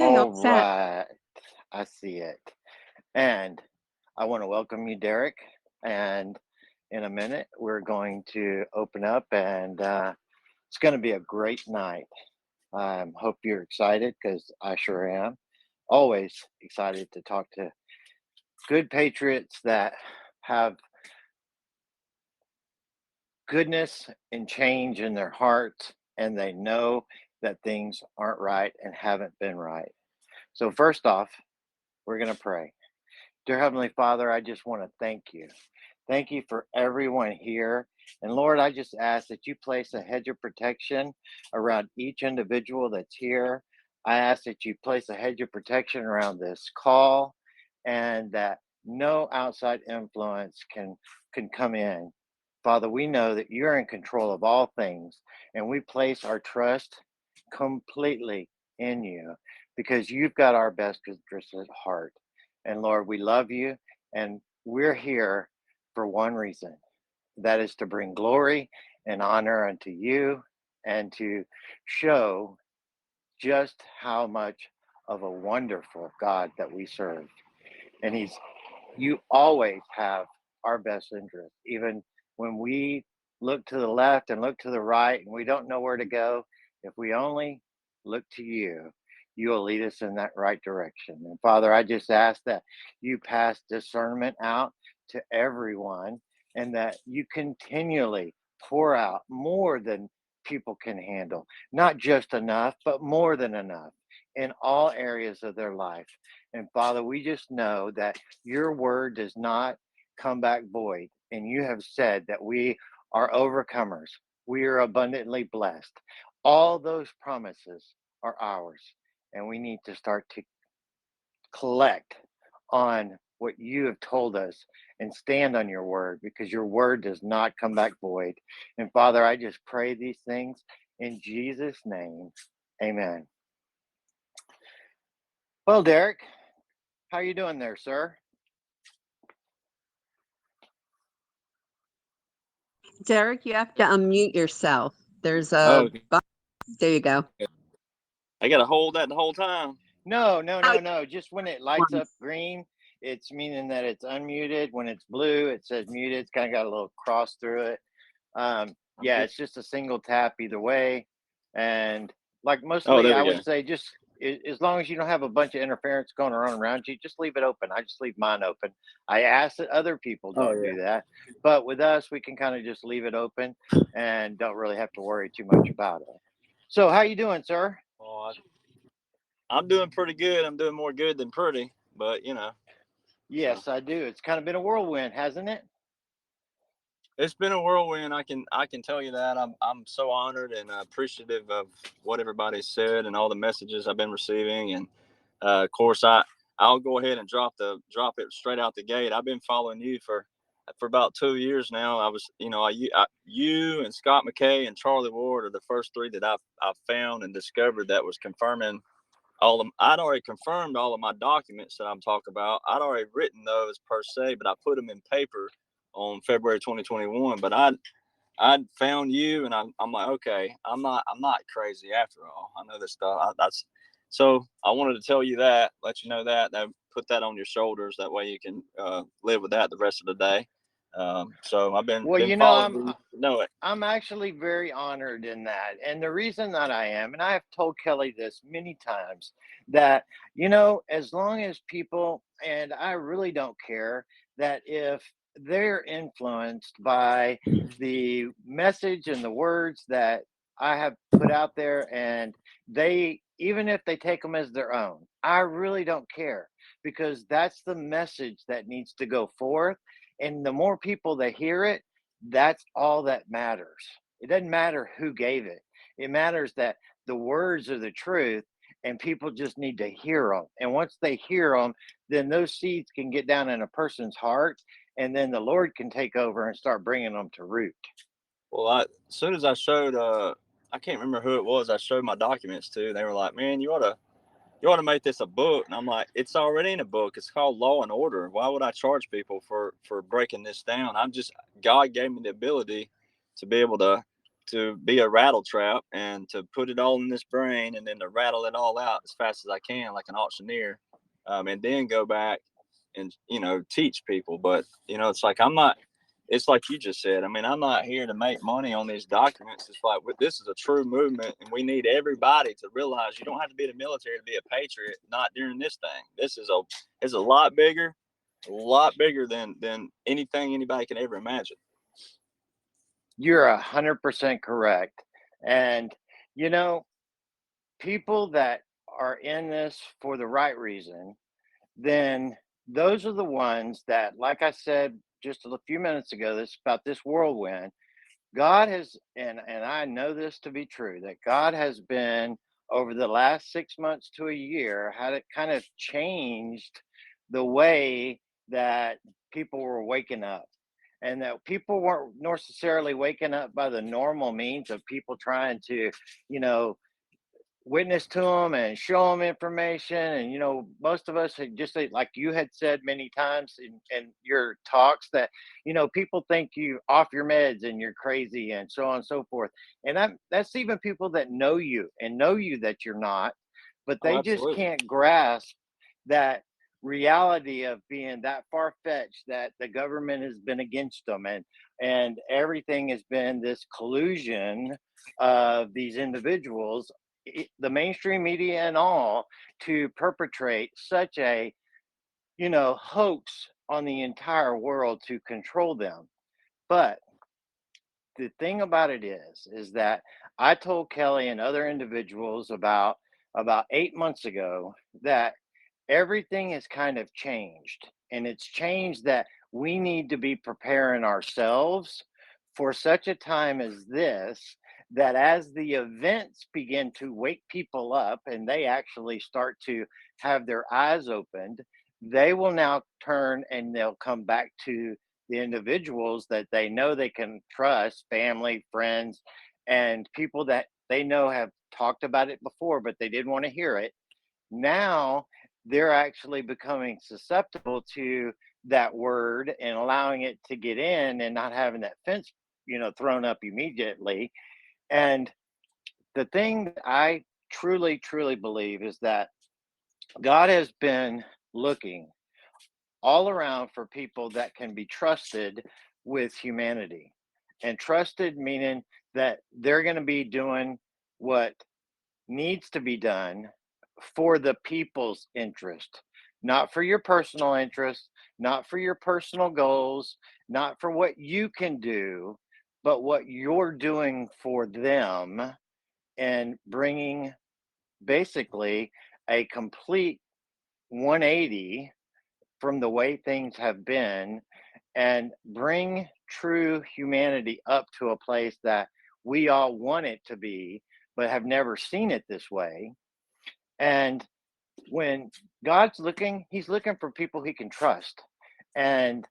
Okay, all All set. right. I see it. And I want to welcome you, Derek. And in a minute, we're going to open up, and it's going to be a great night. I hope you're excited because I sure am. Always excited to talk to good patriots that have goodness and change in their hearts, and they know that things aren't right and haven't been right. So, first off, we're going to pray. Dear Heavenly Father, I just want to thank you. Thank you for everyone here. And Lord, I just ask that you place a hedge of protection around each individual that's here. I ask that you place a hedge of protection around this call and that no outside influence can come in. Father, we know that you're in control of all things, and we place our trust completely in you because you've got our best interests at heart. And Lord, we love you, and we're here for one reason, that is to bring glory and honor unto you and to show just how much of a wonderful God that we serve. And you always have our best interest, even when we look to the left and look to the right and we don't know where to go. If we only look to you, you will lead us in that right direction. And Father, I just ask that you pass discernment out to everyone and that you continually pour out more than people can handle, not just enough, but more than enough in all areas of their life. And Father, we just know that your word does not come back void. And you have said that we are overcomers. We are abundantly blessed. All those promises are ours. And we need to start to collect on what you have told us and stand on your word because your word does not come back void. And Father, I just pray these things in Jesus' name. Amen. Well, Derek, how are you doing there, sir? Derek, you have to unmute yourself. There's Oh, a button. There you go. I got to hold that the whole time. No, no, Oh, no, no. Just when it lights up green, it's meaning that it's unmuted. When it's blue, it says muted. It's kind of got a little cross through it. Yeah, it's just a single tap either way. And like Oh, mostly, there I we would go. say just as long as you don't have a bunch of interference going on around you, just leave it open. I just leave mine open. I ask that other people Oh, don't yeah. do that, but with us, we can kind of just leave it open and don't really have to worry too much about it. So, how you doing, sir? Oh, I'm doing pretty good. I'm doing more good than pretty, but so Yes, I do. It's kind of been a whirlwind, hasn't it? it's been a whirlwind. I can tell you that. I'm so honored and appreciative of what everybody said and all the messages I've been receiving. And of course, I'll go ahead and drop it straight out the gate. I've been following you for about 2 years now. I was, you and Scott McKay and Charlie Ward are the first three that I've found and discovered that was confirming I'd already confirmed all of my documents that I'm talking about. I'd already written those per se, but I put them in paper on February 2021. But I'd found you, and I'm like, okay, I'm not crazy after all. I know this stuff. So I wanted to tell you that, let you know that put that on your shoulders. That way you can live with that the rest of the day. So I've been Well, been you know, following I'm you. Know it. I'm actually very honored in that. And the reason that I am, and I have told Kelly this many times, that, as long as people, and I really don't care, that if they're influenced by the message and the words that I have put out there, and even if they take them as their own, I really don't care because that's the message that needs to go forth. And the more people that hear it, that's all that matters. It doesn't matter who gave it. It matters that the words are the truth and people just need to hear them. And once they hear them, then those seeds can get down in a person's heart and then the Lord can take over and start bringing them to root. Well, as soon as I showed, I can't remember who it was. I showed my documents to. They were like, "Man, you ought to make this a book." And I'm like, "It's already in a book. It's called Law and Order. Why would I charge people for breaking this down? God gave me the ability to be able to be a rattle trap and to put it all in this brain and then to rattle it all out as fast as I can, like an auctioneer, and then go back and, teach people. But, it's like, it's like you just said. I mean, I'm not here to make money on these documents. It's like, this is a true movement, and we need everybody to realize you don't have to be in the military to be a patriot, not during this thing. This is a lot bigger than anything anybody can ever imagine. You're 100% correct. And, people that are in this for the right reason, then those are the ones that, like I said just a few minutes ago, this about this whirlwind. God has, and I know this to be true, that God has been over the last 6 months to a year, had it kind of changed the way that people were waking up. And that people weren't necessarily waking up by the normal means of people trying to, you know, witness to them and show them information. And most of us had just, like you had said many times in your talks, that people think you off your meds and you're crazy and so on and so forth. And that's even people that know you and know you that you're not, but Oh, they just absolutely. can't grasp that reality of being that far-fetched, that the government has been against them, and everything has been this collusion of these individuals, the mainstream media and all, to perpetrate such a hoax on the entire world to control them. But the thing about it is that I told Kelly and other individuals about 8 months ago that everything has kind of changed, and it's changed that we need to be preparing ourselves for such a time as this, that as the events begin to wake people up and they actually start to have their eyes opened, they will now turn and they'll come back to the individuals that they know they can trust, family, friends, and people that they know have talked about it before but they didn't want to hear it. Now they're actually becoming susceptible to that word and allowing it to get in and not having that fence thrown up immediately. And the thing that I truly believe is that God has been looking all around for people that can be trusted with humanity, and trusted meaning that they're going to be doing what needs to be done for the people's interest, not for your personal interest, not for your personal goals, not for what you can do, but what you're doing for them, and bringing basically a complete 180 from the way things have been, and bring true humanity up to a place that we all want it to be, but have never seen it this way. And when God's looking, He's looking for people He can trust. And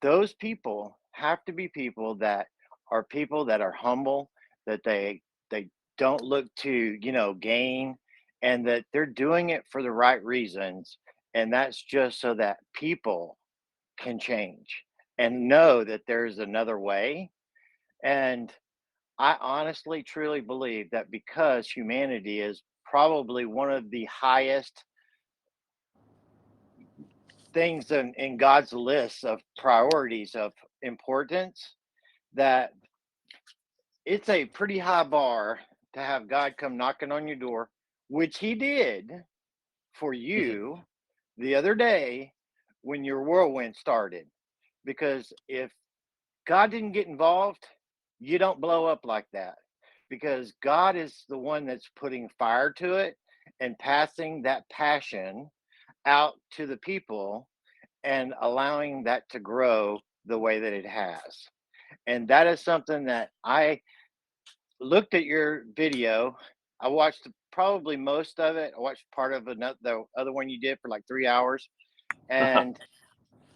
those people have to be people that are humble, that they don't look to, gain, and that they're doing it for the right reasons. And that's just so that people can change and know that there's another way. And I honestly, truly believe that because humanity is probably one of the highest things in God's list of priorities of importance, that it's a pretty high bar to have God come knocking on your door, which He did for you the other day when your whirlwind started. Because if God didn't get involved, you don't blow up like that, because God is the one that's putting fire to it and passing that passion out to the people and allowing that to grow the way that it has. And that is something that I looked at your video. I watched probably most of it. I watched part of the other one you did for like 3 hours. And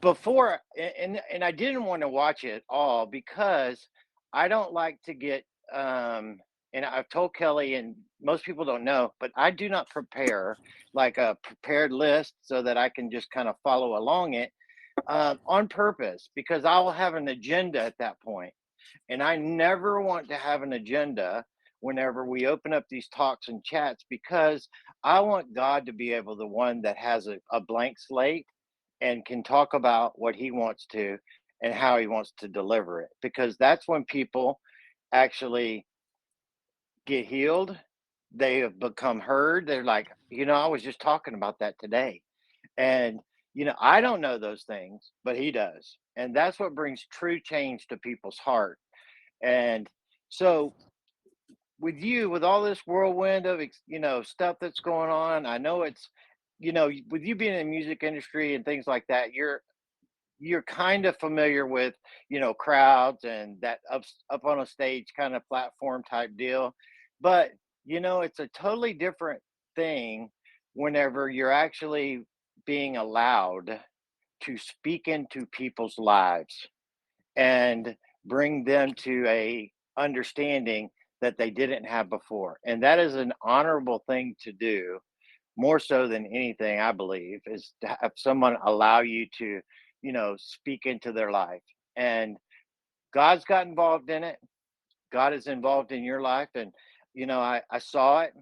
before, and I didn't want to watch it all because I don't like to get and I've told Kelly, and most people don't know, but I do not prepare like a prepared list so that I can just kind of follow along it on purpose, because I'll have an agenda at that point. And I never want to have an agenda whenever we open up these talks and chats, because I want God to be able, the one that has a blank slate and can talk about what he wants to and how he wants to deliver it, because that's when people actually get healed. They have become heard. They're like, I was just talking about that today. And, I don't know those things, but he does. And that's what brings true change to people's heart. And so, with all this whirlwind of, stuff that's going on, I know it's, with you being in the music industry and things like that, you're kind of familiar with, crowds and that up on a stage kind of platform type deal. But, it's a totally different thing whenever you're actually being allowed to speak into people's lives and bring them to a understanding that they didn't have before. And that is an honorable thing to do, more so than anything, I believe, is to have someone allow you to, speak into their life. And God's got involved in it. God is involved in your life. And, I saw it,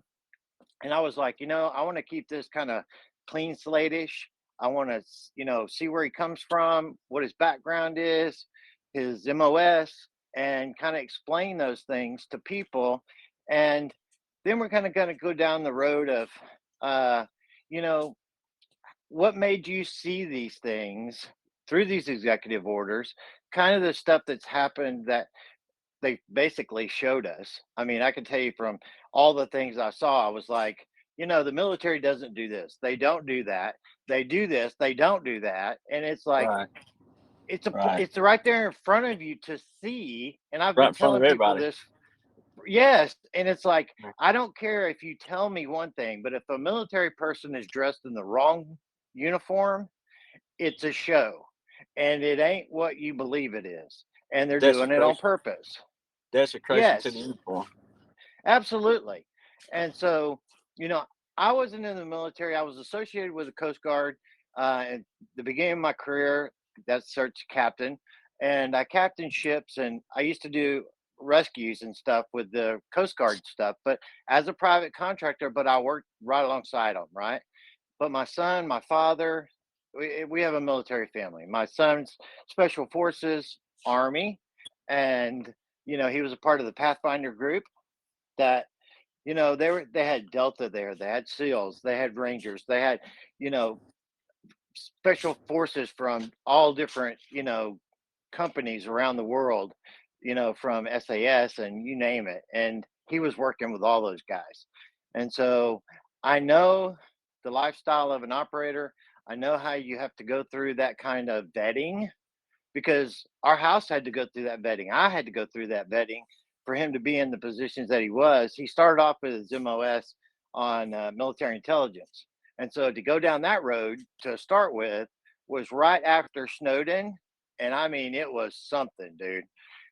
and I was like, I want to keep this kind of clean slate-ish. I want to, see where he comes from, what his background is, his MOS, and kind of explain those things to people. And then we're kind of going to go down the road of, you know, what made you see these things through these executive orders, kind of the stuff that's happened that they basically showed us. I mean, I can tell you from all the things I saw, I was like, the military doesn't do this. They don't do that. They do this. They don't do that. And it's like, Right. it's right there in front of you to see. And I've Right been in front telling of people everybody. this. Yes. And it's like, I don't care if you tell me one thing, but if a military person is dressed in the wrong uniform, it's a show, and it ain't what you believe it is. And they're doing it on Desecration. purpose. Desecration to the Yes. uniform. Absolutely. And so, I wasn't in the military. I was associated with the Coast Guard at the beginning of my career. That's search captain. And I captained ships, and I used to do rescues and stuff with the Coast Guard stuff, but as a private contractor, but I worked right alongside them, right? But my son, my father, we have a military family. My son's Special Forces, Army, and, he was a part of the Pathfinder group that, they had Delta there, they had SEALs, they had Rangers, they had, you know special forces from all different, companies around the world, from SAS and you name it. And he was working with all those guys. And so I know the lifestyle of an operator. I know how you have to go through that kind of vetting, because our house had to go through that vetting. I had to go through that vetting for him to be in the positions that he was. He started off with his MOS on military intelligence. And so to go down that road to start with was right after Snowden. And I mean, it was something, dude.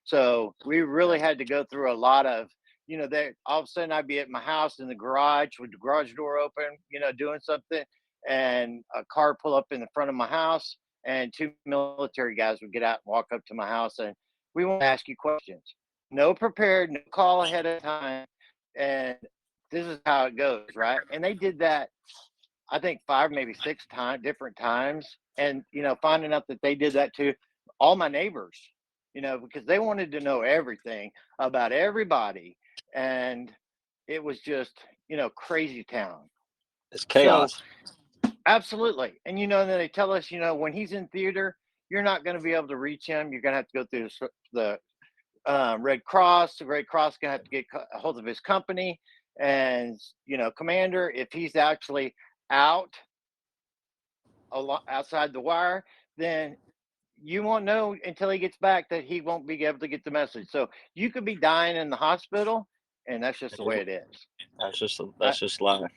So we really had to go through a lot of, that all of a sudden I'd be at my house in the garage with the garage door open, doing something, and a car pull up in the front of my house, and two military guys would get out and walk up to my house, and we want to ask you questions. No prepared, no call ahead of time, and this is how it goes, right? And they did that, I think, 5, maybe 6 times, different times, and finding out that they did that to all my neighbors, because they wanted to know everything about everybody, and it was just crazy town. It's So chaos. absolutely. And then they tell us, when he's in theater, you're not going to be able to reach him. You're going to have to go through the Red Cross. The Red Cross going to have to get a hold of his company. And, commander, if he's actually out outside the wire, then you won't know until he gets back that he won't be able to get the message. So you could be dying in the hospital, and that's just the way it is. That's just life.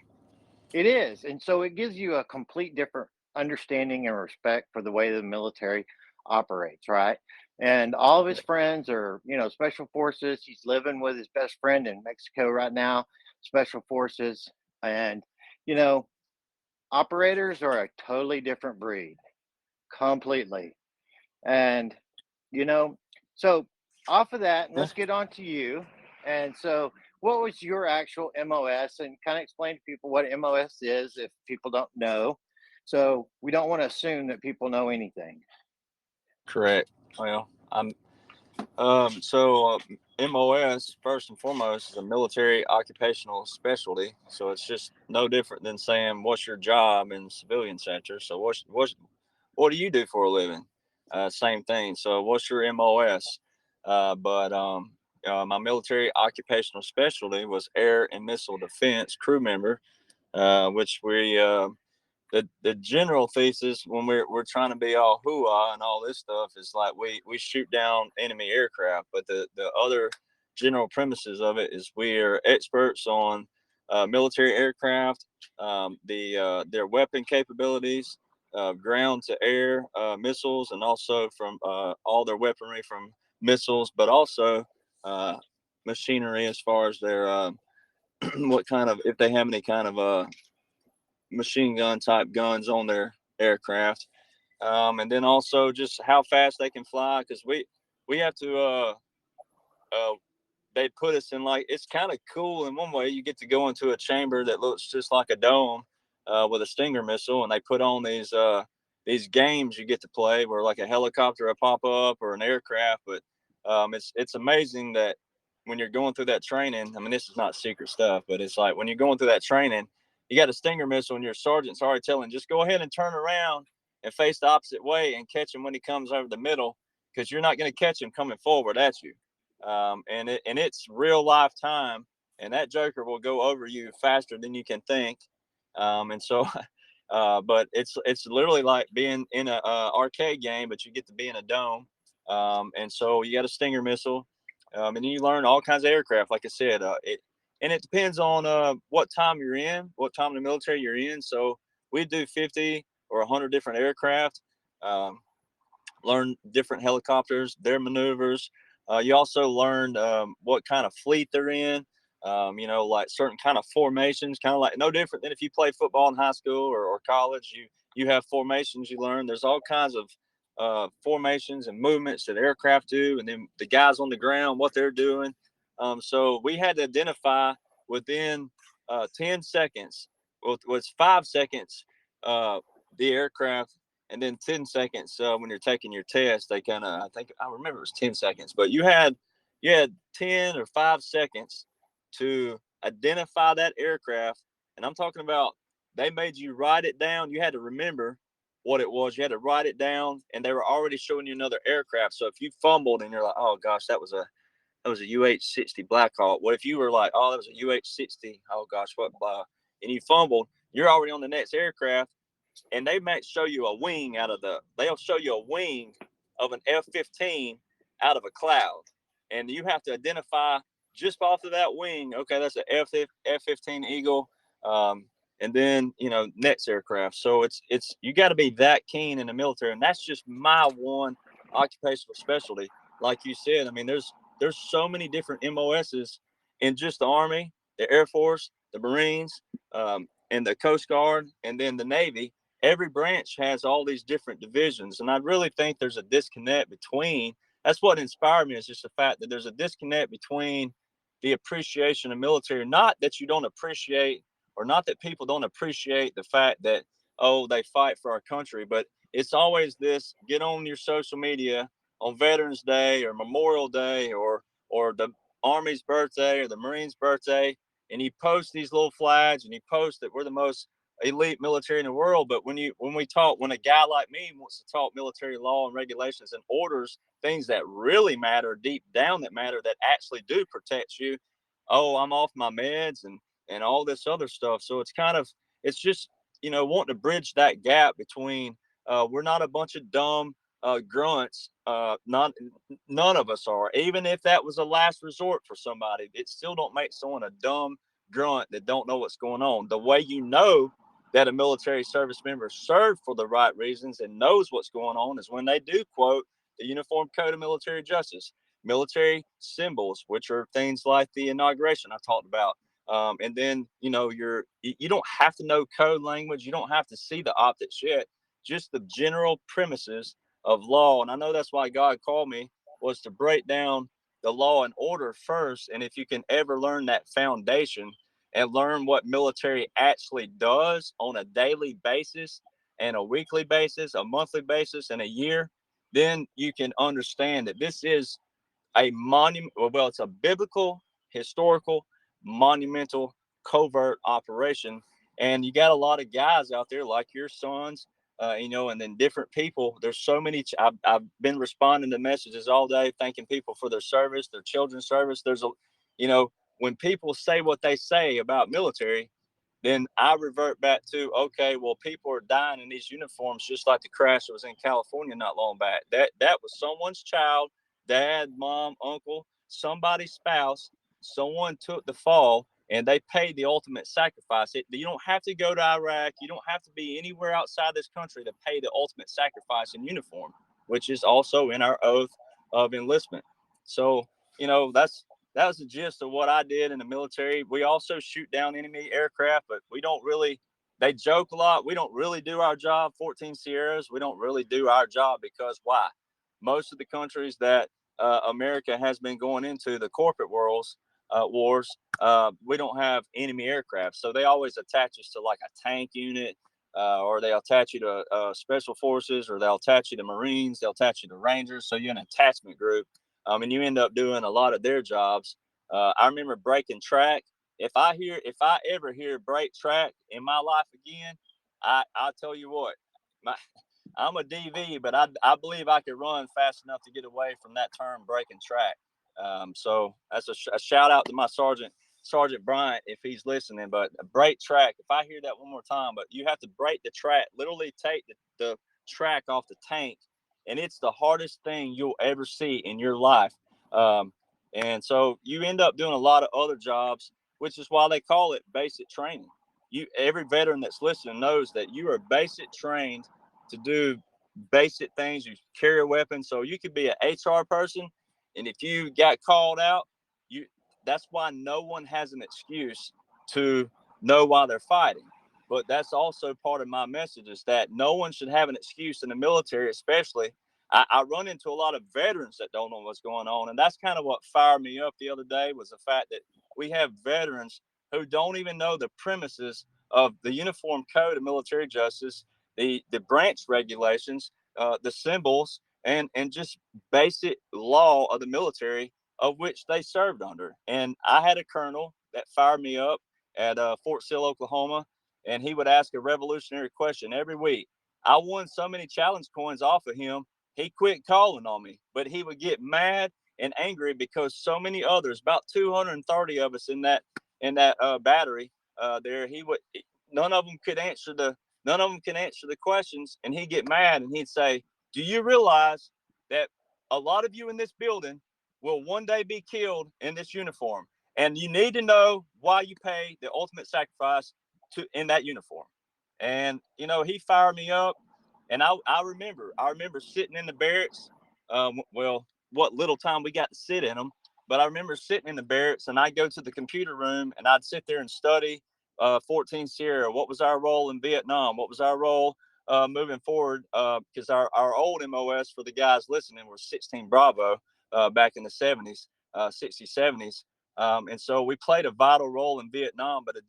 It is. And so it gives you a complete different understanding and respect for the way the military operates, right? And all of his friends are, special forces. He's living with his best friend in Mexico right now, special forces. And, operators are a totally different breed, completely. And, so off of that, Yeah. let's get on to you. And so, what was your actual MOS? And kind of explain to people what MOS is if people don't know. So we don't want to assume that people know anything. Correct. Well, MOS first and foremost is a military occupational specialty. So it's just no different than saying what's your job in the civilian sector. So what do you do for a living? Same thing. So what's your MOS? My military occupational specialty was air and missile defense crew member, which the general thesis when we're trying to be all hooah and all this stuff is like we shoot down enemy aircraft, but the other general premises of it is we are experts on military aircraft, their weapon capabilities, ground to air missiles, and also from all their weaponry from missiles, but also uh, machinery as far as their what kind of, if they have any kind of machine gun type guns on their aircraft, and then also just how fast they can fly, because we have to uh, they put us in, like, it's kind of cool in one way. You get to go into a chamber that looks just like a dome with a Stinger missile, and they put on these games you get to play where like a helicopter will pop up or an aircraft. But it's amazing that when you're going through that training, I mean, this is not secret stuff, but it's like when you're going through that training, you got a Stinger missile and your sergeant's already telling, just go ahead and turn around and face the opposite way and catch him when he comes over the middle, because you're not going to catch him coming forward at you. And it's real life time, and that joker will go over you faster than you can think. And so but it's literally like being in a arcade game, but you get to be in a dome. And so you got a Stinger missile, and then you learn all kinds of aircraft, like I said. It depends on what time you're in, what time in the military you're in. So we do 50 or 100 different aircraft. Learn different helicopters, their maneuvers. You also learn what kind of fleet they're in. Like certain kind of formations, kind of like no different than if you play football in high school or college. You have formations you learn. There's all kinds of formations and movements that aircraft do, and then the guys on the ground, what they're doing. So we had to identify within 10 seconds, was 5 seconds, the aircraft, and then 10 seconds when you're taking your test. They kind of, I think I remember it was 10 seconds, but you had 10 or 5 seconds to identify that aircraft. And I'm talking about, they made you write it down. You had to remember what it was. You had to write it down, and they were already showing you another aircraft. So if you fumbled and you're like, oh gosh, that was a UH-60 Black Hawk. What if you were like, oh, that was a UH-60? Oh gosh, what blah? And you fumbled, you're already on the next aircraft. And they might show you a wing they'll show you a wing of an F-15 out of a cloud. And you have to identify just off of that wing, okay, that's an F-15 Eagle. And then, next aircraft. So it's you got to be that keen in the military. And that's just my one occupational specialty. Like you said, I mean, there's so many different MOSs in just the Army, the Air Force, the Marines, and the Coast Guard, and then the Navy. Every branch has all these different divisions. And I really think there's a disconnect between, that's what inspired me, is just the fact that there's a disconnect between the appreciation of military. Not that you don't appreciate, or not that people don't appreciate the fact that, oh, they fight for our country, but it's always this, get on your social media on Veterans Day or Memorial Day or the Army's birthday or the Marines' birthday, and you post these little flags and you post that we're the most elite military in the world. But when a guy like me wants to talk military law and regulations and orders, things that really matter deep down, that matter, that actually do protect you, oh, I'm off my meds and all this other stuff. So it's just wanting to bridge that gap between we're not a bunch of dumb grunts. None of us are. Even if that was a last resort for somebody, it still don't make someone a dumb grunt that don't know what's going on. The way that a military service member served for the right reasons and knows what's going on is when they do quote the Uniform Code of Military Justice, military symbols, which are things like the inauguration I talked about. And then, you don't have to know code language. You don't have to see the optics yet, just the general premises of law. And I know that's why God called me, was to break down the law and order first. And if you can ever learn that foundation and learn what military actually does on a daily basis and a weekly basis, a monthly basis, and a year, then you can understand that this is a monument. Well, it's a biblical, historical, monumental, covert operation. And you got a lot of guys out there like your sons, and then different people. There's so many. I've been responding to messages all day, thanking people for their service, their children's service. When people say what they say about military, then I revert back to, okay, well, people are dying in these uniforms, just like the crash that was in California not long back. That was someone's child, dad, mom, uncle, somebody's spouse. Someone took the fall, and they paid the ultimate sacrifice. You don't have to go to Iraq. You don't have to be anywhere outside this country to pay the ultimate sacrifice in uniform, which is also in our oath of enlistment. So, that was the gist of what I did in the military. We also shoot down enemy aircraft, but we don't really, they joke a lot. We don't really do our job, 14 Sierras. We don't really do our job because why? Most of the countries that America has been going into, the corporate wars, we don't have enemy aircraft. So they always attach us to like a tank unit, or they'll attach you to special forces, or they'll attach you to Marines, they'll attach you to Rangers. So you're an attachment group. And you end up doing a lot of their jobs. I remember breaking track. If I ever hear break track in my life again, I'll tell you what, I'm a DV, but I believe I could run fast enough to get away from that term breaking track. So that's a shout out to my Sergeant Bryant, if he's listening. But break track, if I hear that one more time, but you have to break the track, literally take the track off the tank. And it's the hardest thing you'll ever see in your life. And so you end up doing a lot of other jobs, which is why they call it basic training. Every veteran that's listening knows that you are basic trained to do basic things. You carry a weapon. So you could be an HR person. And if you got called out, that's why no one has an excuse to know why they're fighting. But that's also part of my message, is that no one should have an excuse in the military, especially. I run into a lot of veterans that don't know what's going on. And that's kind of what fired me up the other day, was the fact that we have veterans who don't even know the premises of the Uniform Code of Military Justice, the branch regulations, the symbols, and just basic law of the military of which they served under. And I had a colonel that fired me up at Fort Sill, Oklahoma, and he would ask a revolutionary question every week. I won so many challenge coins off of him, he quit calling on me, but he would get mad and angry because so many others, about 230 of us in that battery there, none of them could answer the questions, and he'd get mad and he'd say, "Do you realize that a lot of you in this building will one day be killed in this uniform, and you need to know why you pay the ultimate sacrifice in that uniform?" And he fired me up. And I remember sitting in the barracks. What little time we got to sit in them, but I remember sitting in the barracks, and I'd go to the computer room and I'd sit there and study 14 Sierra. What was our role in Vietnam? What was our role moving forward? Because our old MOS, for the guys listening, was 16 Bravo back in the 70s, 60s, 70s. And so we played a vital role in Vietnam, but a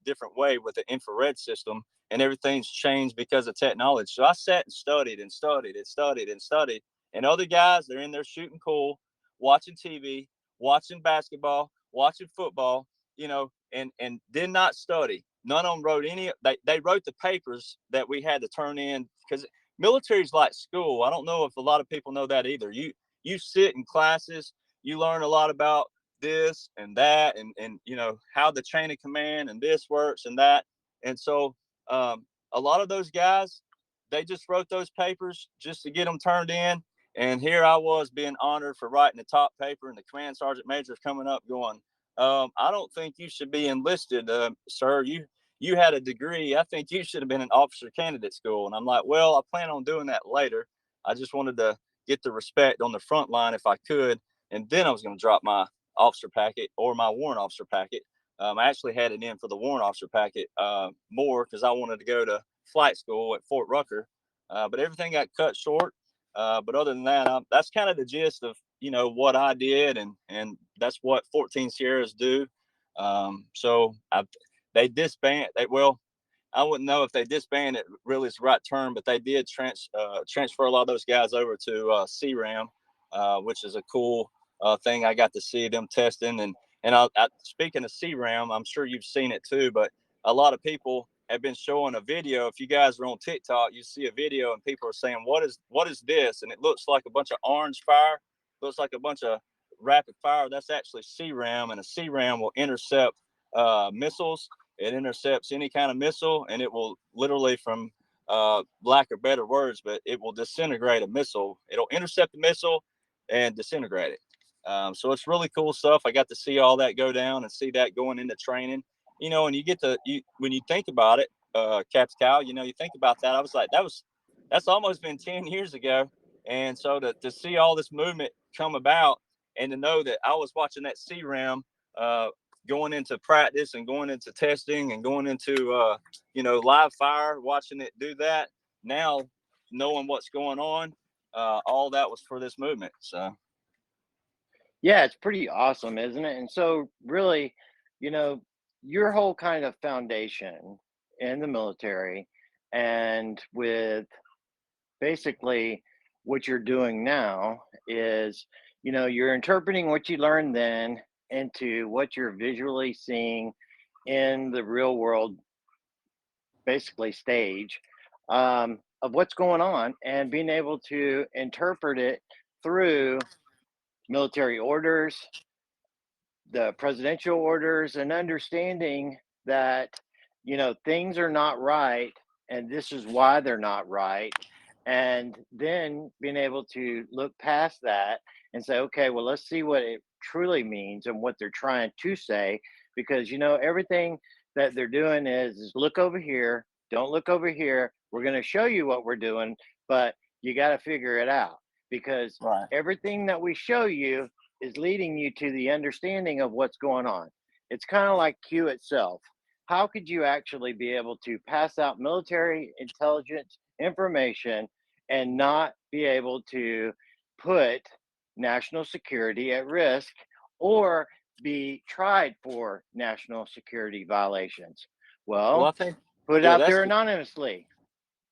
different way with the infrared system. And everything's changed because of technology. So I sat and studied and studied and studied and studied. And other guys, they're in there shooting pool, watching TV, watching basketball, watching football, and did not study. None of them wrote they wrote the papers that we had to turn in, because military's like school. I don't know if a lot of people know that either. You sit in classes, you learn a lot about this and that, and how the chain of command and this works and that. And so a lot of those guys, they just wrote those papers just to get them turned in. And here I was being honored for writing the top paper, and the command sergeant major is coming up going, "I don't think you should be enlisted, sir. You had a degree. I think you should have been in officer candidate school." And I'm like, "Well, I plan on doing that later. I just wanted to get the respect on the front line if I could. And then I was going to drop my officer packet or my warrant officer packet." I actually had it in for the warrant officer packet more because I wanted to go to flight school at Fort Rucker, but everything got cut short. But other than that, that's kind of the gist of what I did, and that's what 14 Sierras do. So they disband. Well, I wouldn't know if they disbanded really is the right term, but they did transfer a lot of those guys over to CRAM, which is a cool thing. I got to see them testing, and speaking of CRAM, I'm sure you've seen it too, but a lot of people have been showing a video. If you guys are on TikTok, you see a video and people are saying, what is this? And it looks like a bunch of orange fire, looks like a bunch of rapid fire. That's actually CRAM, and a CRAM will intercept missiles. It intercepts any kind of missile, and it will literally, from lack of better words, but it will disintegrate a missile. It'll intercept the missile and disintegrate it. So it's really cool stuff. I got to see all that go down and see that going into training. And you get to when you think about it, Caps Cow, you think about that. I was like, that's almost been 10 years ago, and so to see all this movement come about, and to know that I was watching that CRAM going into practice and going into testing and going into live fire, watching it do that. Now knowing what's going on, all that was for this movement. So Yeah, it's pretty awesome, isn't it? And so, really, your whole kind of foundation in the military and with basically what you're doing now is, you're interpreting what you learned then into what you're visually seeing in the real world, basically stage of what's going on, and being able to interpret it through military orders, the presidential orders, and understanding that things are not right and this is why they're not right, and then being able to look past that and say, okay, well, let's see what it truly means and what they're trying to say, because everything that they're doing is look over here, don't look over here, we're going to show you what we're doing, but you got to figure it out, because right. everything that we show you is leading you to the understanding of what's going on. It's kind of like Q itself. How could you actually be able to pass out military intelligence information and not be able to put national security at risk or be tried for national security violations? Well, Well, I think put it yeah, out there anonymously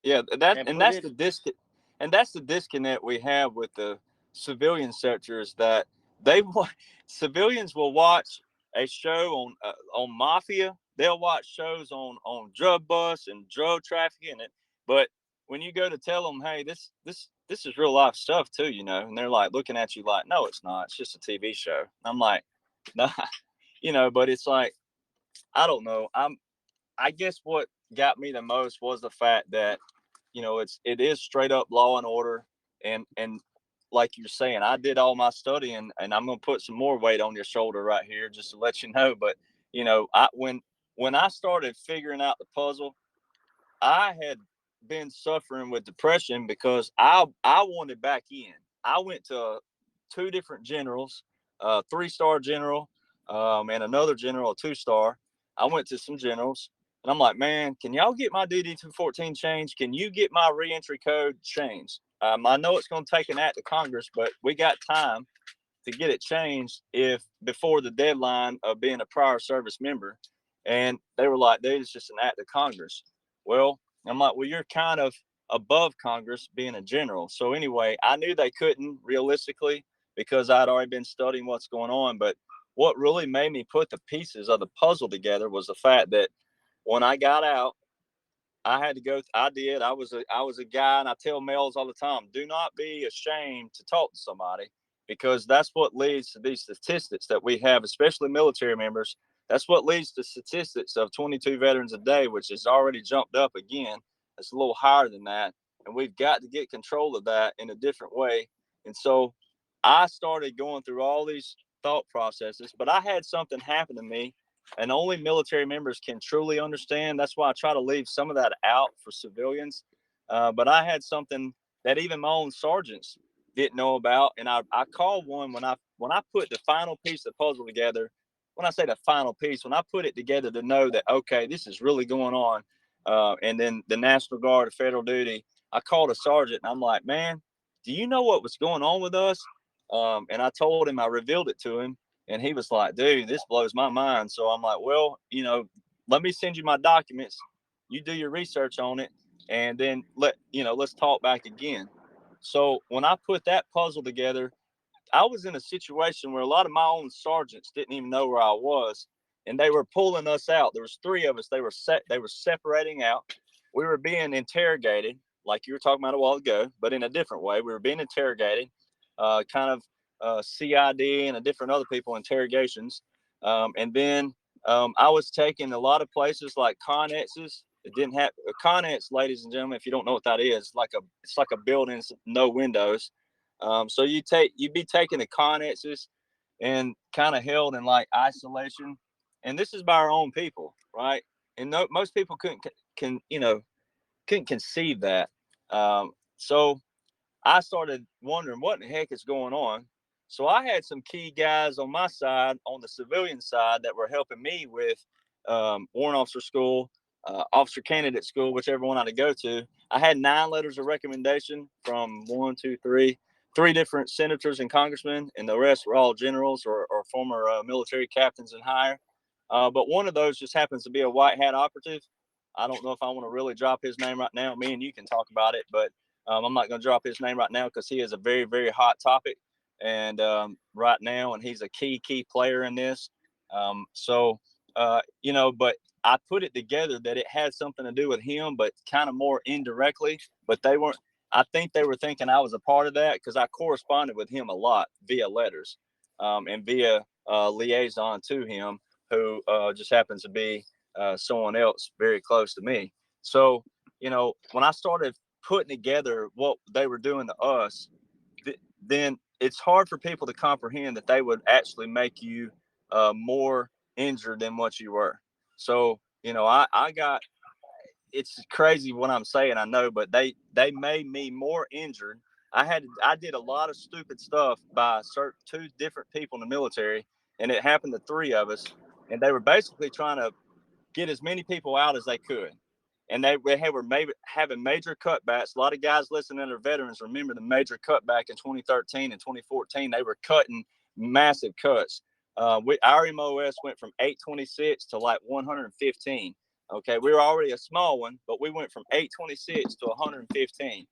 and put that's it. that's the disconnect we have with the civilian sector, is that civilians will watch a show on mafia. They'll watch shows on drug busts and drug trafficking, but when you go to tell them, hey, this is real life stuff too, and they're like looking at you like, no, it's not. It's just a TV show. I'm like, no, but it's like, I don't know. I guess what got me the most was the fact that it is straight up law and order, and like you're saying, I did all my studying, and I'm gonna put some more weight on your shoulder right here just to let you know. But when I started figuring out the puzzle, I had been suffering with depression because I wanted back in. I went to two different generals, a 3-star general, and another general, a 2-star. I went to some generals, and I'm like, man, can y'all get my DD 214 changed? Can you get my reentry code changed? I know it's going to take an act of Congress, but we got time to get it changed if before the deadline of being a prior service member. And they were like, dude, it's just an act of Congress. Well, I'm like, well, you're kind of above Congress being a general. So anyway, I knew they couldn't realistically because I'd already been studying what's going on. But what really made me put the pieces of the puzzle together was the fact that when I got out, I had to go. I did. I was a guy, and I tell males all the time, do not be ashamed to talk to somebody, because that's what leads to these statistics that we have, especially military members. That's what leads to statistics of 22 veterans a day, which has already jumped up again. It's a little higher than that, and we've got to get control of that in a different way. And so I started going through all these thought processes, but I had something happen to me, and only military members can truly understand. That's why I try to leave some of that out for civilians. But I had something that even my own sergeants didn't know about, and I called one when I put the final piece of the puzzle together. When I say the final piece, when I put it together to know that, okay, this is really going on, and then the National Guard of Federal Duty, I called a sergeant, and I'm like, man, do you know what was going on with us? And I told him, I revealed it to him, and he was like, dude, this blows my mind. So I'm like, well, let me send you my documents. You do your research on it, and then let's talk back again. So when I put that puzzle together, I was in a situation where a lot of my own sergeants didn't even know where I was, and they were pulling us out. There was three of us. They were separating out. We were being interrogated, like you were talking about a while ago, but in a different way. We were being interrogated, kind of CID and a different other people interrogations. And then I was taken a lot of places like Connexes. It didn't have Connex, ladies and gentlemen. If you don't know what that is, it's like a building, no windows. So you'd be taken to Connexes and kind of held in like isolation. And this is by our own people, right? And most people couldn't conceive that. So I started wondering what in the heck is going on. So I had some key guys on my side, on the civilian side, that were helping me with warrant officer school, officer candidate school, whichever one I had to go to. I had 9 letters of recommendation from three different senators and congressmen, and the rest were all generals or former military captains and higher. But one of those just happens to be a white hat operative. I don't know if I want to really drop his name right now. Me and you can talk about it, but I'm not going to drop his name right now because he is a very, very hot topic and right now, and he's a key player in this. But I put it together that it had something to do with him, but kind of more indirectly. But they weren't. I think they were thinking I was a part of that because I corresponded with him a lot via letters and via liaison to him, who just happens to be someone else very close to me. So, when I started putting together what they were doing to us, then it's hard for people to comprehend that they would actually make you more injured than what you were. So, I got, it's crazy what I'm saying, I know, but they made me more injured. I did a lot of stupid stuff by 2 different people in the military, and it happened to 3 of us, and they were basically trying to get as many people out as they could. And they were maybe having major cutbacks. A lot of guys listening to veterans remember the major cutback in 2013 and 2014. They were cutting massive cuts. Our MOS went from 826 to like 115. Okay, we were already a small one, but we went from 826 to 115.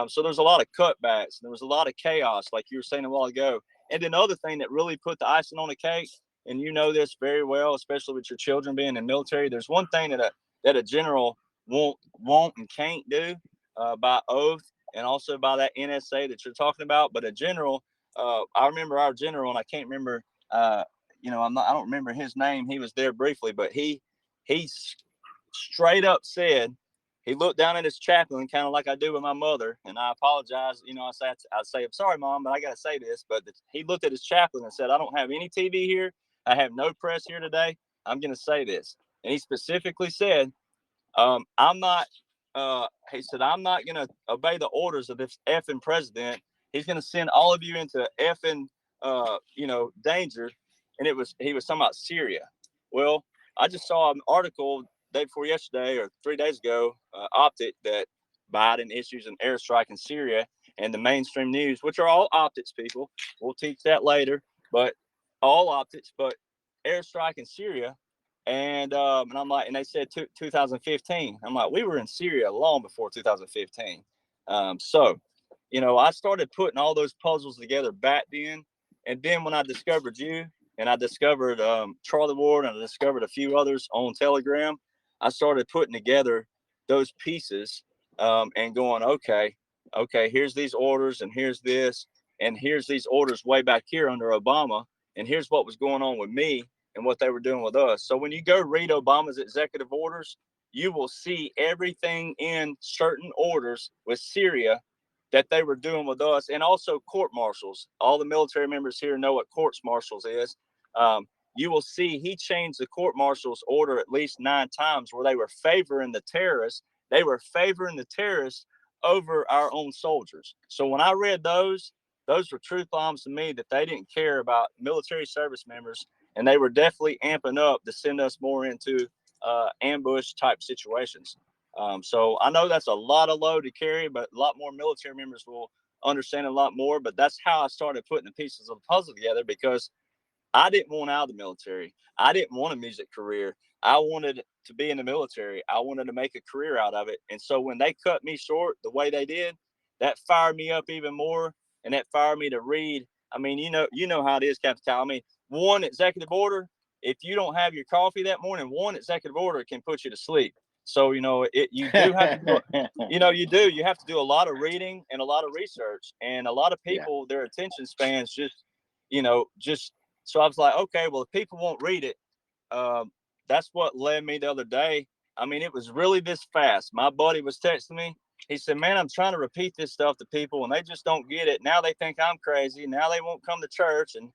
So there's a lot of cutbacks. There was a lot of chaos, like you were saying a while ago. And another thing that really put the icing on the cake, and you know this very well, especially with your children being in the military. There's one thing that a general won't and can't do by oath, and also by that NSA that you're talking about. But a general, I remember our general, and I can't remember. I don't remember his name. He was there briefly, but he straight up said, he looked down at his chaplain, kind of like I do with my mother, and I apologize. I say, I'm sorry, Mom, but I got to say this. But he looked at his chaplain and said, I don't have any TV here. I have no press here today. I'm going to say this. And he specifically said, I'm not, he said, I'm not going to obey the orders of this effing president. He's going to send all of you into effing, danger. And he was talking about Syria. Well, I just saw an article day before yesterday or 3 days ago, optic, that Biden issues an airstrike in Syria, and the mainstream news, which are all optics people, we'll teach that later, but all optics, but airstrike in Syria. And I'm like, and they said 2015. I'm like, we were in Syria long before 2015. I started putting all those puzzles together back then. And then when I discovered you, and I discovered Charlie Ward, and I discovered a few others on Telegram, I started putting together those pieces and going, okay, here's these orders, and here's this, and here's these orders way back here under Obama, and here's what was going on with me and what they were doing with us. So when you go read Obama's executive orders, you will see everything in certain orders with Syria that they were doing with us, and also court martials. All the military members here know what courts martials is. You will see he changed the court martial's order at least 9 times where they were favoring the terrorists. They were favoring the terrorists over our own soldiers. So when I read those were truth bombs to me, that they didn't care about military service members, and they were definitely amping up to send us more into ambush type situations. So I know that's a lot of load to carry, but a lot more military members will understanding a lot more. But that's how I started putting the pieces of the puzzle together, because I didn't want out of the military. I didn't want a music career. I wanted to be in the military. I wanted to make a career out of it. And so when they cut me short the way they did, that fired me up even more. And that fired me to read. I mean, you know how it is, Captain Kyle. I mean, one executive order, if you don't have your coffee that morning, one executive order can put you to sleep. So, you do have to you have to do a lot of reading and a lot of research. And a lot of people, their attention spans just so I was like, okay, well, if people won't read it, that's what led me the other day. I mean, it was really this fast. My buddy was texting me. He said, man, I'm trying to repeat this stuff to people and they just don't get it. Now they think I'm crazy. Now they won't come to church. And,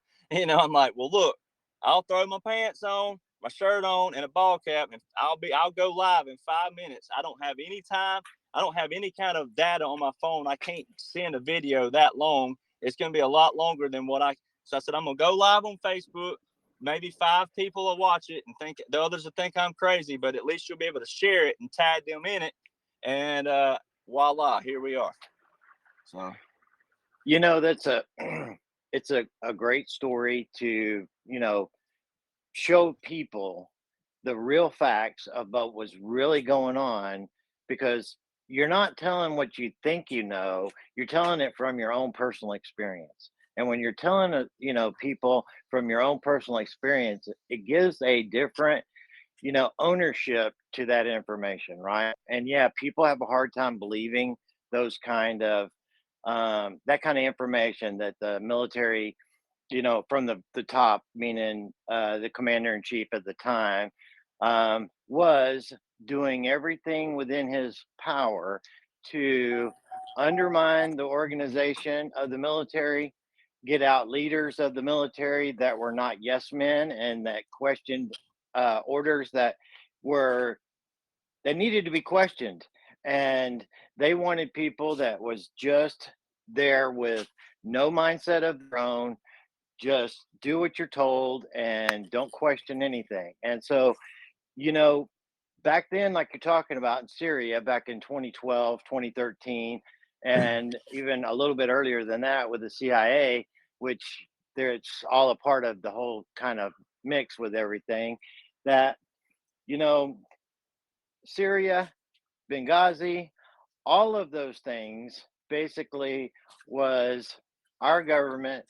I'm like, well, look, I'll throw my pants on, my shirt on, and a ball cap, and I'll go live in 5 minutes. I don't have any time. I don't have any kind of data on my phone. I can't send a video that long. It's going to be a lot longer than so I said, I'm going to go live on Facebook. Maybe 5 people will watch it and think the others will think I'm crazy, but at least you'll be able to share it and tag them in it. And voila, here we are. So, that's it's a great story to, show people the real facts about what's really going on, because you're not telling what you think you're telling it from your own personal experience. And when you're telling it, people from your own personal experience, it gives a different, ownership to that information, right? And yeah, people have a hard time believing those kind of that kind of information that the military, from the top, meaning the commander in chief at the time, was doing everything within his power to undermine the organization of the military, get out leaders of the military that were not yes men and that questioned orders that needed to be questioned. And they wanted people that was just there with no mindset of their own, just do what you're told and don't question anything. And so, you know, back then, like you're talking about in Syria, back in 2012, 2013, and even a little bit earlier than that with the CIA, which it's all a part of the whole kind of mix with everything, that, you know, Syria, Benghazi, all of those things basically was our government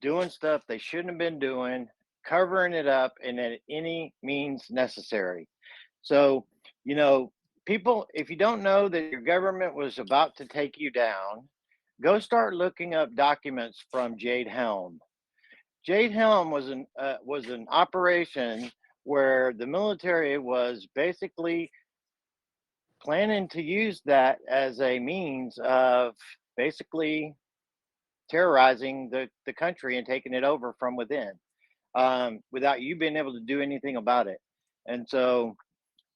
doing stuff they shouldn't have been doing, covering it up, and at any means necessary. So, you know, people, if you don't know that your government was about to take you down, go start looking up documents from Jade Helm. Jade Helm was an operation where the military was basically planning to use that as a means of basically terrorizing the country and taking it over from within, without you being able to do anything about it. And so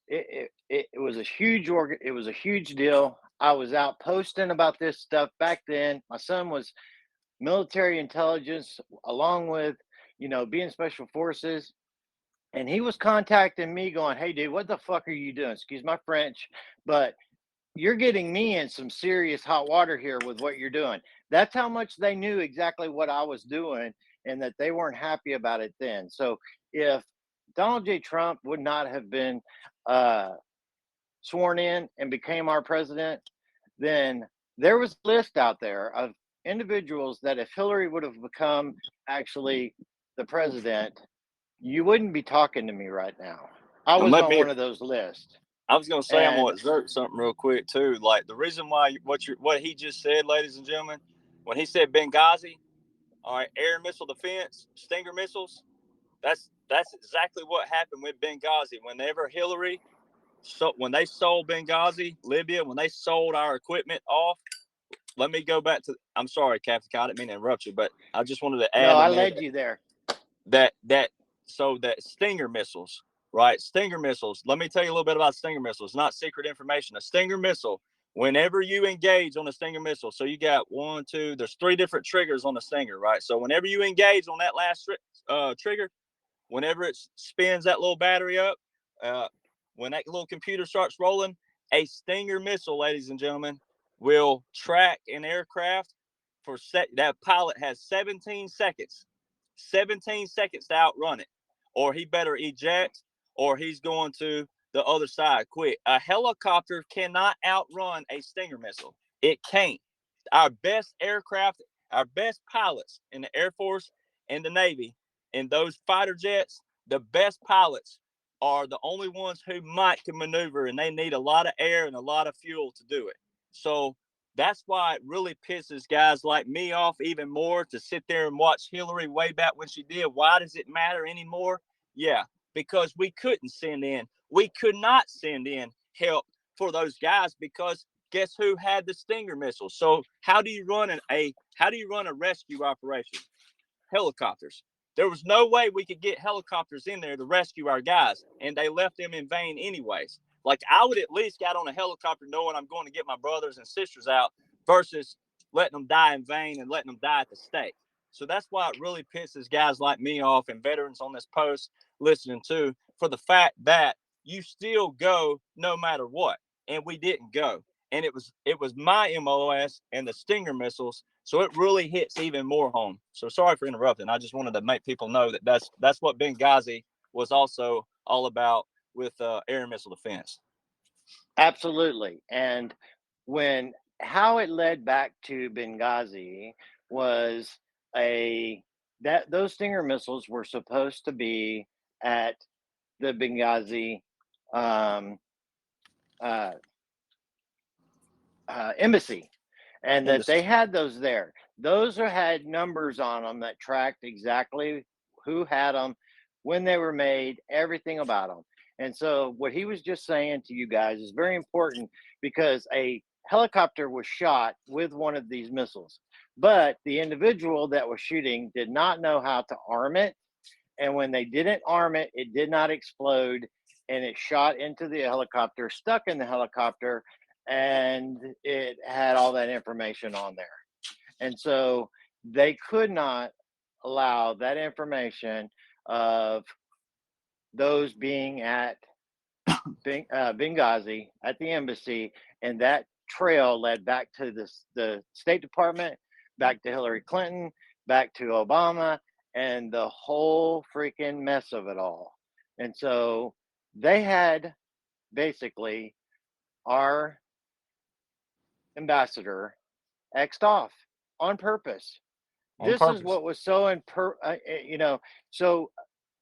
it was a it was a huge deal. I was out posting about this stuff back then. My son was military intelligence along with, being special forces. And he was contacting me going, hey, dude, what the fuck are you doing? Excuse my French, but you're getting me in some serious hot water here with what you're doing. That's how much they knew exactly what I was doing and that they weren't happy about it then. So if Donald J. Trump would not have been sworn in and became our president, then there was a list out there of individuals that if Hillary would have become actually the president, you wouldn't be talking to me right now. I was on one of those lists. I was going to say, I'm going to exert something real quick too. Like the reason why what he just said, ladies and gentlemen, when he said Benghazi, all right, air and missile defense, Stinger missiles, that's exactly what happened with Benghazi. Whenever Hillary, when they sold Benghazi, Libya, when they sold our equipment off, let me go back to. I'm sorry, Captain. I didn't mean to interrupt you, but I just wanted to add. No, I led you there. So that Stinger missiles, right? Stinger missiles. Let me tell you a little bit about Stinger missiles. Not secret information. A Stinger missile. Whenever you engage on a Stinger missile, so you got there's 3 different triggers on the Stinger, right? So whenever you engage on that last trigger, whenever it spins that little battery up, when that little computer starts rolling, a Stinger missile, ladies and gentlemen, will track an aircraft that pilot has 17 seconds. 17 seconds to outrun it, or he better eject, or he's going to the other side quick. A helicopter cannot outrun a Stinger missile. It can't. Our best aircraft, our best pilots in the Air Force and the Navy, and those fighter jets, the best pilots are the only ones who can maneuver, and they need a lot of air and a lot of fuel to do it. So that's why it really pisses guys like me off even more to sit there and watch Hillary way back when she did. Why does it matter anymore? Yeah, because we could not send in help for those guys, because guess who had the Stinger missiles? So how do you run a rescue operation? Helicopters. There was no way we could get helicopters in there to rescue our guys, and they left them in vain anyways. Like, I would at least get on a helicopter knowing I'm going to get my brothers and sisters out versus letting them die in vain and letting them die at the stake. So that's why it really pisses guys like me off and veterans on this post listening to, for the fact that you still go no matter what. And we didn't go. And it was my MOS and the Stinger missiles. So it really hits even more home. So sorry for interrupting. I just wanted to make people know that that's what Benghazi was also all about with air and missile defense. Absolutely. And how it led back to Benghazi was those Stinger missiles were supposed to be at the Benghazi um, uh, embassy, and that they had those there. Those had numbers on them that tracked exactly who had them, when they were made, everything about them. And so what he was just saying to you guys is very important, because a helicopter was shot with one of these missiles, but the individual that was shooting did not know how to arm it. And when they didn't arm it, it did not explode, and it shot into the helicopter, stuck in the helicopter, and it had all that information on there. And so they could not allow that information of those being at Benghazi at the embassy, and that trail led back to the State Department, back to Hillary Clinton, back to Obama, and the whole freaking mess of it all. And so they had basically our ambassador X'd off on purpose. This is what was so so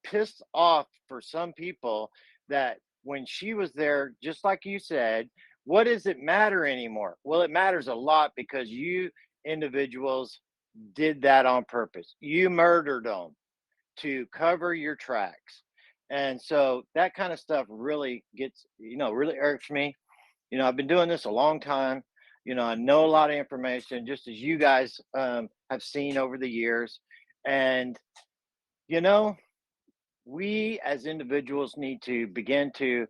pissed off for some people, that when she was there, just like you said, what does it matter anymore? Well, it matters a lot, because you individuals did that on purpose. You murdered them to cover your tracks. And so that kind of stuff really really irks me. I've been doing this a long time. I know a lot of information, just as you guys have seen over the years. And, we as individuals need to begin to,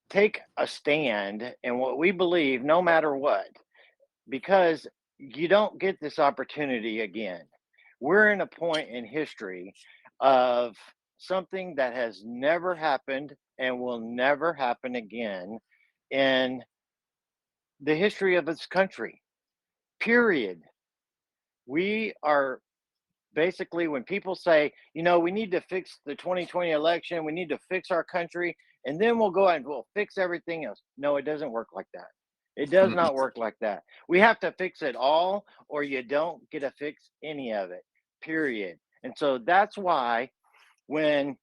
take a stand in what we believe, no matter what, because you don't get this opportunity again. We're in a point in history of something that has never happened and will never happen again in the history of this country, period. We are basically, when people say, we need to fix the 2020 election, we need to fix our country, and then we'll go out and we'll fix everything else. No, it doesn't work like that. It does not work like that. We have to fix it all, or you don't get to fix any of it, period. And so that's why when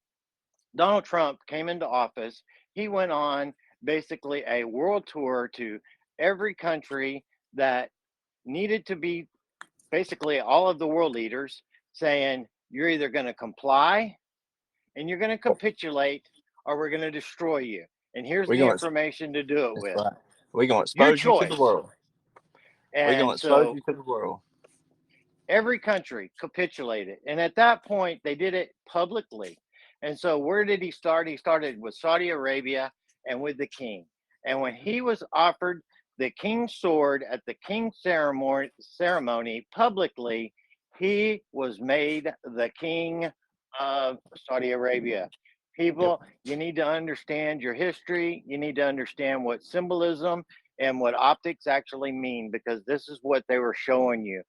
Donald Trump came into office, he went on basically a world tour to every country that needed to be, basically all of the world leaders, saying, you're either going to comply and you're going to capitulate, or we're going to destroy you. And here's the information to do it with. Right. We're going to expose you to the world. We're going to expose you to the world. Every country capitulated. And at that point, they did it publicly. And so where did he start? He started with Saudi Arabia and with the king. And when he was offered the king's sword at the king's ceremony publicly, he was made the king of Saudi Arabia. People, you need to understand your history. You need to understand what symbolism and what optics actually mean, because this is what they were showing you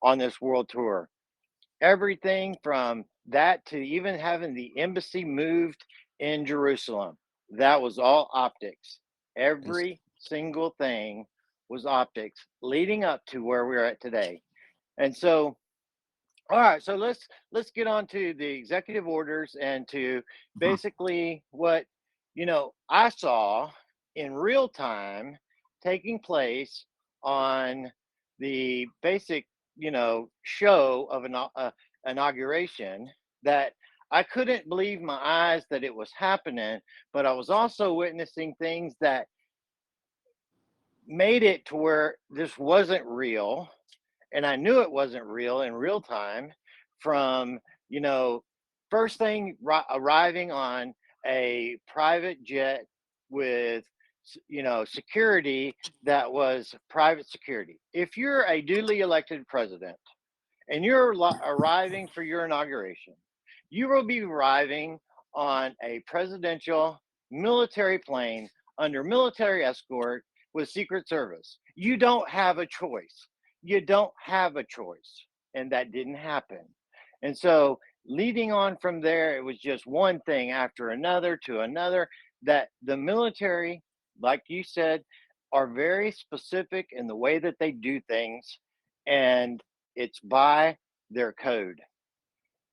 on this world tour. Everything from that to even having the embassy moved in Jerusalem, that was all optics. Every single thing was optics leading up to where we're at today. And so, all right, so let's get on to the executive orders and to basically what I saw in real time taking place on the basic show of an inauguration, that I couldn't believe my eyes that it was happening, but I was also witnessing things that made it to where this wasn't real, and I knew it wasn't real in real time from, you know, first thing arriving on a private jet with, security that was private security. If you're a duly elected president and you're arriving for your inauguration, you will be arriving on a presidential military plane under military escort with Secret Service. You don't have a choice. You don't have a choice. And that didn't happen. And so, leading on from there, it was just one thing after another to another, that the military, like you said, are very specific in the way that they do things. And it's by their code.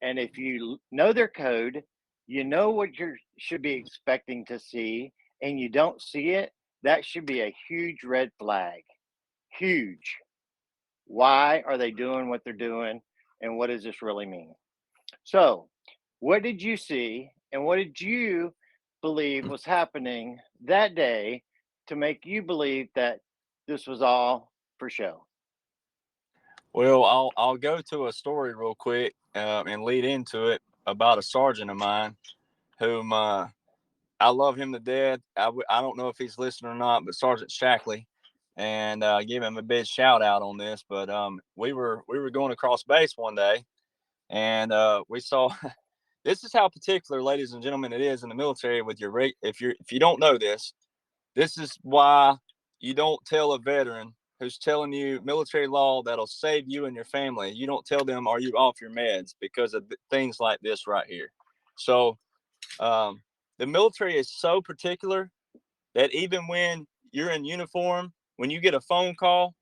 And if you know their code, you know what you should be expecting to see, and you don't see it, that should be a huge red flag. Huge. Why are they doing what they're doing? And what does this really mean? So, what did you see, and what did you believe was happening that day to make you believe that this was all for show? Well, I'll go to a story real quick and lead into it about a sergeant of mine whom I love him to death. I don't know if he's listening or not, but Sergeant Shackley, and give him a big shout out on this. But we were going across base one day, and we saw. This is how particular, ladies and gentlemen, it is in the military with your if you don't know this, this is why you don't tell a veteran who's telling you military law that'll save you and your family. You don't tell them, are you off your meds, because of things like this right here. So the military is so particular that even when you're in uniform, when you get a phone call,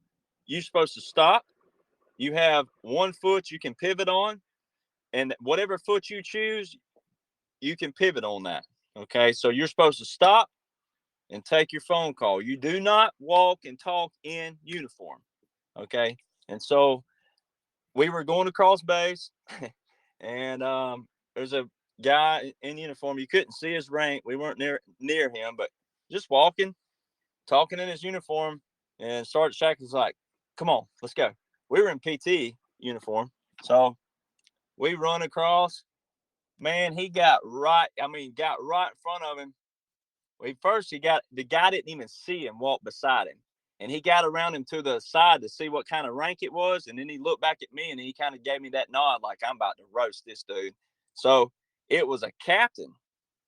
you're supposed to stop. You have one foot you can pivot on, and whatever foot you choose, you can pivot on that. Okay. So you're supposed to stop and take your phone call. You do not walk and talk in uniform. Okay. And so we were going across base, and there's a guy in uniform. You couldn't see his rank. We weren't near him, but just walking, talking in his uniform. And Sergeant Shackley's like, "Come on, let's go." We were in PT uniform, so we run across. Man, he got right. I mean, got right in front of him. He got the guy didn't even see him walk beside him, and he got around him to the side to see what kind of rank it was, and then he looked back at me and he kind of gave me that nod like I'm about to roast this dude. So it was a captain.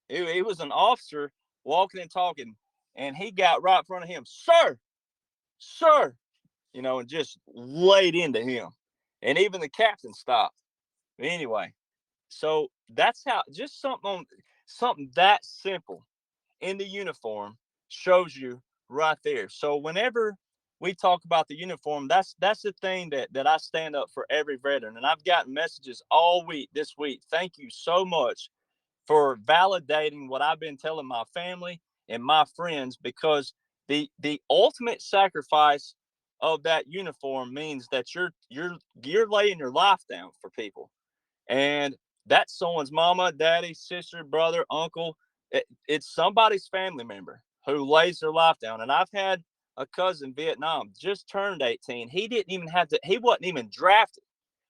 It was an officer walking and talking, and he got right in front of him, sir, sir, and just laid into him, and even the captain stopped. But anyway, so that's how just something that simple in the uniform shows you right there. So whenever we talk about the uniform, that's the thing that I stand up for every veteran. And I've gotten messages all week this week. Thank you so much for validating what I've been telling my family and my friends, because the ultimate sacrifice of that uniform means that you're laying your life down for people. And that's someone's mama, daddy, sister, brother, uncle. It's somebody's family member who lays their life down. And I've had a cousin in Vietnam, just turned 18. He wasn't even drafted,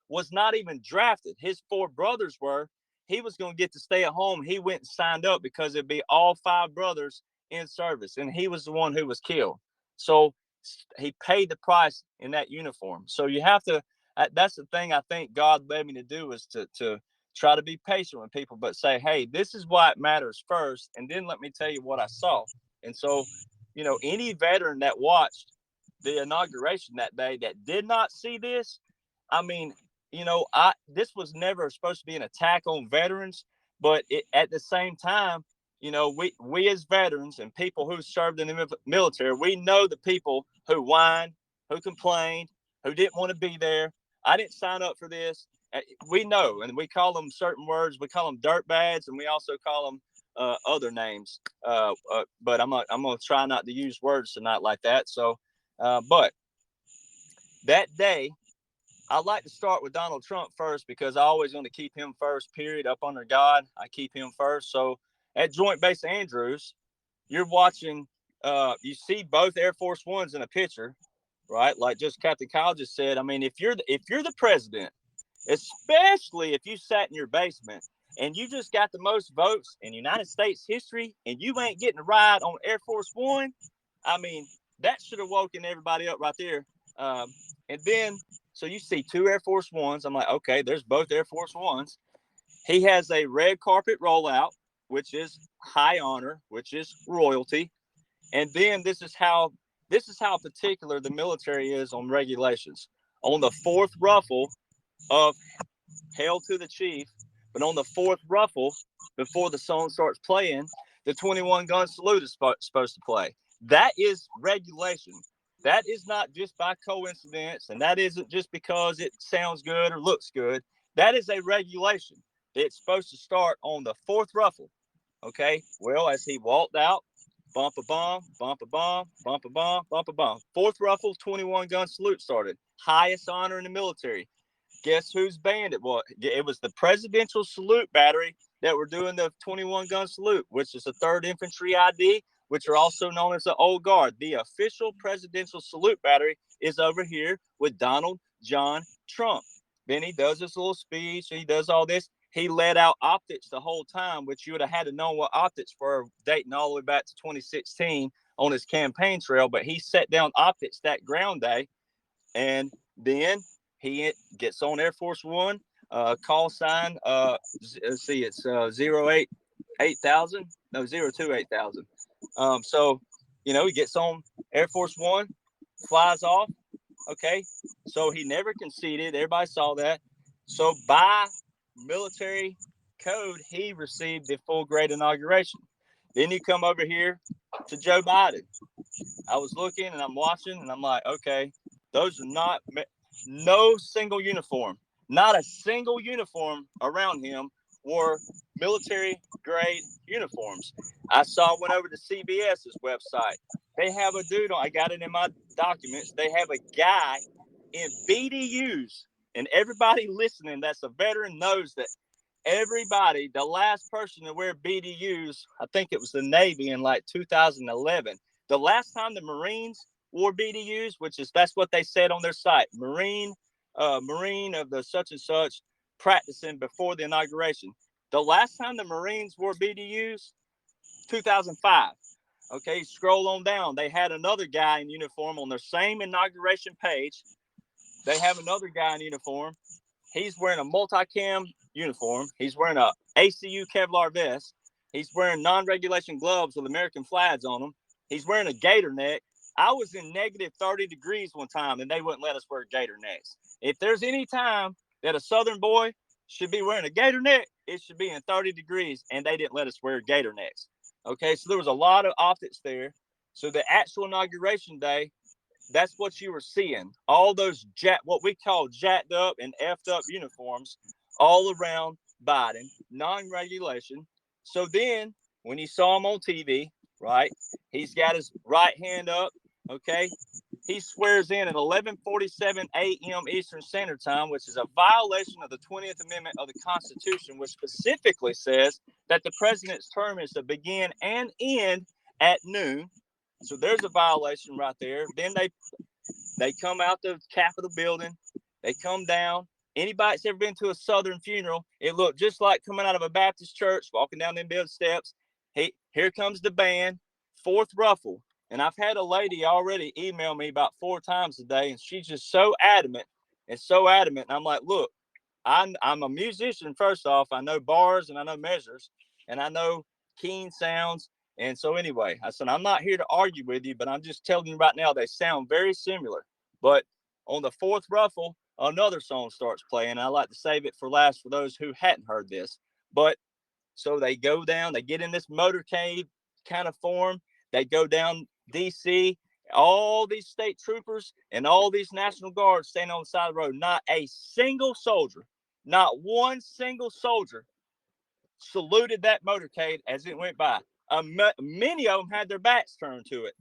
was not even drafted. His four brothers were. He was going to get to stay at home. He went and signed up because it'd be all five brothers in service. And he was the one who was killed. So he paid the price in that uniform. So you have to, that's the thing I think God led me to do, is to try to be patient with people, but say, hey, this is why it matters first. And then let me tell you what I saw. And so any veteran that watched the inauguration that day that did not see this, I mean, this was never supposed to be an attack on veterans, but at the same time, we as veterans and people who served in the military, we know the people who whined, who complained, who didn't want to be there. I didn't sign up for this. We know, and we call them certain words. We call them dirtbags, and we also call them other names. But I'm gonna try not to use words tonight like that. So, but that day, I like to start with Donald Trump first because I always want to keep him first. Period. Up under God, I keep him first. So at Joint Base Andrews, you're watching. You see both Air Force Ones in a picture, right? Like just Captain Kyle just said. I mean, if you're the president, especially if you sat in your basement and you just got the most votes in United States history and you ain't getting a ride on Air Force One, I mean, that should have woken everybody up right there. And then, so you see two Air Force Ones. I'm like, okay, there's both Air Force Ones. He has a red carpet rollout, which is high honor, which is royalty. And then this is how particular the military is on regulations. On the fourth ruffle of Hail to the Chief, but on the fourth ruffle, before the song starts playing, the 21 gun salute is supposed to play. That is regulation. That is not just by coincidence, and that isn't just because it sounds good or looks good. That is a regulation. It's supposed to start on the fourth ruffle. Okay. Well, as he walked out, bump a bomb, bump a bomb, bump a bomb, bump a bomb. Fourth ruffle, 21 gun salute started. Highest honor in the military. Guess whose band it was? It was the Presidential Salute Battery that were doing the 21 gun salute, which is the 3rd Infantry ID, which are also known as the Old Guard. The official Presidential Salute Battery is over here with Donald John Trump. Then he does this little speech. He does all this. He let out optics the whole time, which you would have had to know what optics were, dating all the way back to 2016 on his campaign trail. But he set down optics that ground day. And then he gets on Air Force One, call sign. Let's see, it's 028,000. No, 028,000. So, he gets on Air Force One, flies off. Okay. So he never conceded. Everybody saw that. So by military code, he received the full grade inauguration. Then you come over here to Joe Biden. I was looking and I'm watching and I'm like, okay, those are no single uniform, not a single uniform around him wore military grade uniforms. I went over to CBS's website. They have a dude I got it in my documents. They have a guy in BDUs, and everybody listening that's a veteran knows that everybody, the last person to wear BDUs, I think it was the Navy in like 2011. The last time the Marines wore BDUs, that's what they said on their site, Marine of the such and such practicing before the inauguration. The last time the Marines wore BDUs, 2005. Okay, scroll on down. They had another guy in uniform on their same inauguration page. They have another guy in uniform. He's wearing a multicam uniform. He's wearing a ACU Kevlar vest. He's wearing non-regulation gloves with American flags on them. He's wearing a gator neck. I was in negative 30 degrees one time, and they wouldn't let us wear gator necks. If there's any time that a Southern boy should be wearing a gator neck, it should be in 30 degrees, and they didn't let us wear gator necks. Okay, so there was a lot of optics there. So the actual inauguration day, that's what you were seeing. All those what we call jacked up and effed up uniforms all around Biden, non-regulation. So then when you saw him on TV, right, he's got his right hand up, okay? He swears in at 11:47 a.m. Eastern Standard Time, which is a violation of the 20th Amendment of the Constitution, which specifically says that the president's term is to begin and end at noon. So there's a violation right there. Then they come out the Capitol building. They come down. Anybody that's ever been to a Southern funeral, it looked just like coming out of a Baptist church, walking down them building steps. Here comes the band, fourth ruffle. And I've had a lady already email me about 4 times a day, and she's just so adamant and so adamant. And I'm like, look, I'm a musician. First off, I know bars and I know measures and I know keen sounds And so anyway, I said, I'm not here to argue with you, but I'm just telling you right now, they sound very similar. But on the fourth ruffle, another song starts playing. I like to save it for last for those who hadn't heard this. But so they go down, they get in this motorcade kind of form. They go down DC, all these state troopers and all these National Guards standing on the side of the road. Not a single soldier, not one single soldier saluted that motorcade as it went by. Many of them had their backs turned to it.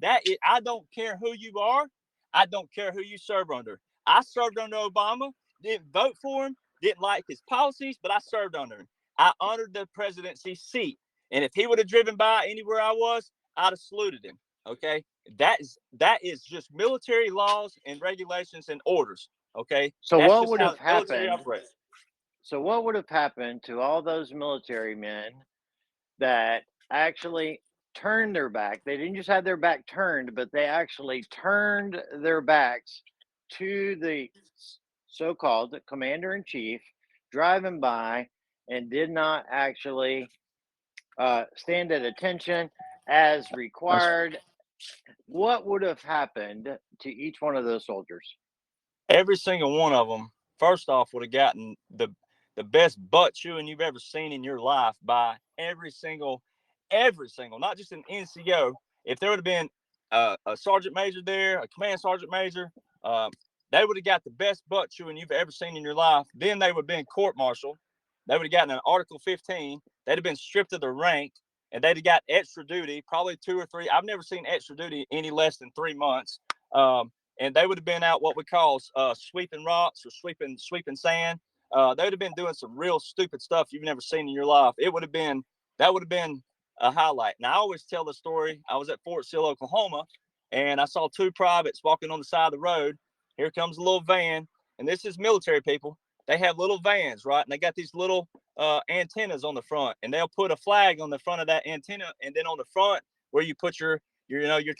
I don't care who you are. I don't care who you serve under. I served under Obama, didn't vote for him, didn't like his policies, but I served under him. I honored the presidency seat. And if he would have driven by anywhere I was, I'd have saluted him. Okay. That is just military laws and regulations and orders. Okay. So That's what just would how have the military happened? operates. So what would have happened to all those military men that actually turned their back? They didn't just have their back turned, but they actually turned their backs to the so-called commander in chief driving by and did not actually stand at attention as required. What would have happened to each one of those soldiers? Every single one of them, first off, would have gotten the best butt chewing you've ever seen in your life by every single, not just an NCO. If there would have been a sergeant major there, a command sergeant major, they would have got the best butt chewing you've ever seen in your life. Then they would have been court-martialed. They would have gotten an Article 15. They'd have been stripped of their rank, and they'd have got extra duty, probably 2 or 3. I've never seen extra duty any less than 3 months. And they would have been out what we call sweeping rocks or sweeping sand. They would have been doing some real stupid stuff you've never seen in your life. That would have been a highlight. Now I always tell the story. I was at Fort Sill, Oklahoma, and I saw 2 privates walking on the side of the road. Here comes a little van, and this is military people. They have little vans, right? And they got these little antennas on the front, and they'll put a flag on the front of that antenna, and then on the front where you put your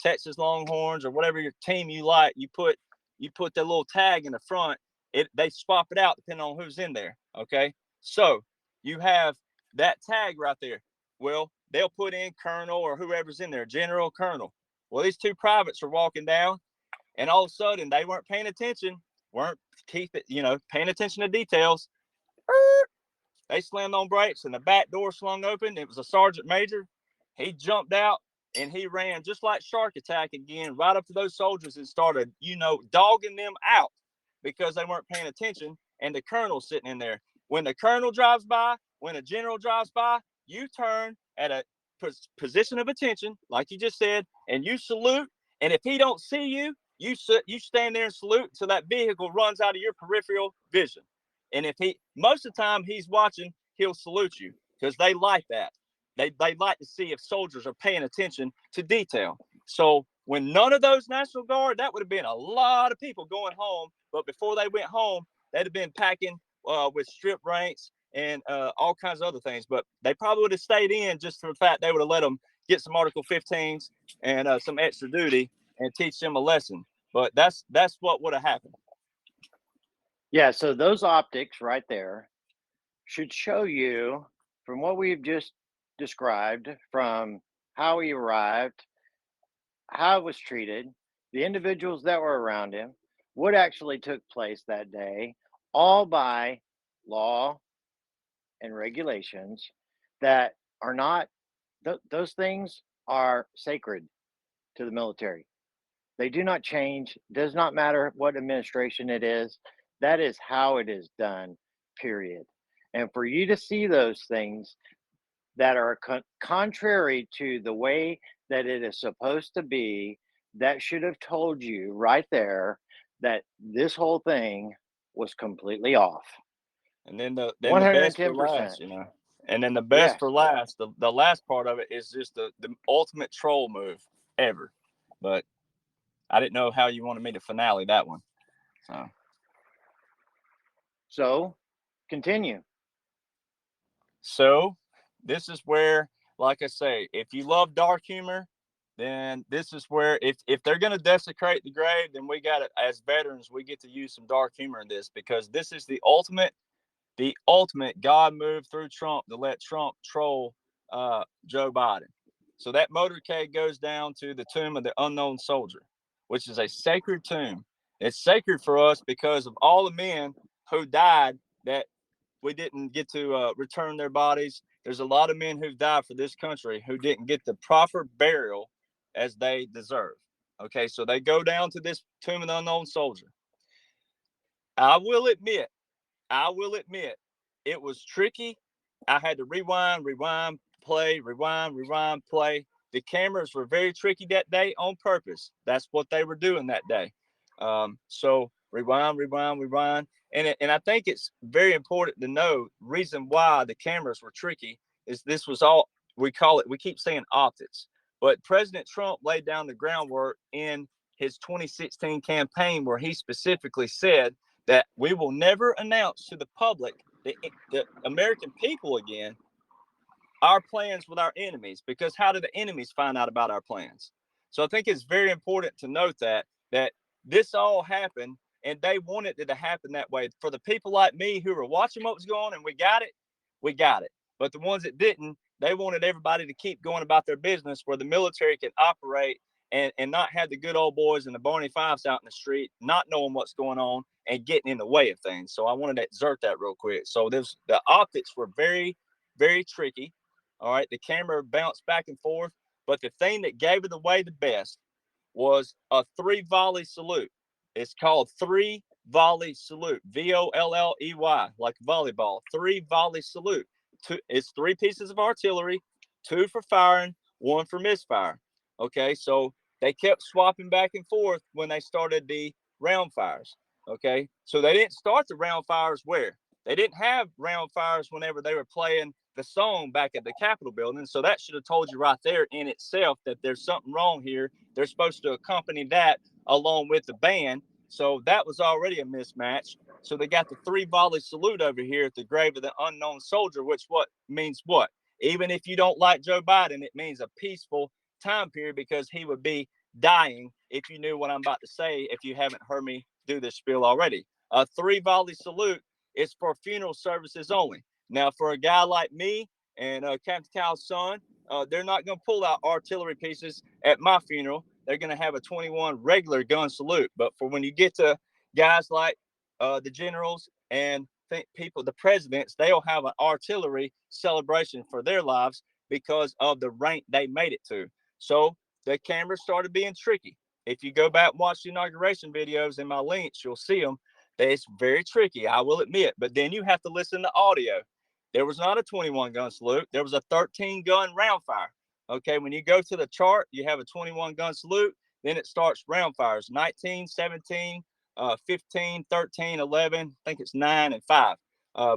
Texas Longhorns or whatever your team you like, you put that little tag in the front. They swap it out depending on who's in there. Okay, so you have that tag right there. Well, they'll put in colonel or whoever's in there, general, colonel. Well, these 2 privates are walking down, and all of a sudden they weren't paying attention, paying attention to details. They slammed on brakes and the back door slung open. It was a sergeant major. He jumped out and he ran just like Shark Attack again, right up to those soldiers and started, dogging them out because they weren't paying attention. And the colonel's sitting in there. When the colonel drives by, when a general drives by, you turn at a position of attention, like you just said, and you salute. And if he don't see you, you stand there and salute until that vehicle runs out of your peripheral vision. And if most of the time he's watching, he'll salute you because they like that. They like to see if soldiers are paying attention to detail. So when none of those National Guard, that would have been a lot of people going home. But before they went home, they'd have been packing with strip ranks and all kinds of other things. But they probably would have stayed in just for the fact they would have let them get some Article 15s and some extra duty and teach them a lesson. But that's what would have happened. Yeah, so those optics right there should show you from what we've just described, from how he arrived, how it was treated, the individuals that were around him, what actually took place that day, all by law and regulations that are not, those things are sacred to the military. They do not change, does not matter what administration it is. That is how it is done, period. And for you to see those things that are contrary to the way that it is supposed to be, that should have told you right there that this whole thing was completely off. And then the best for 110%. last, And then the best Yes. for last, the last part of it is just the ultimate troll move ever. But I didn't know how you wanted me to finale that one. So continue. So this is where, like I say, if you love dark humor, then this is where if they're going to desecrate the grave, then we got it as veterans, we get to use some dark humor in this, because this is the ultimate God move through Trump to let Trump troll Joe Biden. So that motorcade goes down to the tomb of the unknown soldier, which is a sacred tomb. It's sacred for us because of all the men who died that we didn't get to return their bodies. There's a lot of men who've died for this country who didn't get the proper burial as they deserve. Okay, so they go down to this tomb of the unknown soldier. I will admit, it was tricky. I had to rewind, play, play. The cameras were very tricky that day on purpose. That's what they were doing that day. So rewind. And I think it's very important to know reason why the cameras were tricky is this was all, we keep saying optics, but President Trump laid down the groundwork in his 2016 campaign where he specifically said that we will never announce to the public, the American people again, our plans with our enemies, because how do the enemies find out about our plans? So I think it's very important to note that this all happened and they wanted it to happen that way. For the people like me who were watching what was going on and we got it. But the ones that didn't, they wanted everybody to keep going about their business where the military can operate and not have the good old boys and the Barney Fives out in the street, not knowing what's going on and getting in the way of things. So I wanted to exert that real quick. So the optics were very, very tricky. All right. The camera bounced back and forth. But the thing that gave it away the best was a 3-volley salute. It's called 3-volley salute, VOLLEY, like volleyball, 3-volley salute. It's 3 pieces of artillery, 2 for firing, 1 for misfire. Okay, so they kept swapping back and forth when they started the round fires. Okay, so they didn't start the round fires where? They didn't have round fires whenever they were playing the song back at the Capitol building. So that should have told you right there in itself that there's something wrong here. They're supposed to accompany that along with the band. So that was already a mismatch. So they got the 3-volley salute over here at the grave of the unknown soldier, which means what? Even if you don't like Joe Biden, it means a peaceful time period because he would be dying if you knew what I'm about to say, if you haven't heard me do this spiel already. A 3-volley salute is for funeral services only. Now, for a guy like me and Captain Kyle's son, they're not going to pull out artillery pieces at my funeral. They're going to have a 21 regular gun salute. But for when you get to guys like the generals and people, the presidents, they'll have an artillery celebration for their lives because of the rank they made it to. So the cameras started being tricky. If you go back and watch the inauguration videos in my links, you'll see them. It's very tricky, I will admit. But then you have to listen to audio. There was not a 21 gun salute. There was a 13 gun round fire. Okay, when you go to the chart, you have a 21 gun salute. Then it starts round fires 19, 17, 15, 13, 11. I think it's 9 and 5.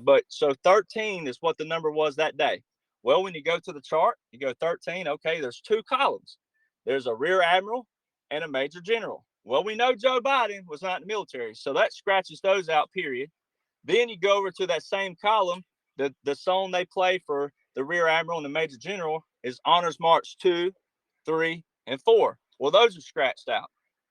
But so 13 is what the number was that day. Well, when you go to the chart, you go 13. Okay, there's 2 columns. There's a rear admiral and a major general. Well, we know Joe Biden was not in the military, so that scratches those out, period. Then you go over to that same column. The song they play for the rear admiral and the major general is Honors March 2, 3, and 4. Well, those are scratched out.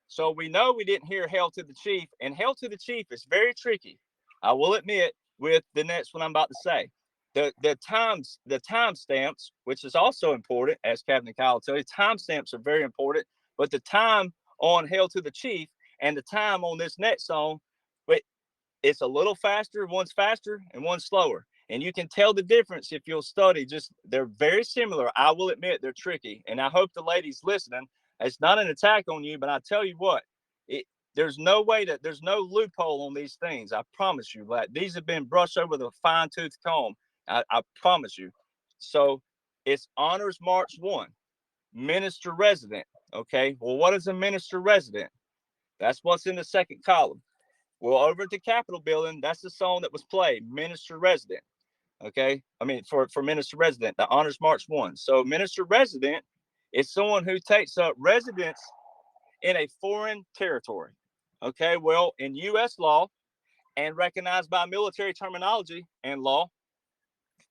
So we know we didn't hear Hail to the Chief, and Hail to the Chief is very tricky. I will admit with the next one I'm about to say. The time stamps, which is also important, as Captain Kyle will tell you, time stamps are very important. But the time on Hail to the Chief and the time on this next song, it's a little faster. One's faster and one's slower. And you can tell the difference if you'll study. Just they're very similar. I will admit they're tricky. And I hope the ladies listening, it's not an attack on you, but I tell you what, there's no loophole on these things. I promise you that these have been brushed over with a fine tooth comb. I promise you. So it's Honors March 1, Minister Resident. Okay. Well, what is a minister resident? That's what's in the second column. Well, over at the Capitol building, that's the song that was played, Minister Resident. Okay. I mean, for Minister Resident, the Honors March 1. So Minister Resident is someone who takes up residence in a foreign territory. Okay. Well, in U.S. law and recognized by military terminology and law,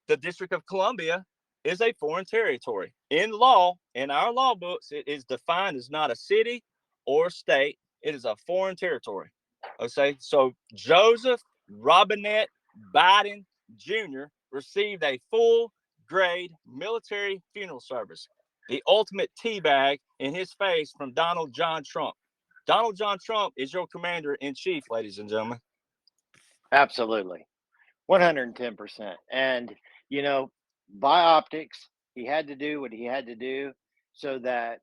the District of Columbia is a foreign territory. In law, in our law books, it is defined as not a city or a state. It is a foreign territory. Okay, so Joseph Robinette Biden Jr. received a full grade military funeral service. the ultimate teabag in his face from Donald John Trump. Donald John Trump is your commander in chief, ladies and gentlemen. Absolutely. 110%. And, by optics, he had to do what he had to do so that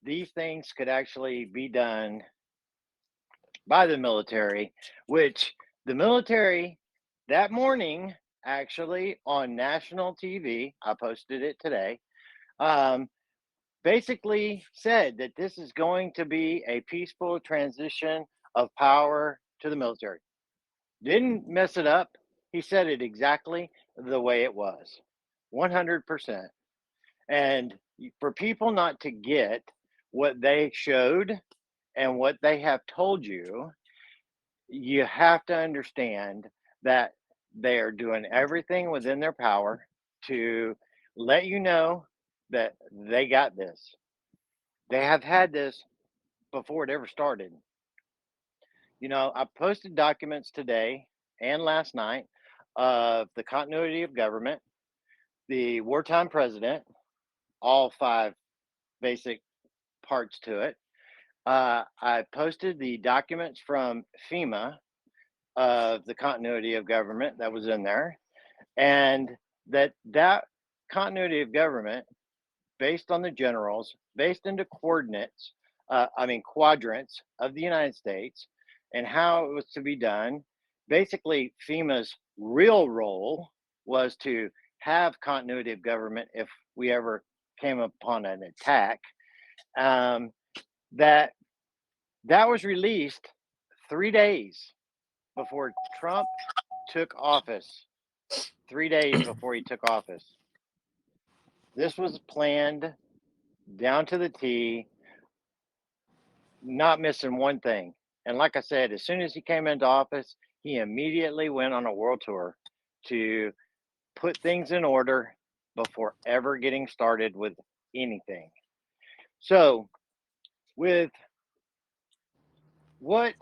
these things could actually be done by the military, which the military that morning, actually on national TV, I posted it today, um, basically said that this is going to be a peaceful transition of power to the military. Didn't mess it up. He said it exactly the way it was, 100%. And for people not to get what they showed and what they have told you, you have to understand that they are doing everything within their power to let you know that they got this. They have had this before it ever started. I posted documents today and last night of the continuity of government, the wartime president, all 5 basic parts to it. I posted the documents from FEMA of the continuity of government that was in there, and that continuity of government, based on the generals, based into quadrants of the United States, and how it was to be done. Basically, FEMA's real role was to have continuity of government if we ever came upon an attack. That was released 3 days before Trump took office. 3 days before he took office. This was planned down to the T, not missing one thing. And like I said, as soon as he came into office, he immediately went on a world tour to put things in order before ever getting started with anything. So, with what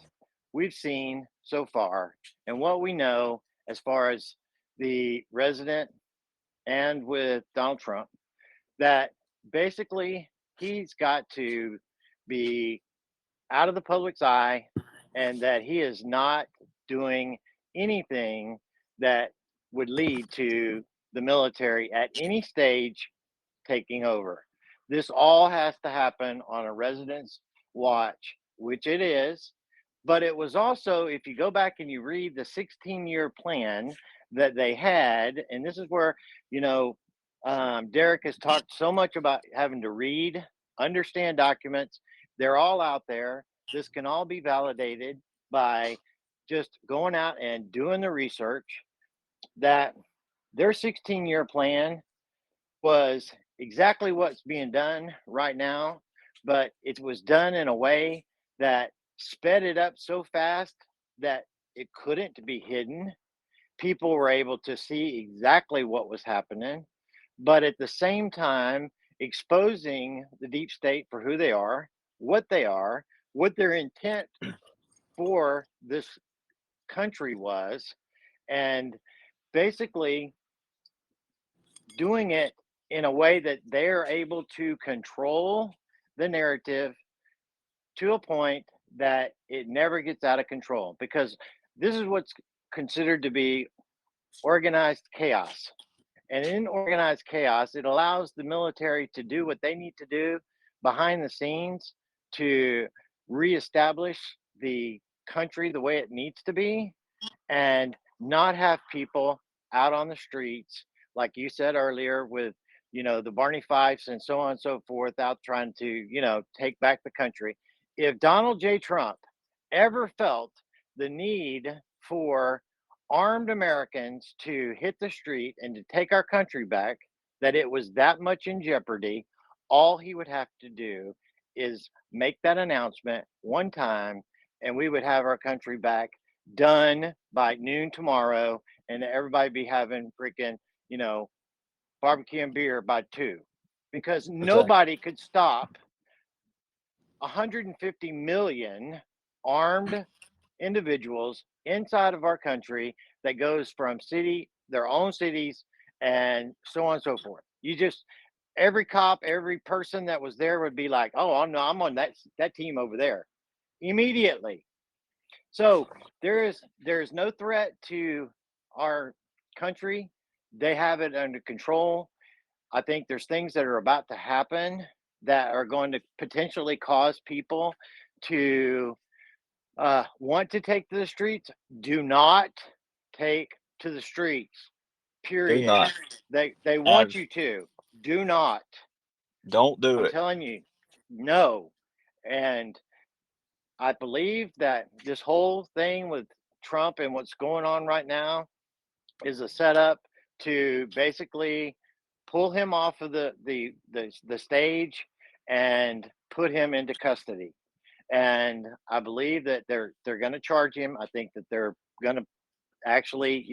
we've seen so far and what we know as far as the resident and with Donald Trump, that basically he's got to be out of the public's eye and that he is not doing anything that would lead to the military at any stage taking over. This all has to happen on a resident's watch, which it is. But it was also, if you go back and you read the 16-year plan that they had, and this is where, Derek has talked so much about having to read, understand documents. They're all out there. This can all be validated by just going out and doing the research. That their 16-year plan was exactly what's being done right now, but it was done in a way that sped it up so fast that it couldn't be hidden. People were able to see exactly what was happening, but at the same time, exposing the deep state for who they are, what their intent for this country was, and basically doing it in a way that they're able to control the narrative to a point that it never gets out of control, because this is what's considered to be organized chaos. And in organized chaos, it allows the military to do what they need to do behind the scenes to reestablish the country the way it needs to be, and not have people out on the streets, like you said earlier, with the Barney Fifes and so on and so forth, out trying to take back the country. If Donald J. Trump ever felt the need for armed Americans to hit the street and to take our country back, that it was that much in jeopardy, all he would have to do is make that announcement one time, and we would have our country back done by noon tomorrow, and everybody be having freaking, barbecue and beer by 2, because nobody could stop 150 million armed individuals inside of our country that goes from their own cities, and so on and so forth. every cop, every person that was there would be like, "Oh, I'm on that team over there," immediately. So there is no threat to our country. They have it under control. I think there's things that are about to happen that are going to potentially cause people to want to take to the streets. Do not take to the streets. Do Period. not. They want Have, you to. Do not. don't do I'm it. telling you, no. And I believe that this whole thing with Trump and what's going on right now is a setup to basically pull him off of the stage and put him into custody. And I believe that they're going to charge him. I think that they're going to actually,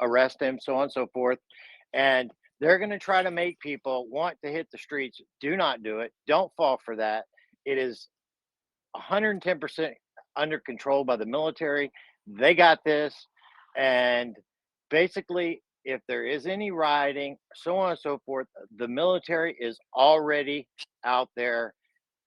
arrest him, so on and so forth. And they're going to try to make people want to hit the streets. Do not do it. Don't fall for that. It is 110% under control by the military. They got this. And basically, if there is any rioting, so on and so forth, the military is already out there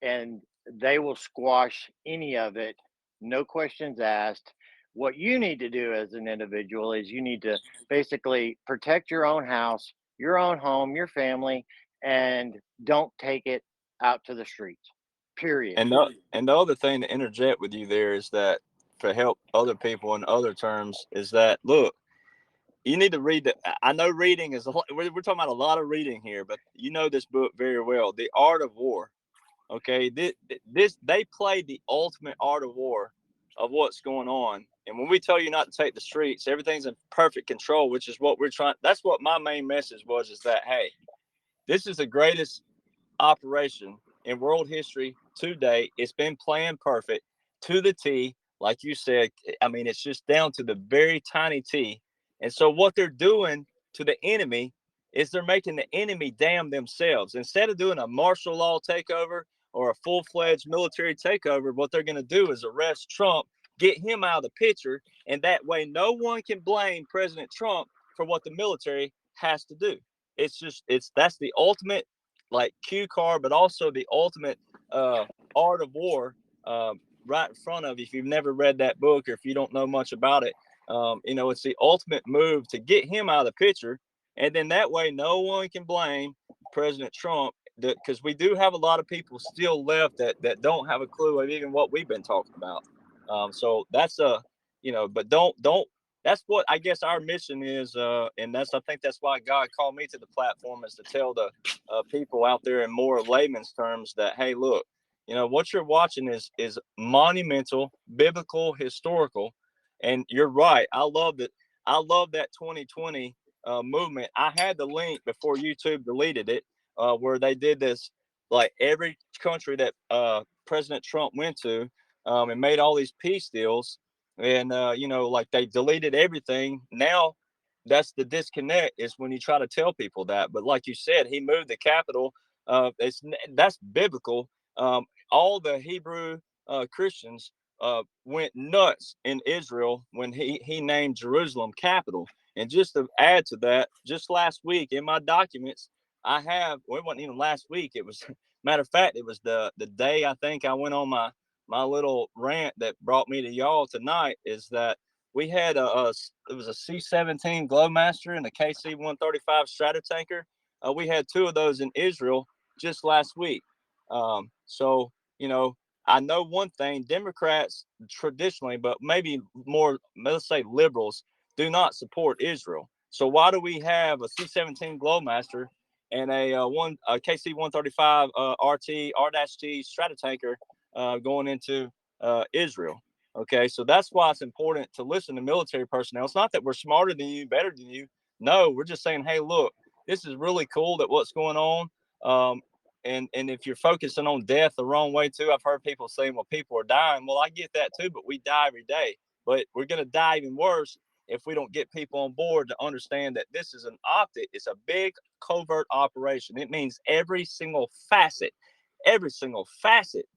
and they will squash any of it. No questions asked. What you need to do as an individual is you need to basically protect your own house, your own home, your family, and don't take it out to the streets. Period. And the other thing to interject with you there is that to help other people in other terms is that look, you need to read the. I know reading is we're talking about a lot of reading here, but you know this book very well, The Art of War. Okay, this they played the ultimate art of war of what's going on. And when we tell you not to take the streets, everything's in perfect control, which is what we're trying. That's what my main message was: is that hey, this is the greatest operation in world history to date. It's been planned perfect to the T. Like you said, I mean, it's just down to the very tiny T. And so what they're doing to the enemy is they're making the enemy damn themselves. Instead of doing a martial law takeover or a full-fledged military takeover, what they're going to do is arrest Trump, get him out of the picture, and that way no one can blame President Trump for what the military has to do. That's the ultimate like cue card, but also the ultimate art of war right in front of you. If you've never read that book or if you don't know much about it, it's the ultimate move to get him out of the picture. And then that way, no one can blame President Trump because we do have a lot of people still left that don't have a clue of even what we've been talking about. So that's but don't that's what I guess our mission is, and I think that's why God called me to the platform is to tell the people out there in more layman's terms that hey, look, what you're watching is monumental, biblical, historical, and you're right. I love that. I love that 2020 movement. I had the link before YouTube deleted it, where they did this like every country that President Trump went to and made all these peace deals and like they deleted everything. Now that's the disconnect is when you try to tell people that. But like you said, he moved the capital. That's biblical. All the Hebrew Christians went nuts in Israel when he named Jerusalem capital. And just to add to that, just last week in my documents, it wasn't even last week. It was matter of fact, it was the day I think I went on my little rant that brought me to y'all tonight is that we had it was a C-17 Glowmaster and a KC-135 Stratotanker. We had two of those in Israel just last week. So I know one thing: Democrats traditionally, but maybe more, let's say liberals, do not support Israel. So why do we have a C-17 Glowmaster and a KC-135 RT R-T Stratotanker going into Israel? Okay, so that's why it's important to listen to military personnel. It's not that we're smarter than you, better than you. No, we're just saying, hey, look, this is really cool that what's going on. And if you're focusing on death the wrong way too, I've heard people saying, well, people are dying. Well, I get that too, but we die every day. But we're going to die even worse if we don't get people on board to understand that this is an optic. It's a big covert operation. It means every single facet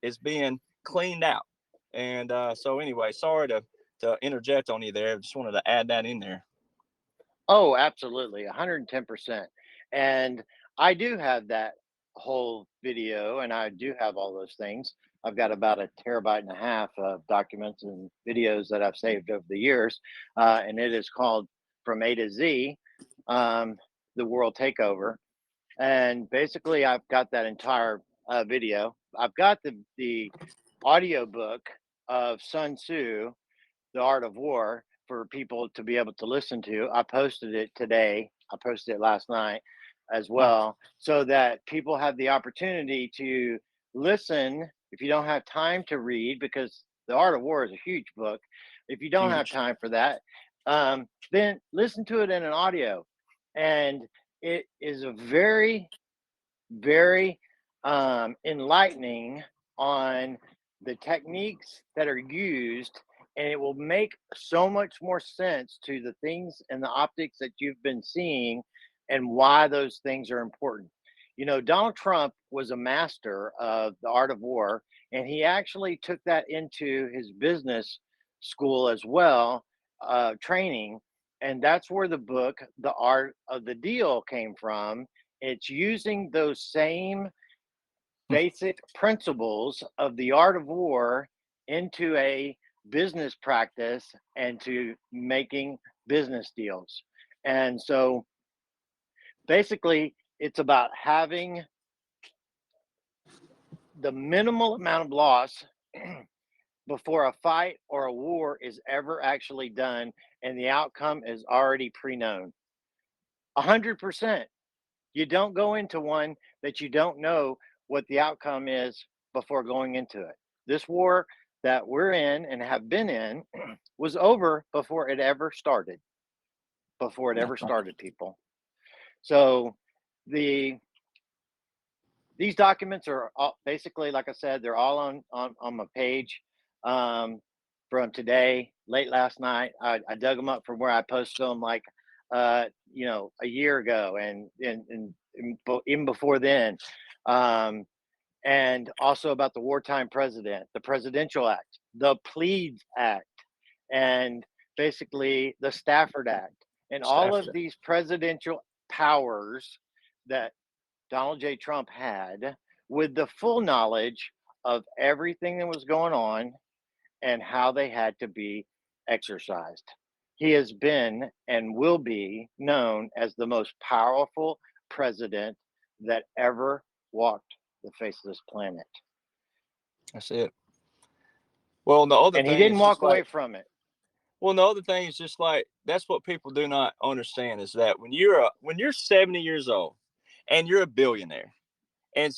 is being cleaned out. And so anyway, sorry to interject on you there. Just wanted to add that in there. Oh, absolutely, 110%. And I do have that whole video, and I do have all those things. I've got about a terabyte and a half of documents and videos that I've saved over the years, and it is called From A to Z, um, the World Takeover. And basically, I've got that entire video. I've got the audio book of Sun Tzu, The Art of War, for people to be able to listen to. I posted it today. I posted it last night as Nice. well, so that people have the opportunity to listen. If you don't have time to read, because The Art of War is a huge book, if you don't have Huge. time for that, then listen to it in an audio. And it is a very, very enlightening on the techniques that are used, and it will make so much more sense to the things and the optics that you've been seeing and why those things are important. You know, Donald Trump was a master of the art of war, and he actually took that into his business school as well, training. And that's where the book, The Art of the Deal, came from. It's using those same basic principles of the art of war into a business practice and to making business deals. And so basically, it's about having the minimal amount of loss before a fight or a war is ever actually done and the outcome is already pre-known. 100%. You don't go into one that you don't know what the outcome is before going into it. This war that we're in and have been in was over before it ever started. Before it ever That's right. started, people. So the these documents are all, basically, like I said, they're all on my page, um, from today, late last night. I dug them up from where I posted them, like, a year ago, and even before then, um, and also about the wartime president, the Presidential Act, the Pleads Act, and basically the Stafford Act, and all of Stafford. these presidential powers that Donald J. Trump had, with the full knowledge of everything that was going on and how they had to be exercised. He has been and will be known as the most powerful president that ever walked the face of this planet. That's it. Well, the other And he thing didn't is just walk away like, from it. well, the other thing is just like, that's what people do not understand is that when you're 70 years old and you're a billionaire, and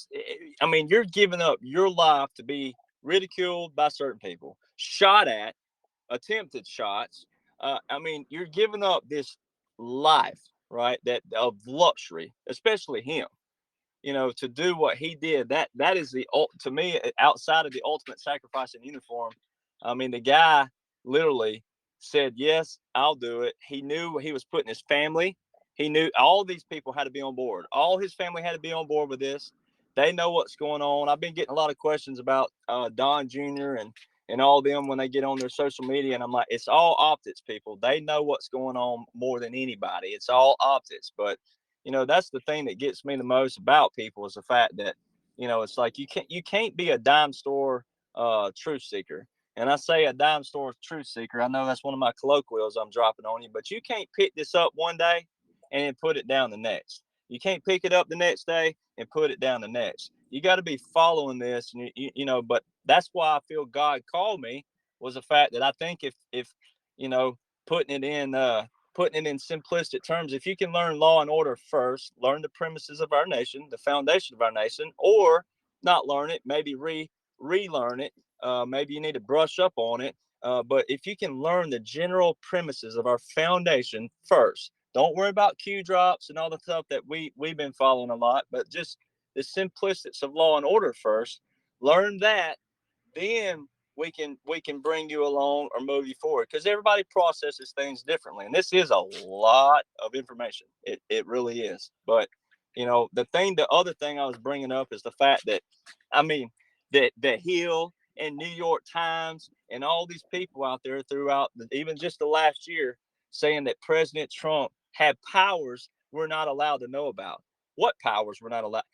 I mean, you're giving up your life to be ridiculed by certain people, shot at, attempted shots. I mean, you're giving up this life, right? That of luxury, especially him. To do what he did, that is to me, outside of the ultimate sacrifice in uniform. I mean, the guy literally said, "Yes, I'll do it." He knew he was putting his family. He knew all these people had to be on board. All his family had to be on board with this. They know what's going on. I've been getting a lot of questions about Don Jr. and all them when they get on their social media, and I'm like, it's all optics, people. They know what's going on more than anybody. It's all optics, but that's the thing that gets me the most about people is the fact that, it's like you can't be a dime store truth seeker. And I say a dime store truth seeker. I know that's one of my colloquials I'm dropping on you, but you can't pick this up one day and then put it down the next. You can't pick it up the next day and put it down the next. You got to be following this, and But that's why I feel God called me was the fact that I think if you know putting it in simplistic terms, if you can learn law and order first, learn the premises of our nation, the foundation of our nation, or not learn it, maybe relearn it. Maybe you need to brush up on it. But if you can learn the general premises of our foundation first, don't worry about Q drops and all the stuff that we've been following a lot, but just the simplicities of law and order first. Learn that, then we can bring you along or move you forward, because everybody processes things differently, and this is a lot of information. It really is. But the other thing I was bringing up is the fact that, I mean, that Hill and New York Times and all these people out there throughout even just the last year saying that President Trump had powers we're not allowed to know about. what powers were not allowed.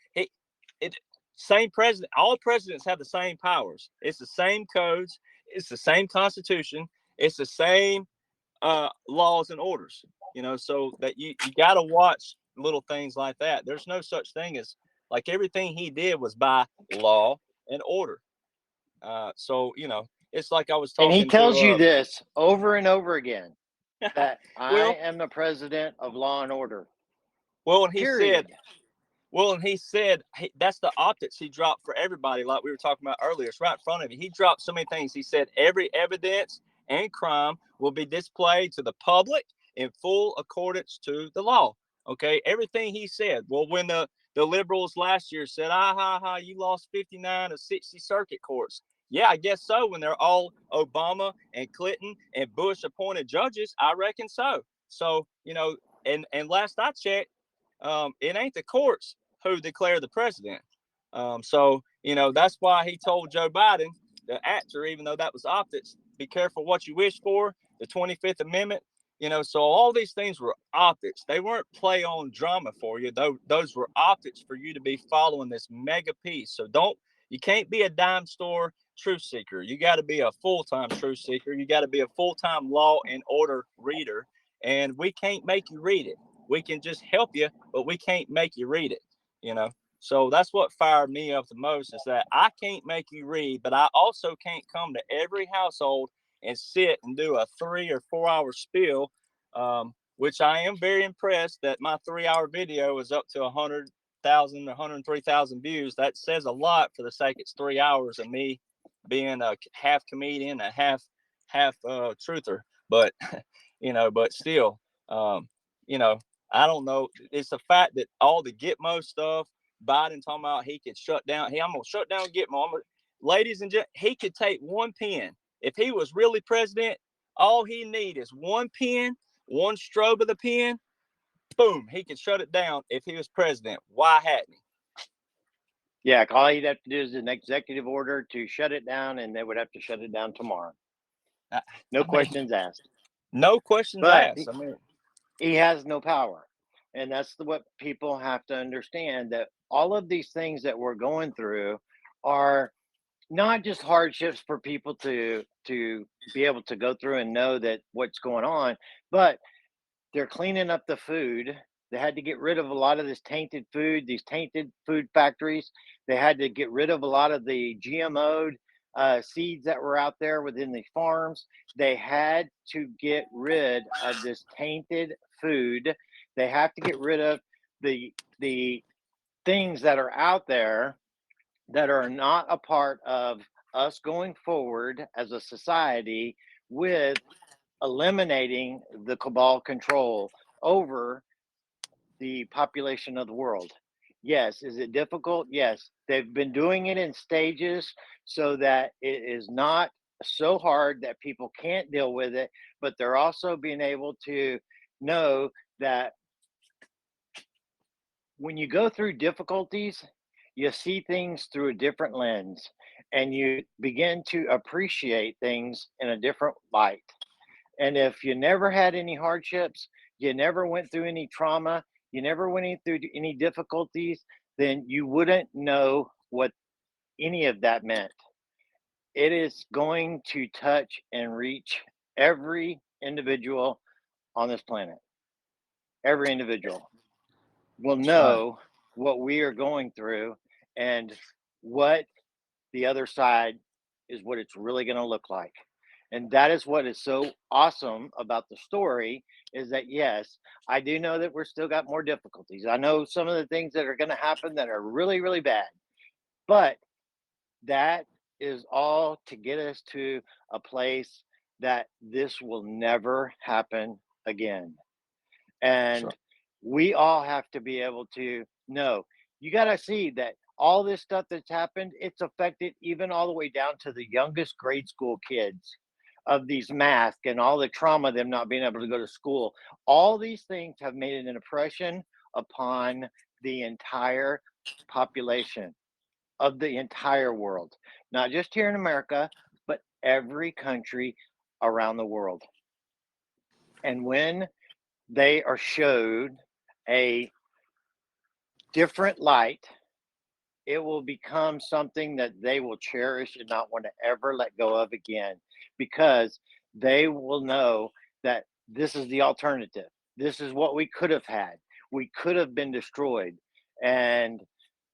Same president. All presidents have the same powers. It's the same codes. It's the same constitution. It's the same laws and orders. So that you got to watch little things like that. There's no such thing as, like, everything he did was by law and order. So it's like I was And talking he tells you to. this over and over again, that I Well, am the president of law and order. well, and he Period. said. Well, and he said that's the optics he dropped for everybody, like we were talking about earlier. It's right in front of you. He dropped so many things. He said every evidence and crime will be displayed to the public in full accordance to the law. Okay, everything he said. Well, when the liberals last year said, you lost 59 of 60 circuit courts. Yeah, I guess so. When they're all Obama and Clinton and Bush appointed judges, I reckon so. So, and last I checked, it ain't the courts who declare the president. So, that's why he told Joe Biden, the actor, even though that was optics, be careful what you wish for, the 25th Amendment. So all these things were optics. They weren't play on drama for you. Those were optics for you to be following this mega piece. So you can't be a dime store truth seeker. You got to be a full-time truth seeker. You got to be a full-time law and order reader. And we can't make you read it. We can just help you, but we can't make you read it, So that's what fired me up the most, is that I can't make you read, but I also can't come to every household and sit and do a 3 or 4 hour spiel, which I am very impressed that my 3-hour video is up to 100,000, 103,000 views. That says a lot for the sake it's 3 hours of me being a half comedian, a half truther, but but still, I don't know. It's the fact that all the Gitmo stuff, Biden talking about he could shut down. Hey, I'm going to shut down Gitmo. Ladies and gentlemen, he could take one pen. If he was really president, all he need is one pen, one stroke of the pen. Boom, he could shut it down if he was president. Why hadn't he? Yeah, all he'd have to do is an executive order to shut it down, and they would have to shut it down tomorrow. No questions asked. No questions But asked. he has no power. And that's what people have to understand, that all of these things that we're going through are not just hardships for people to be able to go through and know that what's going on, but they're cleaning up the food. They had to get rid of a lot of this tainted food, these tainted food factories. They had to get rid of a lot of the GMO'd seeds that were out there within the farms. They had to get rid of this tainted food. They have to get rid of the things that are out there that are not a part of us going forward as a society with eliminating the cabal control over the population of the world. Yes. Is it difficult? Yes. They've been doing it in stages so that it is not so hard that people can't deal with it, but they're also being able to know that when you go through difficulties, you see things through a different lens, and you begin to appreciate things in a different light. And if you never had any hardships, you never went through any trauma, you never went through any difficulties, then you wouldn't know what any of that meant. It is going to touch and reach every individual on this planet. Every individual will know what we are going through, and what the other side is, what it's really going to look like. And that is what is so awesome about the story, is that yes, I do know that we're still got more difficulties. I know some of the things that are going to happen that are really, really bad, but that is all to get us to a place that this will never happen again. And Sure. we all have to be able to know. You got to see that all this stuff that's happened, it's affected even all the way down to the youngest grade school kids, of these masks and all the trauma, them not being able to go to school. All these things have made an impression upon the entire population of the entire world, not just here in America, but every country around the world. And when they are showed a different light, it will become something that they will cherish and not want to ever let go of again, because they will know that this is the alternative. This is what we could have had. We could have been destroyed. And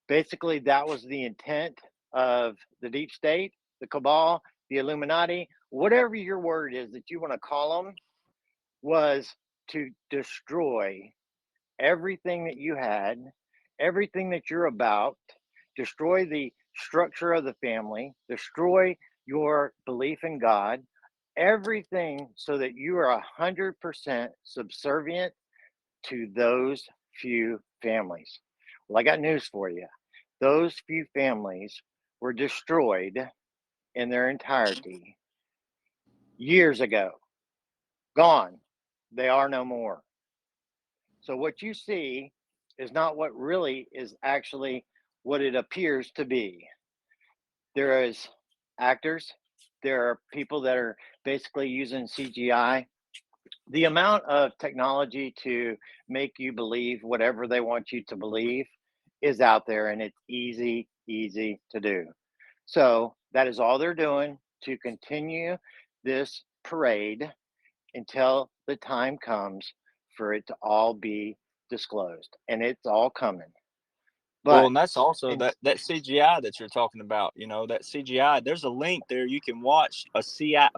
basically, that was the intent of the deep state, the cabal, the Illuminati, whatever your word is that you want to call them, was to destroy everything that you had, everything that you're about, destroy the structure of the family, destroy your belief in God, everything, so that you are 100% subservient to those few families. Well, I got news for you. Those few families were destroyed in their entirety years ago. Gone. They are no more. So what you see is not what really is actually what it appears to be. There is actors, there are people that are basically using CGI. The amount of technology to make you believe whatever they want you to believe is out there, and it's easy to do. So that is all they're doing to continue this parade until the time comes for it to all be disclosed, and it's all coming. Well, But and that's also in, that CGI that you're talking about. You know, that CGI. There's a link there you can watch a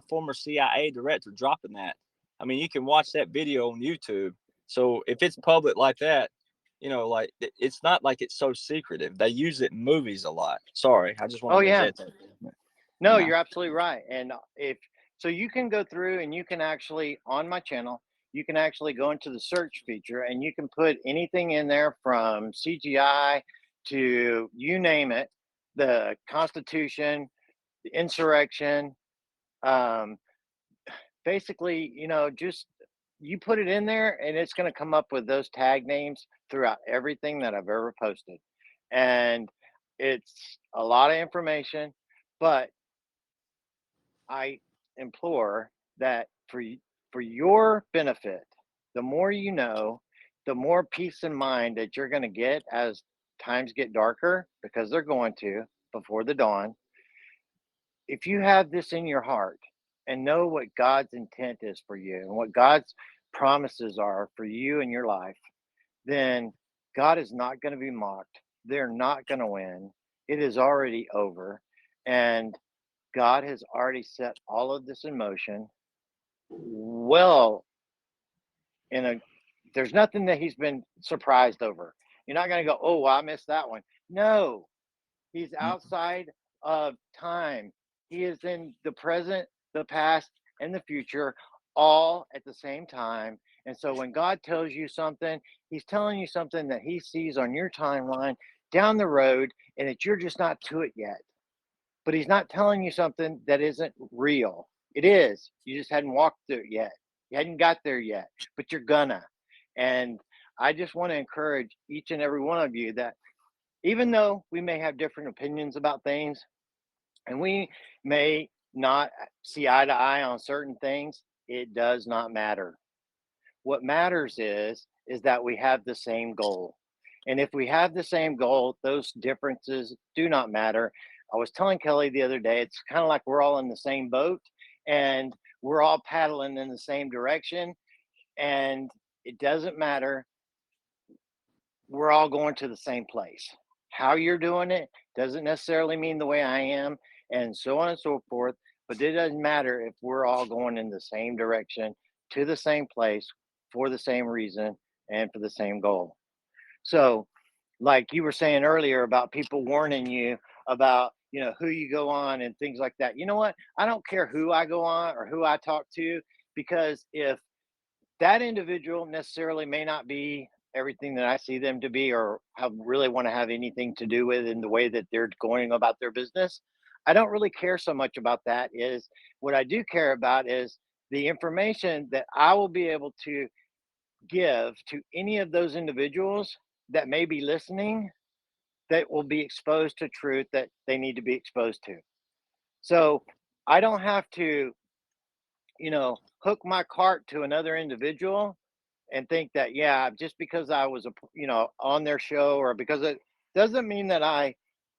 former CIA director dropping that. I mean, you can watch that video on YouTube. So if it's public like that, you know, like it's not like it's so secretive. They use it in movies a lot. Sorry, I just want oh to yeah, interject that. You no, know. you're absolutely right. And if so, you can go through and you can actually, on my channel, you can actually go into the search feature and you can put anything in there from CGI to you name it, the Constitution, the insurrection, um, basically, just you put it in there and it's going to come up with those tag names throughout everything that I've ever posted. And it's a lot of information, but I implore that for your benefit, the more you know, the more peace and mind that you're going to get as times get darker, because they're going to before the dawn. If you have this in your heart and know what God's intent is for you and what God's promises are for you in your life, then God is not going to be mocked. They're not going to win. It is already over. And God has already set all of this in motion. Well, in a there's nothing that he's been surprised over. You're not going to go, oh, well, I missed that one. No, he's outside of time. He is in the present, the past, and the future all at the same time. And so when God tells you something, he's telling you something that he sees on your timeline down the road, and that you're just not to it yet. But he's not telling you something that isn't real. It is. You just hadn't walked through it yet. You hadn't got there yet, but you're gonna. And I just want to encourage each and every one of you that even though we may have different opinions about things and we may not see eye to eye on certain things, it does not matter. What matters is that we have the same goal. And if we have the same goal, those differences do not matter. I was telling Kelly the other day, it's kind of like we're all in the same boat and we're all paddling in the same direction. And it doesn't matter. We're all going to the same place. How you're doing it doesn't necessarily mean the way I am, and so on and so forth. But it doesn't matter if we're all going in the same direction, to the same place, for the same reason, and for the same goal. So, like you were saying earlier about people warning you about, who you go on and things like that. You know what? I don't care who I go on or who I talk to, because if that individual necessarily may not be everything that I see them to be, or have really want to have anything to do with in the way that they're going about their business. I don't really care so much about that. Is what I do care about is the information that I will be able to give to any of those individuals that may be listening, that will be exposed to truth that they need to be exposed to. So I don't have to, hook my cart to another individual and think that, yeah, just because I was on their show, or because it doesn't mean that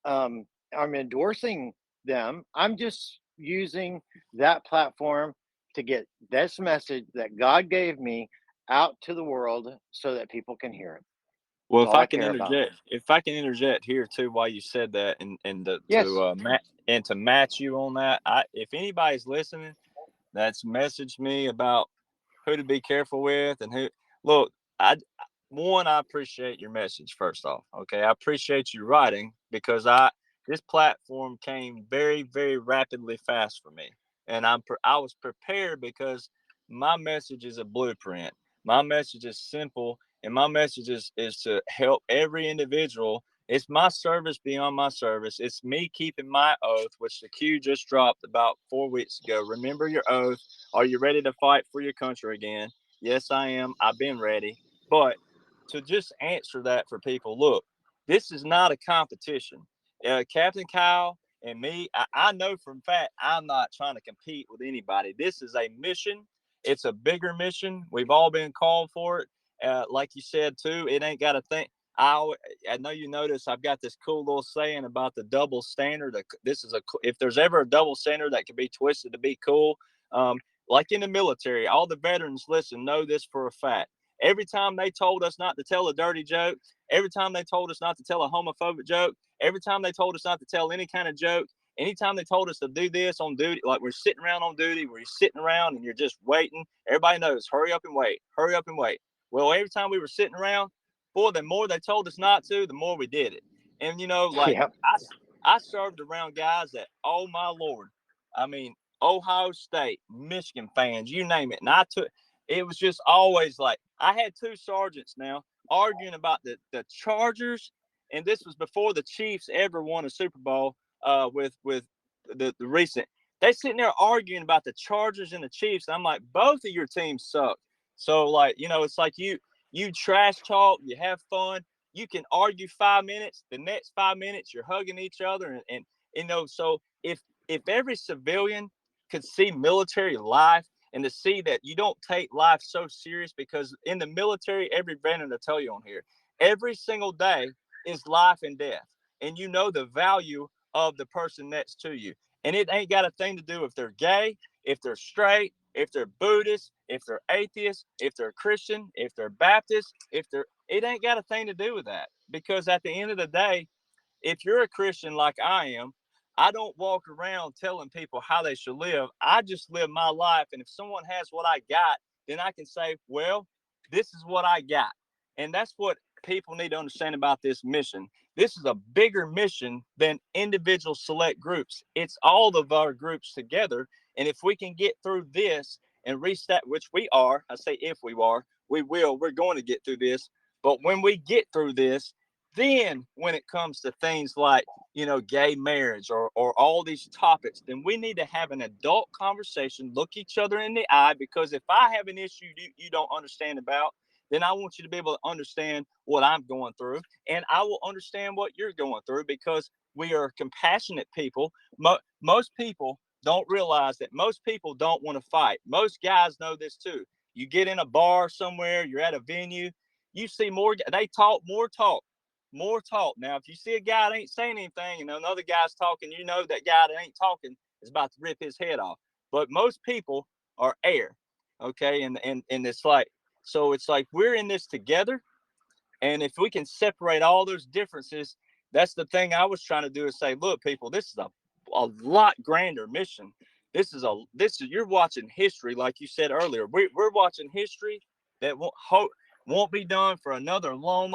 um I'm endorsing them. I'm just using that platform to get this message that God gave me out to the world so that people can hear it. Well, That's all I care about. if I can interject here too, while you said that, Yes. to match you on that, if anybody's listening that's messaged me about who to be careful with and who, look, I appreciate your message first off. Okay, I appreciate you writing, because this platform came very, very rapidly fast for me, and I was prepared because my message is a blueprint. My message is simple, and my message is to help every individual. It's my service beyond my service. It's me keeping my oath, which the Q just dropped about 4 weeks ago. Remember your oath. Are you ready to fight for your country again? Yes, I am. I've been ready. But to just answer that for people, look, this is not a competition. Captain Kyle and me, I know for a fact I'm not trying to compete with anybody. This is a mission. It's a bigger mission. We've all been called for it. Like you said, too, it ain't got a thing. I know you notice I've got this cool little saying about the double standard. If there's ever a double standard that can be twisted to be cool, um, like in the military, all the veterans know this for a fact. Every time they told us not to tell a dirty joke, every time they told us not to tell a homophobic joke, every time they told us not to tell any kind of joke, anytime they told us to do this on duty, like we're sitting around on duty, where you're sitting around and you're just waiting, everybody knows, hurry up and wait, hurry up and wait. Well, every time we were sitting around, boy, the more they told us not to, the more we did it. And, like Yep. I served around guys that, oh, my Lord, I mean, Ohio State, Michigan fans, you name it. And it was just always like, I had two sergeants now arguing about the Chargers, and this was before the Chiefs ever won a Super Bowl with the recent. They sitting there arguing about the Chargers and the Chiefs. And I'm like, both of your teams suck. So, like, it's like you trash talk, you have fun, you can argue 5 minutes. The next 5 minutes, you're hugging each other, and so if every civilian could see military life, and to see that you don't take life so serious, because in the military, every veteran will tell you on here, every single day is life and death, and the value of the person next to you, and it ain't got a thing to do if they're gay, if they're straight, if they're Buddhist, if they're atheist, if they're Christian, if they're Baptist, it ain't got a thing to do with that, because at the end of the day, if you're a Christian like I am, I don't walk around telling people how they should live. I just live my life. And if someone has what I got, then I can say, well, this is what I got. And that's what people need to understand about this mission. This is a bigger mission than individual select groups. It's all of our groups together. And if we can get through this and reset, which we are, I say if we are, we will, we're going to get through this. But when we get through this, then when it comes to things like, gay marriage or all these topics, then we need to have an adult conversation, look each other in the eye, because if I have an issue you don't understand about, then I want you to be able to understand what I'm going through, and I will understand what you're going through, because we are compassionate people. Most people don't realize that most people don't want to fight. Most guys know this too. You get in a bar somewhere, you're at a venue, you see they talk more talk. Now, if you see a guy that ain't saying anything and another guy's talking, that guy that ain't talking is about to rip his head off. But most people are air, okay? And it's like, so it's like we're in this together. And if we can separate all those differences, that's the thing I was trying to do, is say, look, people, this is a lot grander mission. You're watching history, like you said earlier. We're watching history that won't be done for another long.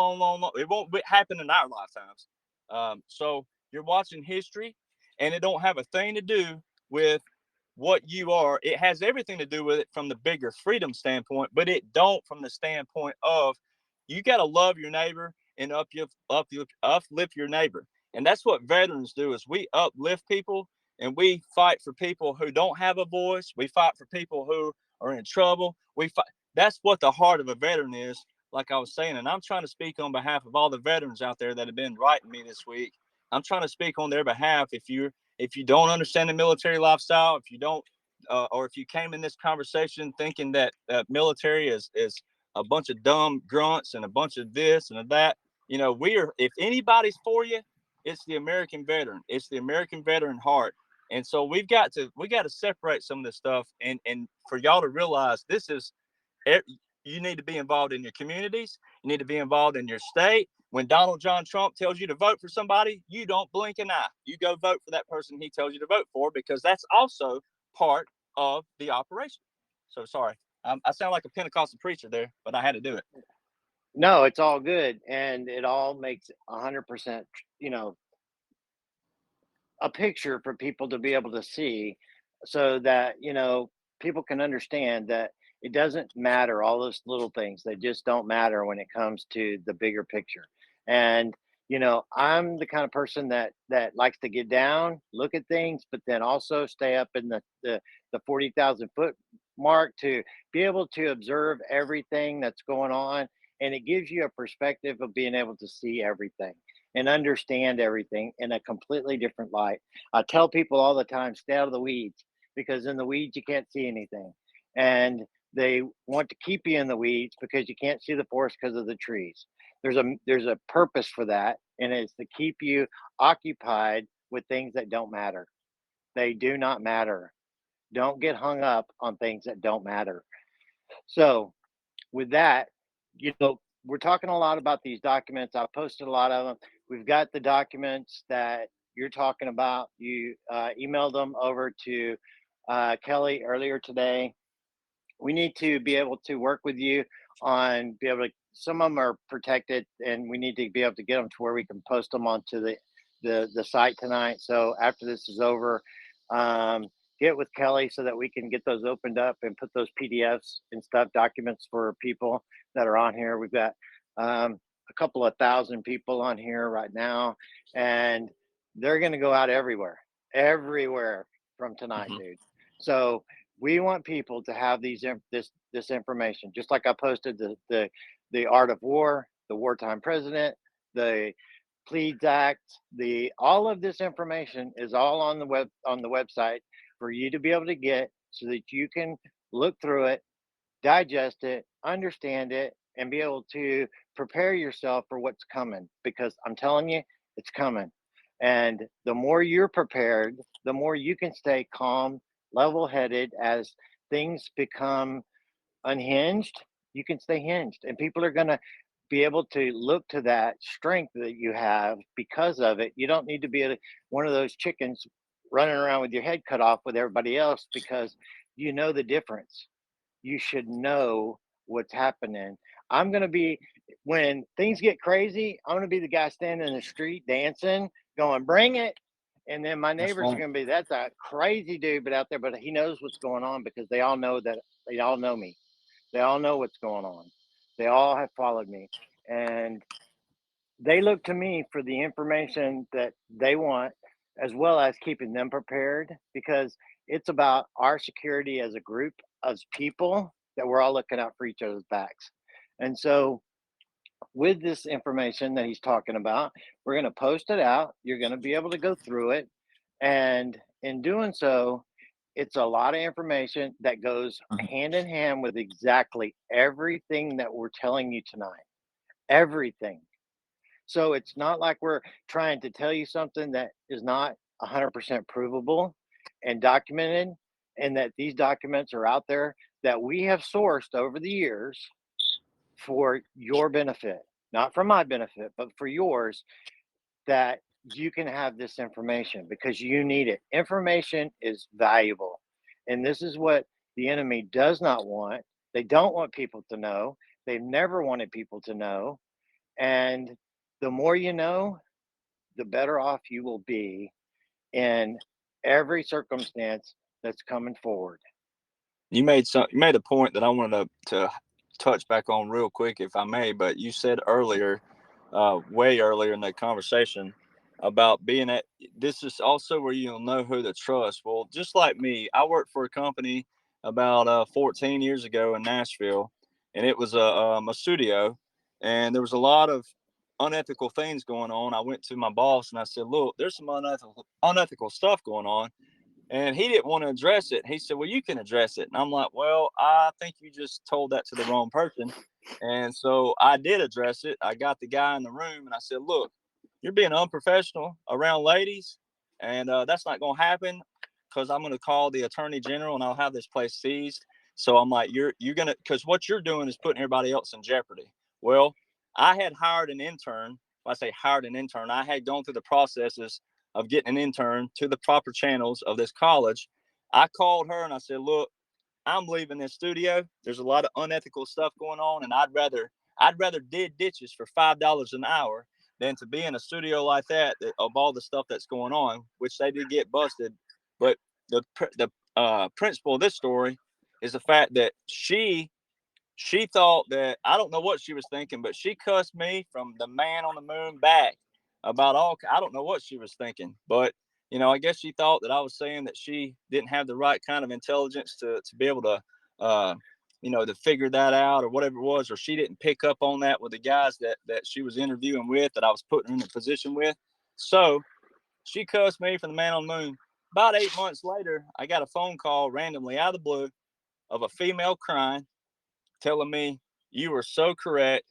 It won't happen in our lifetimes. So you're watching history, and it don't have a thing to do with what you are. It has everything to do with it from the bigger freedom standpoint, but it don't from the standpoint of you got to love your neighbor and uplift your neighbor. And that's what veterans do, is we uplift people, and we fight for people who don't have a voice. We fight for people who are in trouble. That's what the heart of a veteran is, like I was saying. And I'm trying to speak on behalf of all the veterans out there that have been writing me this week. I'm trying to speak on their behalf. If you don't understand the military lifestyle, if you don't, or if you came in this conversation thinking that military is a bunch of dumb grunts and a bunch of this and that. You know, if anybody's for you, it's the American veteran. It's the American veteran heart. And so we got to separate some of this stuff, and for y'all to realize this is, you need to be involved in your communities. You need to be involved in your state. When Donald John Trump tells you to vote for somebody, you don't blink an eye. You go vote for that person he tells you to vote for, because that's also part of the operation. So sorry, I sound like a Pentecostal preacher there, but I had to do it. No, it's all good, and it all makes 100%, you know, a picture for people to be able to see, so that, you know, people can understand that it doesn't matter, all those little things, they just don't matter when it comes to the bigger picture. And you know, I'm the kind of person that likes to get down, look at things, but then also stay up in the 40,000 foot mark to be able to observe everything that's going on. And it gives you a perspective of being able to see everything and understand everything in a completely different light. I tell people all the time, stay out of the weeds, because in the weeds you can't see anything. And they want to keep you in the weeds because you can't see the forest because of the trees. There's a purpose for that, and it's to keep you occupied with things that don't matter. They do not matter. Don't get hung up on things that don't matter. So with that, you know, we're talking a lot about these documents. I posted a lot of them. We've got the documents that you're talking about. You emailed them over to Kelly earlier today. We need to be able to work with you on be able to, some of them are protected, and we need to be able to get them to where we can post them onto the site tonight. So after this is over, um, get with Kelly so that we can get those opened up and put those PDFs and stuff, documents for people that are on here. We've got a couple of thousand people on here right now, and they're going to go out everywhere from tonight, dude. So we want people to have this information, just like I posted the art of war, the wartime president, the Pleads Act, the all of this information is all on the website for you to be able to get, so that you can look through it, digest it, understand it, and be able to prepare yourself for what's coming, because I'm telling you, it's coming. And the more you're prepared, the more you can stay calm, level headed as things become unhinged. You can stay hinged, and people are going to be able to look to that strength that you have because of it. You don't need to be one of those chickens running around with your head cut off with everybody else, because you know the difference. You should know what's happening. I'm going to be, when things get crazy, I'm going to be the guy standing in the street dancing, going, bring it. And then my neighbors are going to be, that's a crazy dude, but out there, but he knows what's going on, because they all know that, they all know me. They all know what's going on. They all have followed me. And they look to me for the information that they want, as well as keeping them prepared, because it's about our security as a group, as people, that we're all looking out for each other's backs. And so with this information that he's talking about, we're going to post it out. You're going to be able to go through it. And in doing so, it's a lot of information that goes hand in hand with exactly everything that we're telling you tonight. Everything. So it's not like we're trying to tell you something that is not 100% provable and documented, and that these documents are out there that we have sourced over the years for your benefit, not for my benefit, but for yours, that you can have this information because you need it. Information is valuable. And this is what the enemy does not want. They don't want people to know. They've never wanted people to know. And the more you know, the better off you will be in every circumstance that's coming forward. You made a point that I wanted to touch back on real quick, if I may. But you said earlier, way earlier in the conversation, about being at, this is also where you'll know who to trust. Well, just like me, I worked for a company about 14 years ago in Nashville, and it was a studio, and there was a lot of unethical things going on. I went to my boss and I said, look, there's some unethical stuff going on. And he didn't want to address it. He said, well, you can address it. And I'm like, well, I think you just told that to the wrong person. And so I did address it. I got the guy in the room and I said, look, you're being unprofessional around ladies. And that's not going to happen because I'm going to call the attorney general and I'll have this place seized. So I'm like, you're going to, because what you're doing is putting everybody else in jeopardy. Well, I had hired an intern. When I say hired an intern, I had gone through the processes of getting an intern to the proper channels of this college. I called her and I said, look, I'm leaving this studio. There's a lot of unethical stuff going on, and I'd rather dig ditches for $5 an hour than to be in a studio like that of all the stuff that's going on, which they did get busted. But the principle of this story is the fact that she thought that, I don't know what she was thinking, but she cussed me from the man on the moon back about all. I don't know what she was thinking, but I guess she thought that I was saying that she didn't have the right kind of intelligence to be able to, to figure that out or whatever it was, or she didn't pick up on that with the guys that she was interviewing with, that I was putting her in a position with. So she cussed me from the man on the moon. About 8 months later, I got a phone call randomly out of the blue of a female crying, telling me, you were so correct.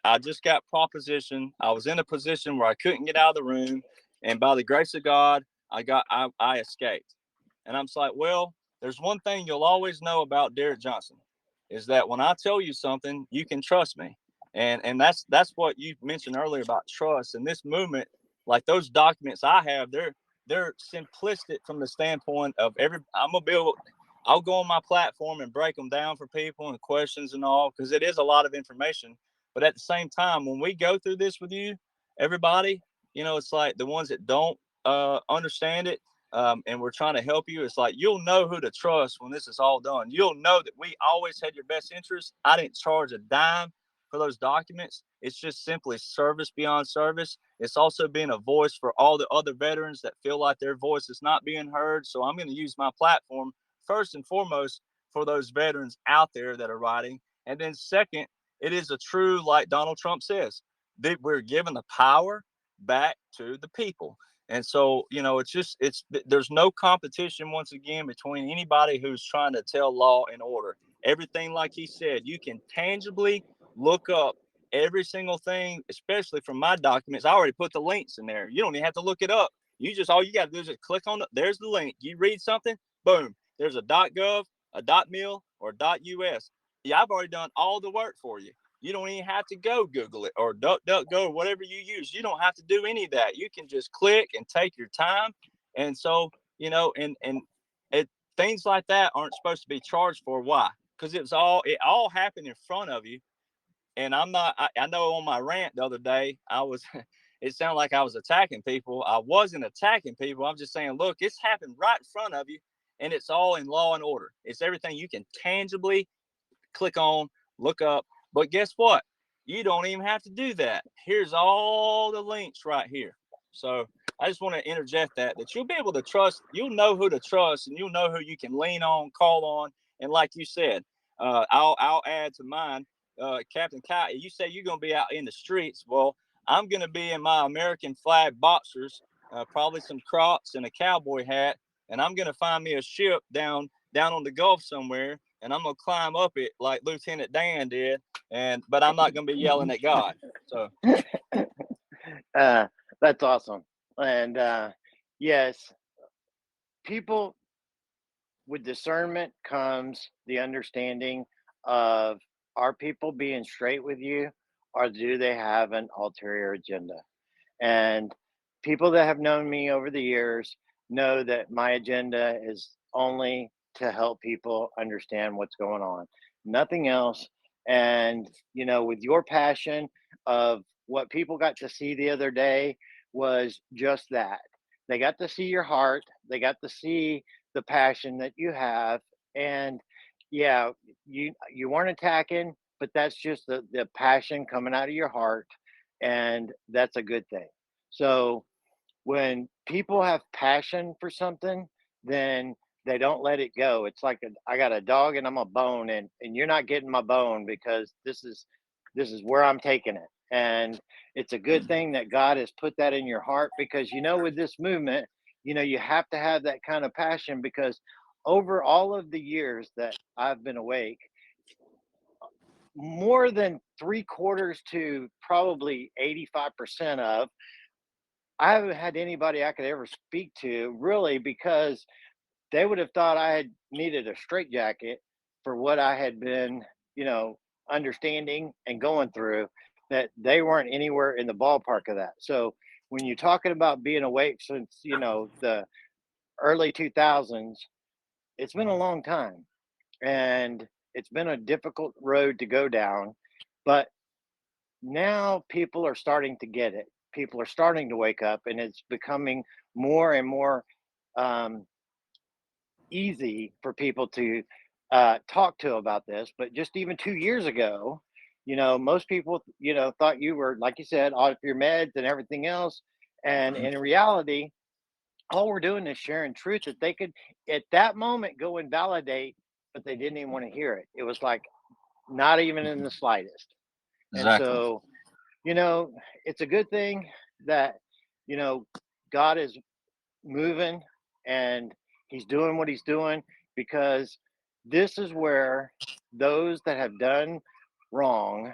I just got propositioned. I was in a position where I couldn't get out of the room. And by the grace of God, I escaped. And I'm just like, well, there's one thing you'll always know about Derek Johnson is that when I tell you something, you can trust me. And that's what you mentioned earlier about trust. And this movement, like those documents I have, they're simplistic from the standpoint of I'll go on my platform and break them down for people and questions and all, because it is a lot of information. But at the same time, when we go through this with you, everybody, it's like the ones that don't understand it, and we're trying to help you. It's like, you'll know who to trust when this is all done. You'll know that we always had your best interest. I didn't charge a dime for those documents. It's just simply service beyond service. It's also being a voice for all the other veterans that feel like their voice is not being heard. So I'm going to use my platform first and foremost for those veterans out there that are writing. And then second, it is a true, like Donald Trump says, that we're giving the power back to the people. And so, there's no competition once again between anybody who's trying to tell law and order. Everything, like he said, you can tangibly look up every single thing, especially from my documents. I already put the links in there. You don't even have to look it up. All you got to do is click on there's the link. You read something, boom, there's a .gov, a .mil, or .us. Yeah, I've already done all the work for you. You don't even have to go Google it or DuckDuckGo or whatever you use. You don't have to do any of that. You can just click and take your time. And so, things like that aren't supposed to be charged for. Why? Because it all happened in front of you. And I know on my rant the other day, it sounded like I was attacking people. I wasn't attacking people. I'm just saying, look, it's happened right in front of you, and it's all in law and order. It's everything you can tangibly click on, look up. But guess what? You don't even have to do that. Here's all the links right here. So I just want to interject that you'll be able to trust. You'll know who to trust, and you'll know who you can lean on, call on. And like you said, I'll add to mine. Captain Kai, you say you're going to be out in the streets. Well, I'm going to be in my American flag boxers, probably some Crocs and a cowboy hat, and I'm going to find me a ship down on the Gulf somewhere, and I'm going to climb up it like Lieutenant Dan did, but I'm not going to be yelling at God. So that's awesome. And yes, people, with discernment comes the understanding of, are people being straight with you, or do they have an ulterior agenda? And people that have known me over the years know that my agenda is only to help people understand what's going on, nothing else. And, with your passion of what people got to see the other day was just that. They got to see your heart, they got to see the passion that you have. And yeah, you weren't attacking, but that's just the passion coming out of your heart. And that's a good thing. So when people have passion for something, then they don't let it go. It's like I got a dog and I'm a bone, and you're not getting my bone, because this is where I'm taking it. And it's a good thing that God has put that in your heart, because with this movement, you have to have that kind of passion, because over all of the years that I've been awake, more than 3/4 to probably 85% of, I haven't had anybody I could ever speak to really, because they would have thought I had needed a straitjacket for what I had been, understanding and going through, that they weren't anywhere in the ballpark of that. So when you're talking about being awake since, the early 2000s, it's been a long time, and it's been a difficult road to go down. But now people are starting to get it. People are starting to wake up, and it's becoming more and more um, easy for people to talk to about this. But just even 2 years ago, most people, thought you were, like you said, off your meds and everything else. And in reality, all we're doing is sharing truth that they could, at that moment, go and validate, but they didn't even want to hear it. It was like not even in the slightest. And Exactly. so, you know, it's a good thing that, you know, God is moving and he's doing what he's doing, because this is where those that have done wrong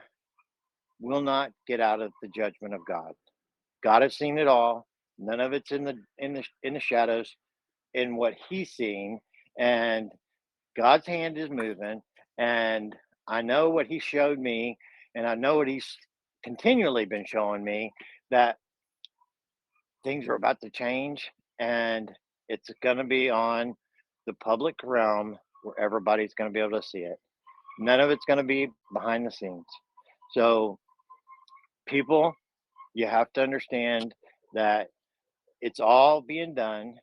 will not get out of the judgment of God. God has seen it all. None of it's in the shadows, in what he's seeing, and God's hand is moving. And I know what he showed me, and I know what he's continually been showing me, that things are about to change, and it's going to be on the public realm where everybody's going to be able to see it. None of it's going to be behind the scenes. So, people, you have to understand that it's all being done.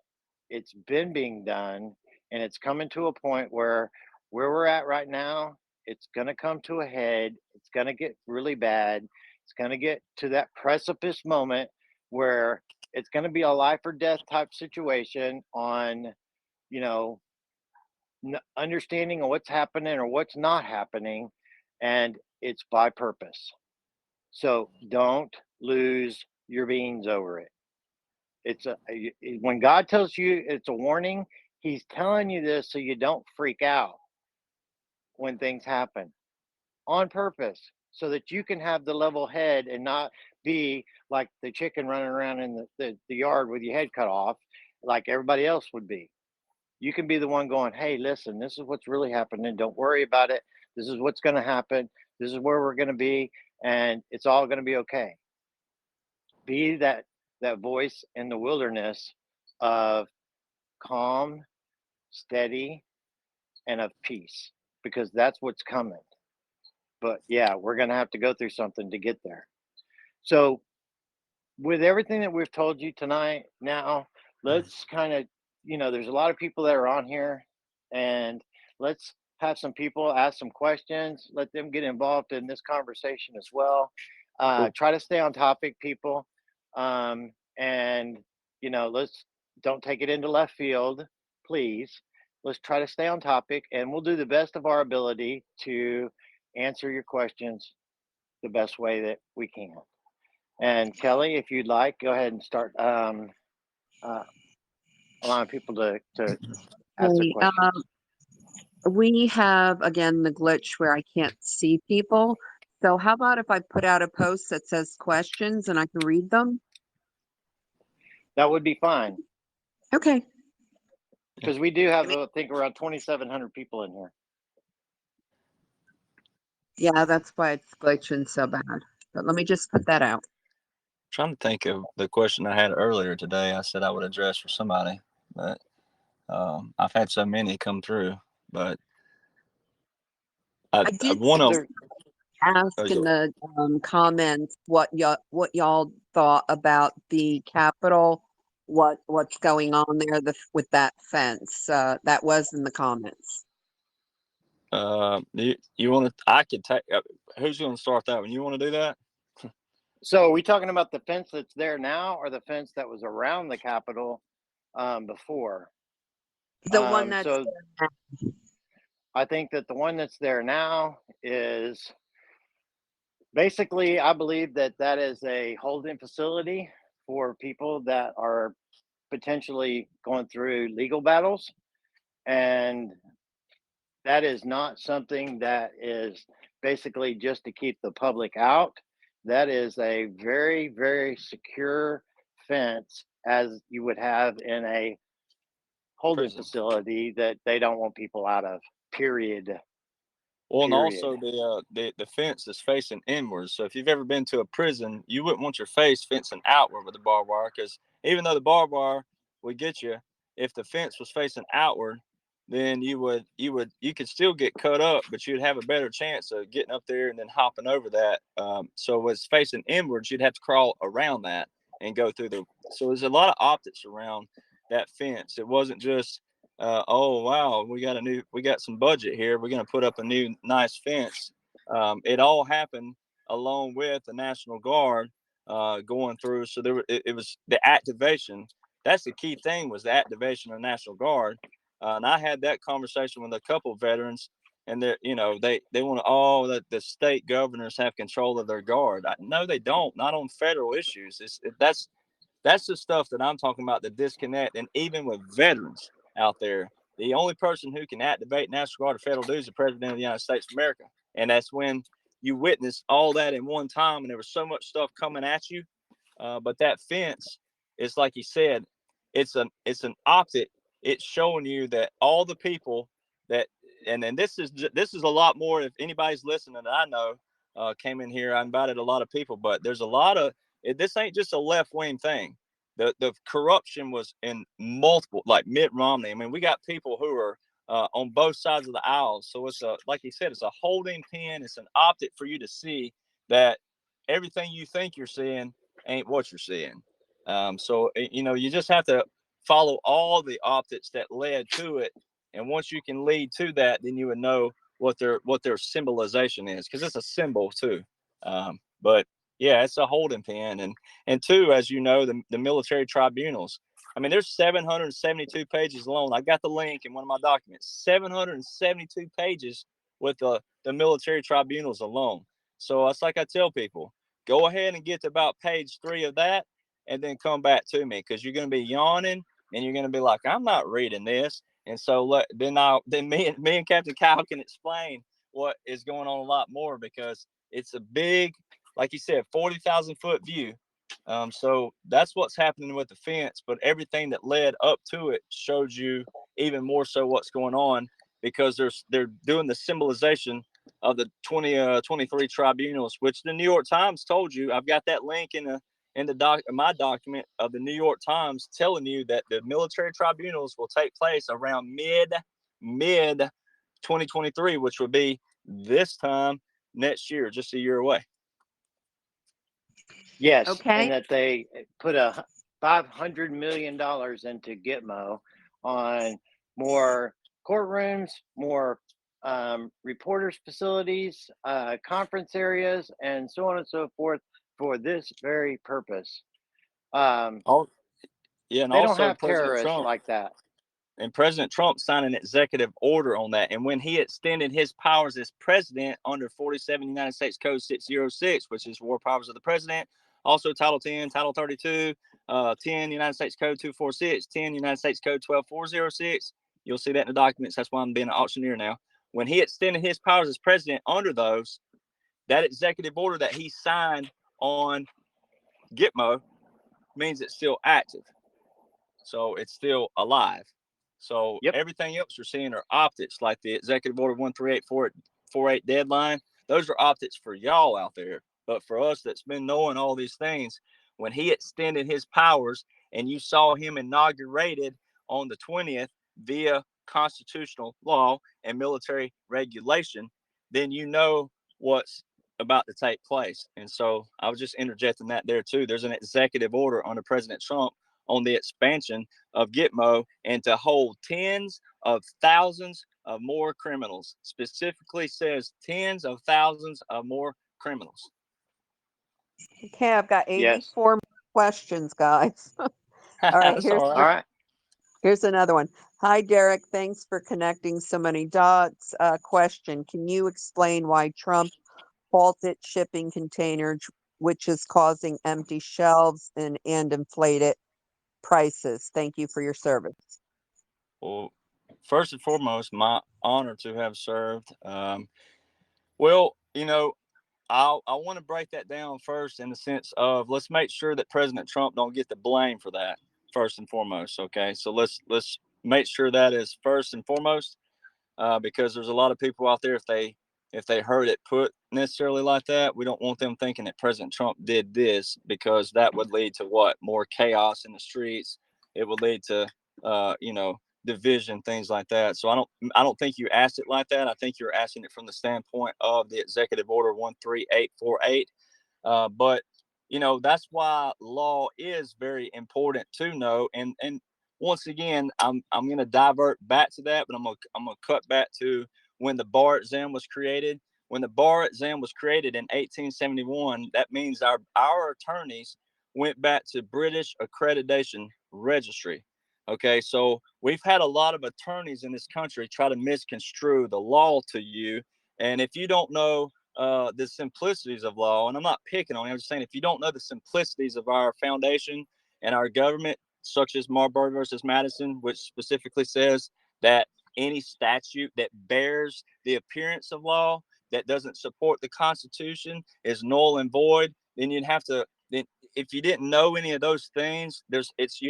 It's been being done, and it's coming to a point where we're at right now, it's going to come to a head. It's going to get really bad. It's going to get to that precipice moment where it's going to be a life or death type situation on, you know, understanding of what's happening or what's not happening, and it's by purpose. So don't lose your beans over it. When God tells you it's a warning, he's telling you this so you don't freak out when things happen, on purpose, so that you can have the level head and not be like the chicken running around in the yard with your head cut off like everybody else would be. You can be the one going, hey, listen, this is what's really happening. Don't worry about it. This is what's going to happen. This is where we're going to be. And it's all going to be okay. Be that voice in the wilderness of calm, steady, and of peace, because that's what's coming. But yeah, we're going to have to go through something to get there. So, with everything that we've told you tonight, now let's kind of, there's a lot of people that are on here, and let's have some people ask some questions. Let them get involved in this conversation as well. Try to stay on topic, people. And, let's don't take it into left field, please. Let's try to stay on topic, and we'll do the best of our ability to answer your questions the best way that we can. And Kelly, if you'd like, go ahead and start uh, allowing people to ask their Okay, questions. we have again the glitch where I can't see people. So how about if I put out a post that says questions and I can read them? That would be fine, Okay. because we do have, I think, around 2,700 people in here. Yeah, that's why it's glitching so bad. But let me just put that out. Trying to think of the question I had earlier today. I said I would address for somebody, but I've had so many come through. But I did one Is of there? ask in the comments what y'all thought about the Capitol, what's going on there with that fence. That was in the comments. you want to? I could take. Who's going to start that one? You want to do that? So, are we talking about the fence that's there now, or the fence that was around the Capitol before? The one that's So, I think that the one that's there now is basically, I believe that that is a holding facility for people that are potentially going through legal battles, and that is not something that is basically just to keep the public out. That is a very, very secure fence, as you would have in a holding Prison. facility that they don't want people out of. Period. Well, and Period. also the fence is facing inwards. So if you've ever been to a prison, you wouldn't want your face fencing outward with the barbed wire, because even though the barbed wire would get you, if the fence was facing outward, then you could still get cut up, but you'd have a better chance of getting up there and then hopping over that. So it's facing inwards, you'd have to crawl around that and go through the. So there's a lot of optics around that fence. It wasn't just oh wow, we got some budget here, we're going to put up a new nice fence. It all happened along with the National Guard going through. So it was the activation. That's the key thing, was the activation of the National Guard. And I had that conversation with a couple of veterans, and they want to, oh, that the state governors have control of their guard. No, they don't. Not on federal issues. That's the stuff that I'm talking about, the disconnect. And even with veterans out there, the only person who can activate National Guard or federal dues is the President of the United States of America. And that's when you witness all that in one time, and there was so much stuff coming at you. But that fence, it's like you said, it's an optic. It's showing you that all the people that, and then this is a lot more. If anybody's listening, I know came in here, I invited a lot of people, but there's a lot of this ain't just a left wing thing. The corruption was in multiple, like Mitt Romney. I mean, we got people who are on both sides of the aisle. So it's like he said, it's a holding pen. It's an optic for you to see that everything you think you're seeing ain't what you're seeing. So you just have to follow all the optics that led to it, and once you can lead to that, then you would know what their symbolization is, because it's a symbol too. But yeah, it's a holding pen, and two, as you know, the military tribunals. I mean, there's 772 pages alone. I got the link in one of my documents. 772 pages with the military tribunals alone. So it's like I tell people, go ahead and get to about page 3 of that, and then come back to me, because you're going to be yawning and you're going to be like, I'm not reading this. And so then me and Captain Kyle can explain what is going on a lot more, because it's a big, like you said, 40,000 foot view. So that's what's happening with the fence, but everything that led up to it shows you even more so what's going on, because they're doing the symbolization of the 2023 tribunals, which the New York Times told you. I've got that link in my document of the New York Times, telling you that the military tribunals will take place around mid 2023, which would be this time next year, just a year away. Yes, Okay. and that they put a $500 million into Gitmo on more courtrooms, more reporters' facilities, conference areas, and so on and so forth, for this very purpose. Oh, yeah, and They don't also have terrorists like that. And President Trump signed an executive order on that. And when he extended his powers as president under 47 United States Code 606, which is war powers of the president, also Title 10, Title 32, 10 United States Code 246, 10 United States Code 12406. You'll see that in the documents. That's why I'm being an auctioneer now. When he extended his powers as president under those, that executive order that he signed on Gitmo means it's still active. So it's still alive. So Yep. everything else you're seeing are optics, like the Executive Order 13848 deadline. Those are optics for y'all out there. But for us that's been knowing all these things, when he extended his powers and you saw him inaugurated on the 20th via constitutional law and military regulation, then you know what's about to take place. And so I was just interjecting that there too. There's an executive order under President Trump on the expansion of Gitmo and to hold tens of thousands of more criminals. Specifically says tens of thousands of more criminals. Okay, I've got Yes. 84 questions, guys. All right, That's all All right. here's another one. Hi, Derek. Thanks for connecting so many dots. Question: can you explain why Trump halted shipping containers, which is causing empty shelves and inflated prices. Thank you for your service. Well, first and foremost, my honor to have served. Well, I want to break that down first in the sense of let's make sure that President Trump don't get the blame for that first and foremost. Okay, so let's make sure that is first and foremost, because there's a lot of people out there if they heard it put necessarily like that, we don't want them thinking that President Trump did this, because that would lead to what? More chaos in the streets. It would lead to division, things like that. So I don't think you asked it like that. I think you're asking it from the standpoint of the Executive Order 13848. But that's why law is very important to know. And once again, I'm going to divert back to that, but I'm gonna cut back to when the bar exam was created. When the bar exam was created in 1871, that means our attorneys went back to British Accreditation Registry. Okay, so we've had a lot of attorneys in this country try to misconstrue the law to you, and if you don't know the simplicities of law, and I'm not picking on you, I'm just saying if you don't know the simplicities of our foundation and our government, such as Marbury versus Madison, which specifically says that any statute that bears the appearance of law that doesn't support the Constitution is null and void, then you'd have to. Then, if you didn't know any of those things, it's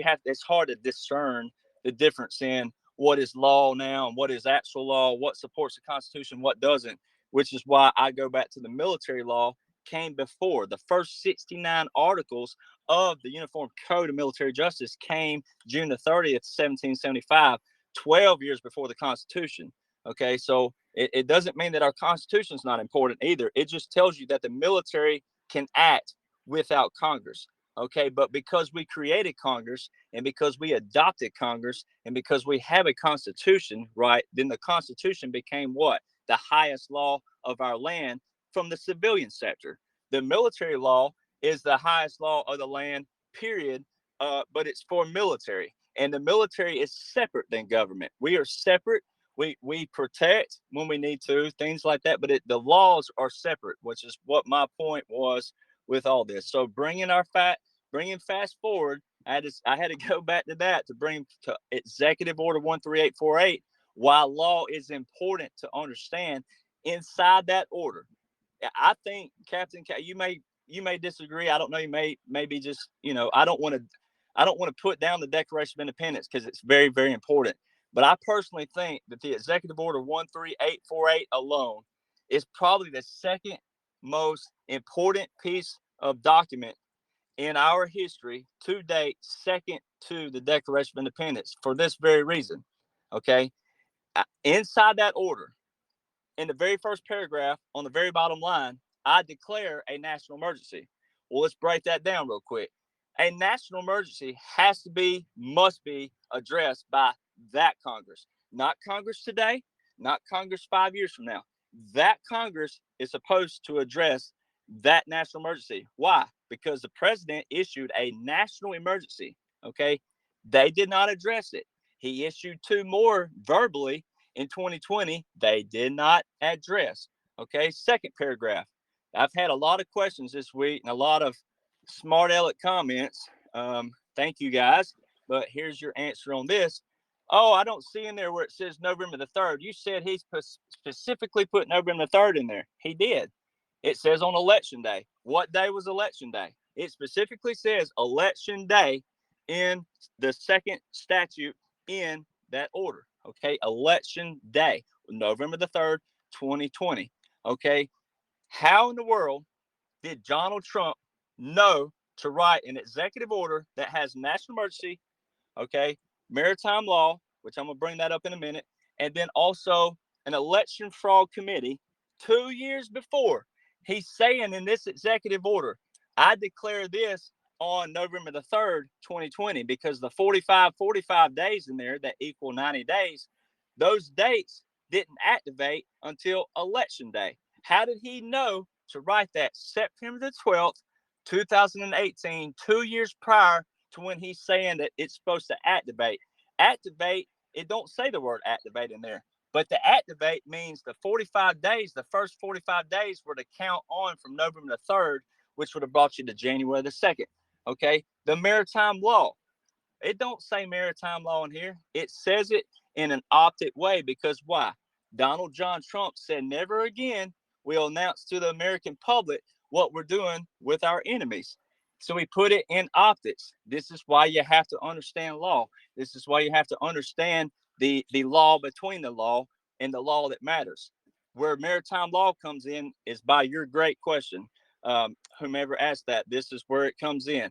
hard to discern the difference in what is law now and what is actual law, what supports the Constitution, what doesn't. Which is why I go back to the military law came before. The first 69 articles of the Uniform Code of Military Justice came June the 30th, 1775, 12 years before the Constitution. Okay, so it doesn't mean that our Constitution is not important either. It just tells you that the military can act without Congress. Okay, but because we created Congress and because we adopted Congress and because we have a Constitution, right, then the Constitution became what? The highest law of our land from the civilian sector. The military law is the highest law of the land, period, but it's for military. And the military is separate than government. We are separate. We protect when we need to, things like that, but the laws are separate, which is what my point was with all this. So bringing fast forward, I had to go back to that to bring to Executive Order 13848, why law is important to understand inside that order. I think, Captain, you may disagree. I don't know. You may be just I don't want to put down the Declaration of Independence because it's very, very important. But I personally think that the Executive Order 13848 alone is probably the second most important piece of document in our history to date, second to the Declaration of Independence, for this very reason. Okay, inside that order, in the very first paragraph, on the very bottom line, I declare a national emergency. Well, let's break that down real quick. A national emergency must be addressed by that Congress, not Congress today, not Congress 5 years from now. That Congress is supposed to address that national emergency. Why? Because the president issued a national emergency. Okay. They did not address it. He issued two more verbally in 2020, they did not address. Okay, second paragraph. I've had a lot of questions this week and a lot of smart aleck comments. Thank you guys. But here's your answer on this. Oh, I don't see in there where it says November the 3rd. You said he specifically put November the 3rd in there. He did. It says on election day. What day was election day? It specifically says election day in the second statute in that order. Okay, election day, November the 3rd, 2020. Okay, how in the world did Donald Trump know to write an executive order that has national emergency, okay, maritime law, which I'm going to bring that up in a minute, and then also an election fraud committee 2 years before? He's saying in this executive order, I declare this on November the 3rd, 2020, because the 45 days in there that equal 90 days, those dates didn't activate until election day. How did he know to write that September the 12th, 2018, 2 years prior to when he's saying that it's supposed to activate? Activate, it don't say the word activate in there. But the activate means the 45 days, the first 45 days were to count on from November the 3rd, which would have brought you to January the 2nd. Okay. The maritime law. It don't say maritime law in here. It says it in an optic way, because why? Donald John Trump said, never again will announce to the American public what we're doing with our enemies. So we put it in optics. This is why you have to understand law. This is why you have to understand the law between the law and the law that matters. Where maritime law comes in is by your great question. Whomever asked that, this is where it comes in.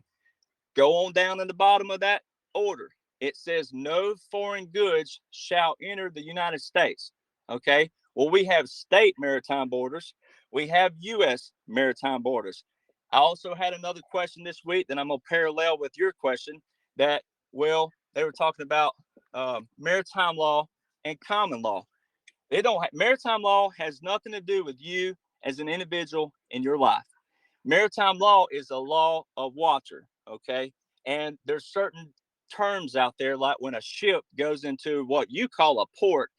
Go on down in the bottom of that order. It says no foreign goods shall enter the United States. Okay. Well, we have state maritime borders. We have U.S. maritime borders. I also had another question this week that I'm going to parallel with your question that, well, they were talking about maritime law and common law. Maritime law has nothing to do with you as an individual in your life. Maritime law is a law of water, okay? And there's certain terms out there, like when a ship goes into what you call a port,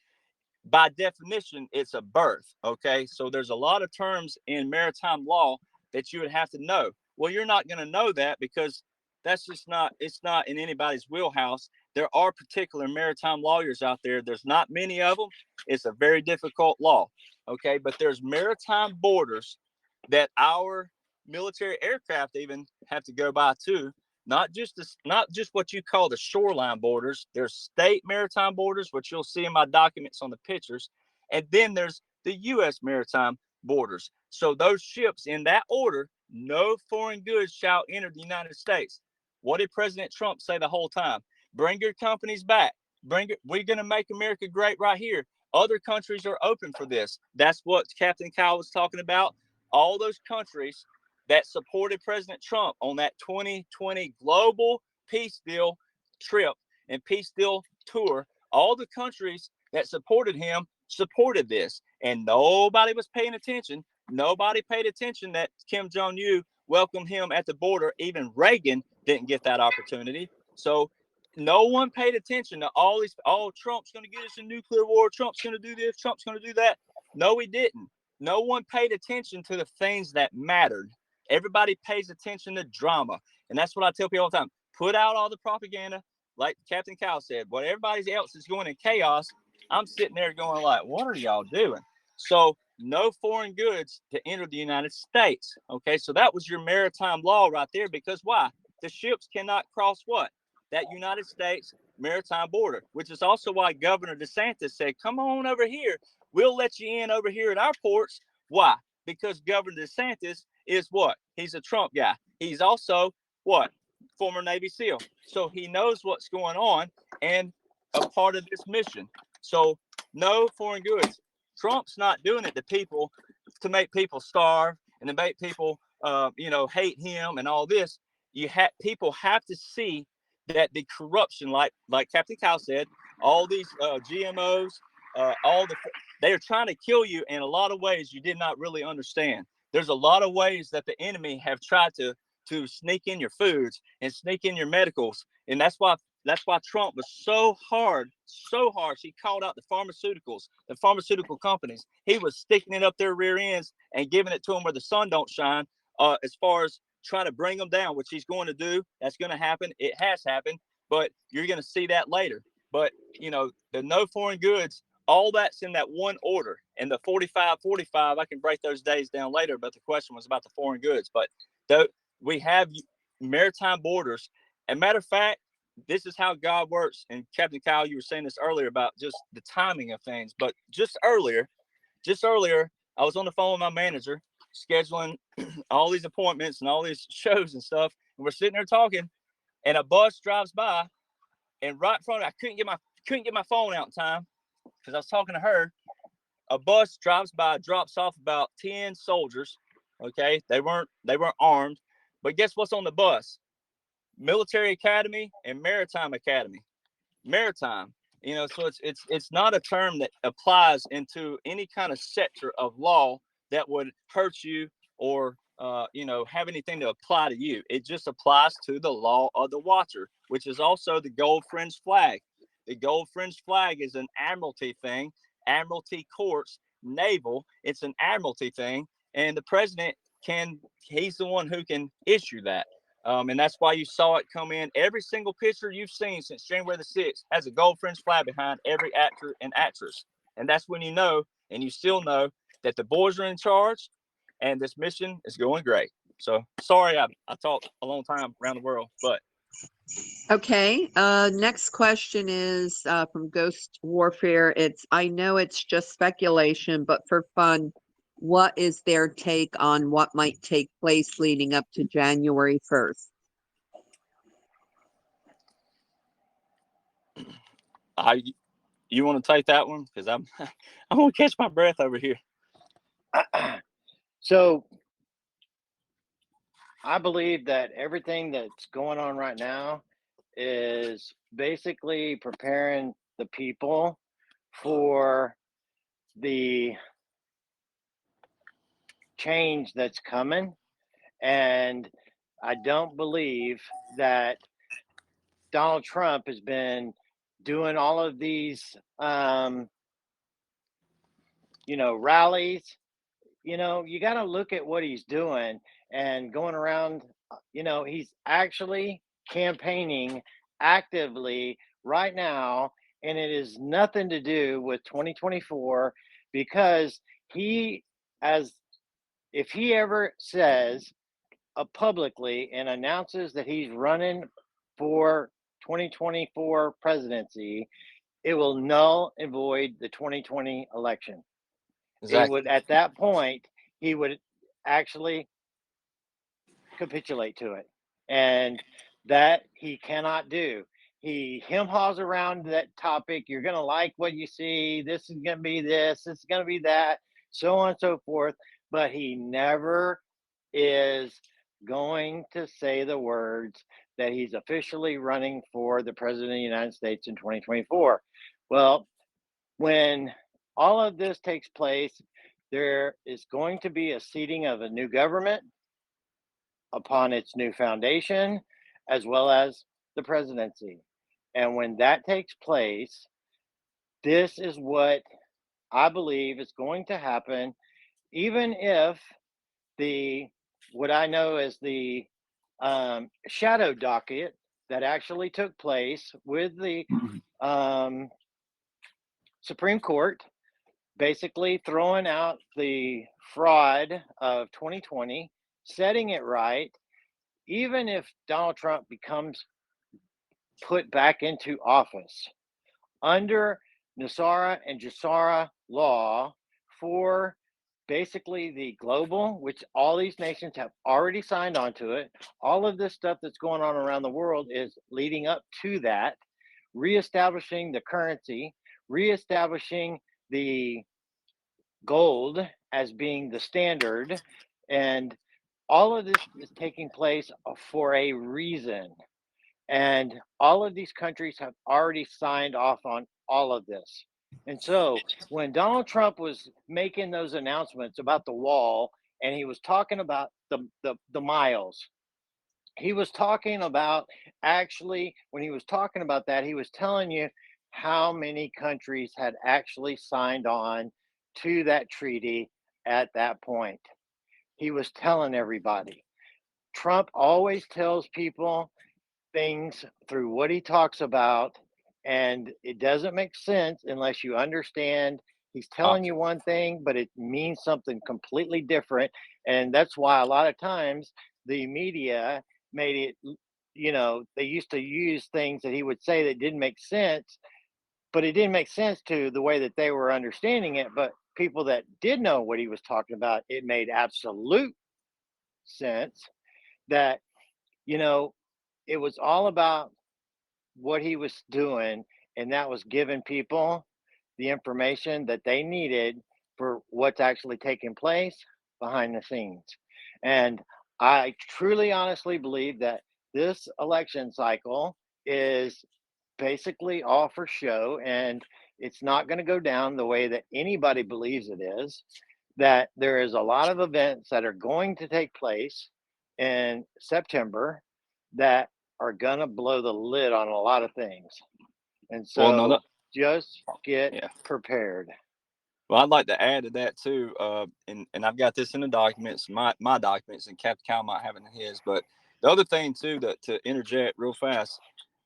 by definition, it's a berth, okay? So there's a lot of terms in maritime law that you would have to know. Well, you're not going to know that because that's just not, it's not in anybody's wheelhouse. There are particular maritime lawyers out there. There's not many of them. It's a very difficult law, okay? But there's maritime borders that our military aircraft even have to go by too. Not just what you call the shoreline borders. There's state maritime borders, which you'll see in my documents on the pictures, and then there's the U.S. maritime borders. So those ships, in that order, no foreign goods shall enter the United States. What did President Trump say the whole time? Bring your companies back. We're going to make America great right here. Other countries are open for this. That's what Captain Kyle was talking about. All those countries that supported President Trump on that 2020 global peace deal trip and peace deal tour, all the countries that supported him supported this. And nobody was paying attention. Nobody paid attention that Kim Jong-un welcomed him at the border. Even Reagan didn't get that opportunity. So no one paid attention to all these, oh, Trump's going to get us a nuclear war. Trump's going to do this. Trump's going to do that. No, he didn't. No one paid attention to the things that mattered. Everybody pays attention to drama. And that's what I tell people all the time. Put out all the propaganda, like Captain Kyle said. What everybody else is going in chaos, I'm sitting there going like, what are y'all doing? So no foreign goods to enter the United States. Okay, so that was your maritime law right there. Because why? The ships cannot cross what? That United States maritime border, which is also why Governor DeSantis said, come on over here. We'll let you in over here at our ports. Why? Because Governor DeSantis is what? He's a Trump guy. He's also what? Former Navy SEAL. So he knows what's going on and a part of this mission. So no foreign goods. Trump's not doing it to people to make people starve and to make people, hate him and all this. People have to see that the corruption, like Captain Kyle said, all these GMOs, they are trying to kill you in a lot of ways you did not really understand. There's a lot of ways that the enemy have tried to sneak in your foods and sneak in your medicals, and that's why Trump was so hard. He called out the pharmaceutical companies. He was sticking it up their rear ends and giving it to them where the sun don't shine. As far as trying to bring them down, which he's going to do, that's going to happen. It has happened, but you're going to see that later. But the no foreign goods, all that's in that one order. And the 45-45, I can break those days down later, but the question was about the foreign goods. But we have maritime borders. And matter of fact, this is how God works. And Captain Kyle, you were saying this earlier about just the timing of things. But just earlier, I was on the phone with my manager, scheduling all these appointments and all these shows and stuff. And we're sitting there talking, and a bus drives by, and right in front of me, I couldn't get my phone out in time because I was talking to her. A bus drives by, drops off about 10 soldiers. Okay, they weren't armed, but guess what's on the bus? Military Academy and Maritime Academy. Maritime, so it's not a term that applies into any kind of sector of law that would hurt you or have anything to apply to you. It just applies to the law of the water, which is also the gold fringe flag. The gold fringe flag is an admiralty thing, admiralty courts, naval. It's an admiralty thing, and the president he's the one who can issue that. And that's why you saw it come in. Every single picture you've seen since January the 6th has a gold fringe flag behind every actor and actress. And that's when you know, and you still know, that the boys are in charge and this mission is going great. So sorry, I talked a long time around the world, but. Okay. Next question is from Ghost Warfare. I know it's just speculation, but for fun, what is their take on what might take place leading up to January 1st? You want to take that one? Because I'm going to catch my breath over here. So I believe that everything that's going on right now is basically preparing the people for the change that's coming. And I don't believe that Donald Trump has been doing all of these, rallies. You got to look at what he's doing and going around. He's actually campaigning actively right now, and it is nothing to do with 2024 because he, as if he ever says publicly and announces that he's running for 2024 presidency, it will null and void the 2020 election. It Exactly. would, at that point, he would actually capitulate to it. And that he cannot do. He hem-haws around that topic. You're going to like what you see. This is going to be this is going to be that, so on and so forth. But he never is going to say the words that he's officially running for the president of the United States in 2024. Well, when all of this takes place, there is going to be a seating of a new government upon its new foundation, as well as the presidency. And when that takes place, this is what I believe is going to happen, even if what I know as the shadow docket that actually took place with the Supreme Court, basically throwing out the fraud of 2020, setting it right. Even if Donald Trump becomes put back into office under Nasara and Jassara law for basically the global, which all these nations have already signed on to it. All of this stuff that's going on around the world is leading up to that, reestablishing the currency, reestablishing the gold as being the standard. And all of this is taking place for a reason. And all of these countries have already signed off on all of this. And so when Donald Trump was making those announcements about the wall and he was talking about the miles, he was talking about actually, when he was talking about that, he was telling you how many countries had actually signed on to that treaty at that point. He was telling everybody. Trump always tells people things through what he talks about, and it doesn't make sense unless you understand he's telling you one thing, but it means something completely different. And that's why a lot of times the media made it, they used to use things that he would say that didn't make sense, but it didn't make sense to the way that they were understanding it. But people that did know what he was talking about, it made absolute sense that, it was all about what he was doing, and that was giving people the information that they needed for what's actually taking place behind the scenes. And I truly, honestly believe that this election cycle is basically all for show, and it's not going to go down the way that anybody believes it is. That there is a lot of events that are going to take place in September that are going to blow the lid on a lot of things. And Well, no, so just get yeah. prepared. Well, I'd like to add to that too, and I've got this in the documents, my documents, and Captain Cal might have it in his, but The other thing too, that to interject real fast,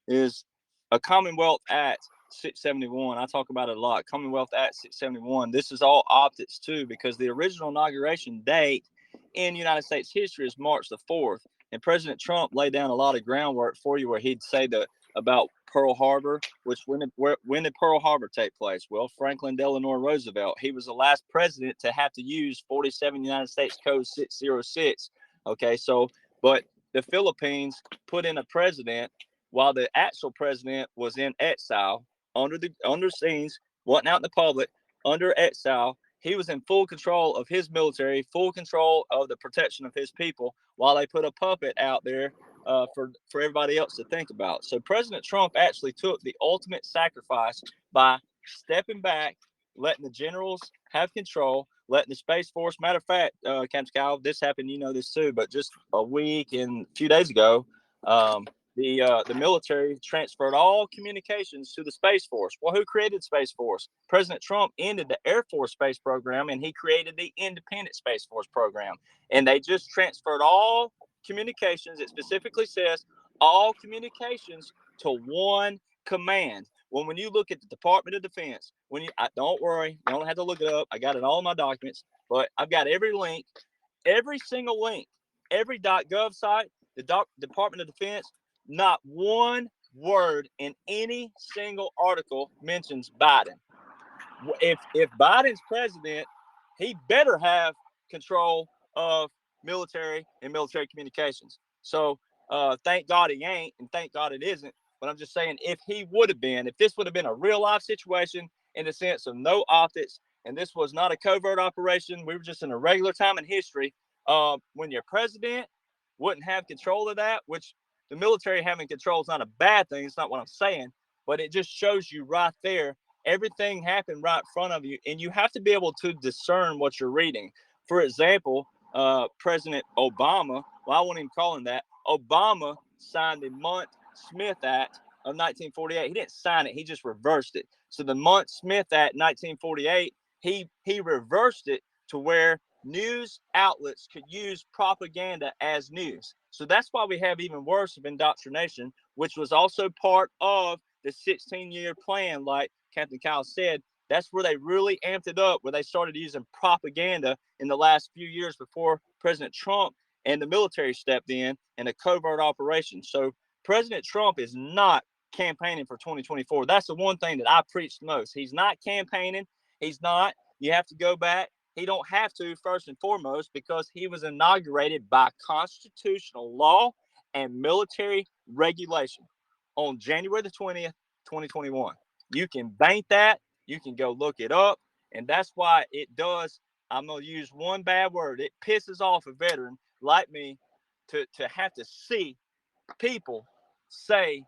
is a Commonwealth Act 671. I talk about it a lot. Commonwealth Act 671. This is all optics too, because the original inauguration date in United States history is March the 4th. And President Trump laid down a lot of groundwork for you, where he'd say about Pearl Harbor, which when did Pearl Harbor take place? Well, Franklin Delano Roosevelt. He was the last president to have to use 47 United States Code 606. Okay, so but the Philippines put in a president while the actual president was in exile, under scenes, wasn't out in the public, under exile. He was in full control of his military, full control of the protection of his people, while they put a puppet out there for everybody else to think about. So President Trump actually took the ultimate sacrifice by stepping back, letting the generals have control, letting the Space Force. Matter of fact, Captain Kyle, this happened, you know this too, but just a week and a few days ago, the military transferred all communications to the Space Force. Well, who created Space Force? President Trump ended the Air Force space program, and he created the Independent Space Force program. And they just transferred all communications. It specifically says all communications to one command. When you look at the Department of Defense, don't worry, you don't have to look it up. I got it all in my documents, but I've got every link, every single link, every .gov site, the Department of Defense. Not one word in any single article mentions Biden. If Biden's president, he better have control of military and military communications. So thank God he ain't, and thank God it isn't. But I'm just saying, if he would have been, if this would have been a real life situation in the sense of no optics, and this was not a covert operation, we were just in a regular time in history, when your president wouldn't have control of that, which the military having control is not a bad thing. It's not what I'm saying, but it just shows you right there. Everything happened right in front of you, and you have to be able to discern what you're reading. For example, President Obama, well, I won't even call him that. Obama signed the Mundt-Smith Act of 1948. He didn't sign it. He just reversed it. So the Mundt-Smith Act 1948, he reversed it to where news outlets could use propaganda as news. So that's why we have even worse of indoctrination, which was also part of the 16-year plan, like Captain Kyle said. That's where they really amped it up, where they started using propaganda in the last few years before President Trump and the military stepped in a covert operation. So President Trump is not campaigning for 2024. That's the one thing that I preach most. He's not campaigning. He's not. You have to go back. He don't have to, first and foremost, because he was inaugurated by constitutional law and military regulation on January the 20th, 2021. You can bank that. You can go look it up. And that's why it does, I'm going to use one bad word, it pisses off a veteran like me to have to see people say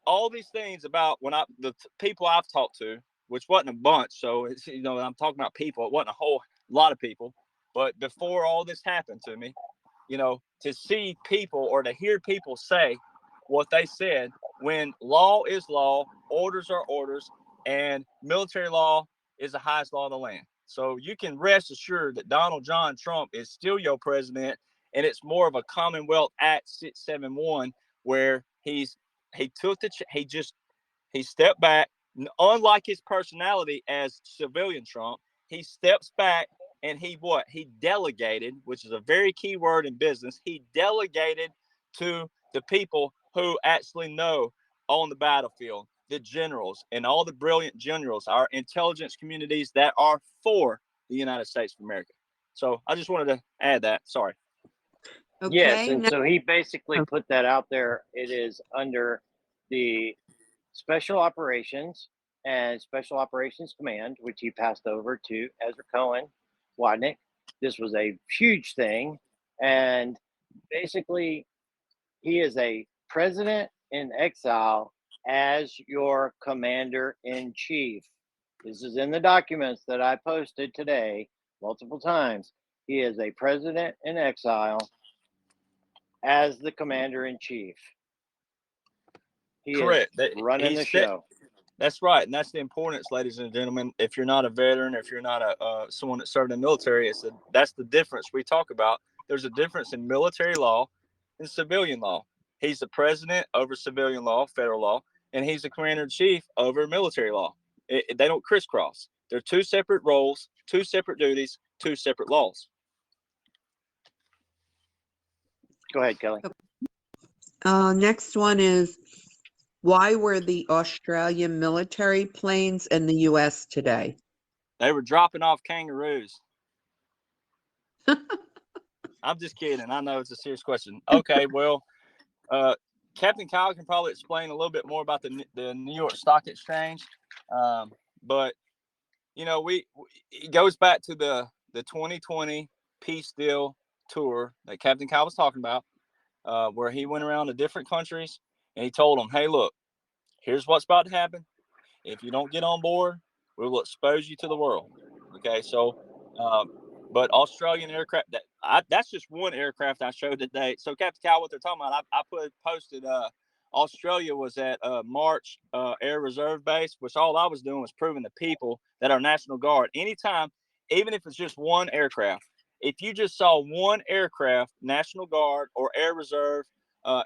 all these things about the people I've talked to, which wasn't a bunch. So it's, I'm talking about people. It wasn't a whole lot of people, but before all this happened to me, to see people or to hear people say what they said, when law is law, orders are orders, and military law is the highest law of the land. So you can rest assured that Donald John Trump is still your president, and it's more of a Commonwealth Act 671 where he stepped back. Unlike his personality as civilian Trump, he steps back and he delegated, which is a very key word in business. He delegated to the people who actually know on the battlefield, the generals and all the brilliant generals, our intelligence communities that are for the United States of America. So I just wanted to add that. Sorry. Okay. Yes, and so he basically put that out there. It is under the Special Operations and Special Operations Command, which he passed over to Ezra Cohen Wadnick. This was a huge thing, and basically he is a president in exile as your commander-in-chief. This is in the documents that I posted today multiple times. He is a president in exile as the commander-in-chief. He Correct. is running the show. That's right, and that's the importance, ladies and gentlemen. If you're not a veteran, if you're not someone that served in the military, that's the difference we talk about. There's a difference in military law in civilian law. He's the president over civilian law, federal law, and he's the commander-in-chief over military law. They don't crisscross. They're two separate roles, two separate duties, two separate laws. Go ahead, Kelly. Next one is, why were the Australian military planes in the U.S. today? They were dropping off kangaroos. I'm just kidding. I know it's a serious question. Okay, well, Captain Kyle can probably explain a little bit more about the New York Stock Exchange, but you know, it goes back to the 2020 peace deal tour that Captain Kyle was talking about, where he went around to different countries and he told them, "Hey, look, here's what's about to happen. If you don't get on board, we will expose you to the world." Okay, so, but Australian aircraft, that's just one aircraft I showed today. So, Captain Cal, what they're talking about, I posted, Australia was at March Air Reserve Base, which all I was doing was proving to people that our National Guard, anytime, even if it's just one aircraft, if you just saw one aircraft, National Guard or Air Reserve,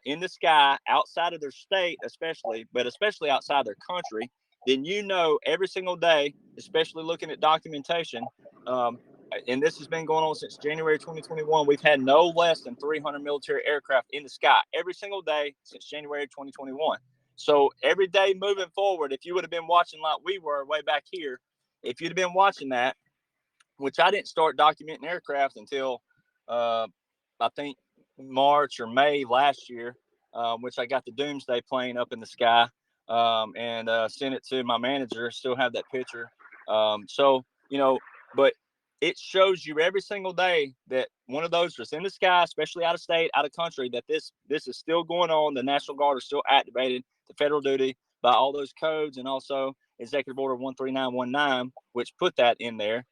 in the sky outside of their state, but especially outside their country, then you know every single day, especially looking at documentation, and this has been going on since January 2021, we've had no less than 300 military aircraft in the sky every single day since January 2021. So every day moving forward, if you would have been watching like we were way back here, if you'd have been watching that, which I didn't start documenting aircraft until I think March or May last year, which I got the Doomsday plane up in the sky, and sent it to my manager. Still have that picture. So, you know, but it shows you every single day that one of those was in the sky, especially out of state, out of country, that this is still going on. The National Guard are still activated to federal duty by all those codes, and also Executive Order 13919, which put that in there.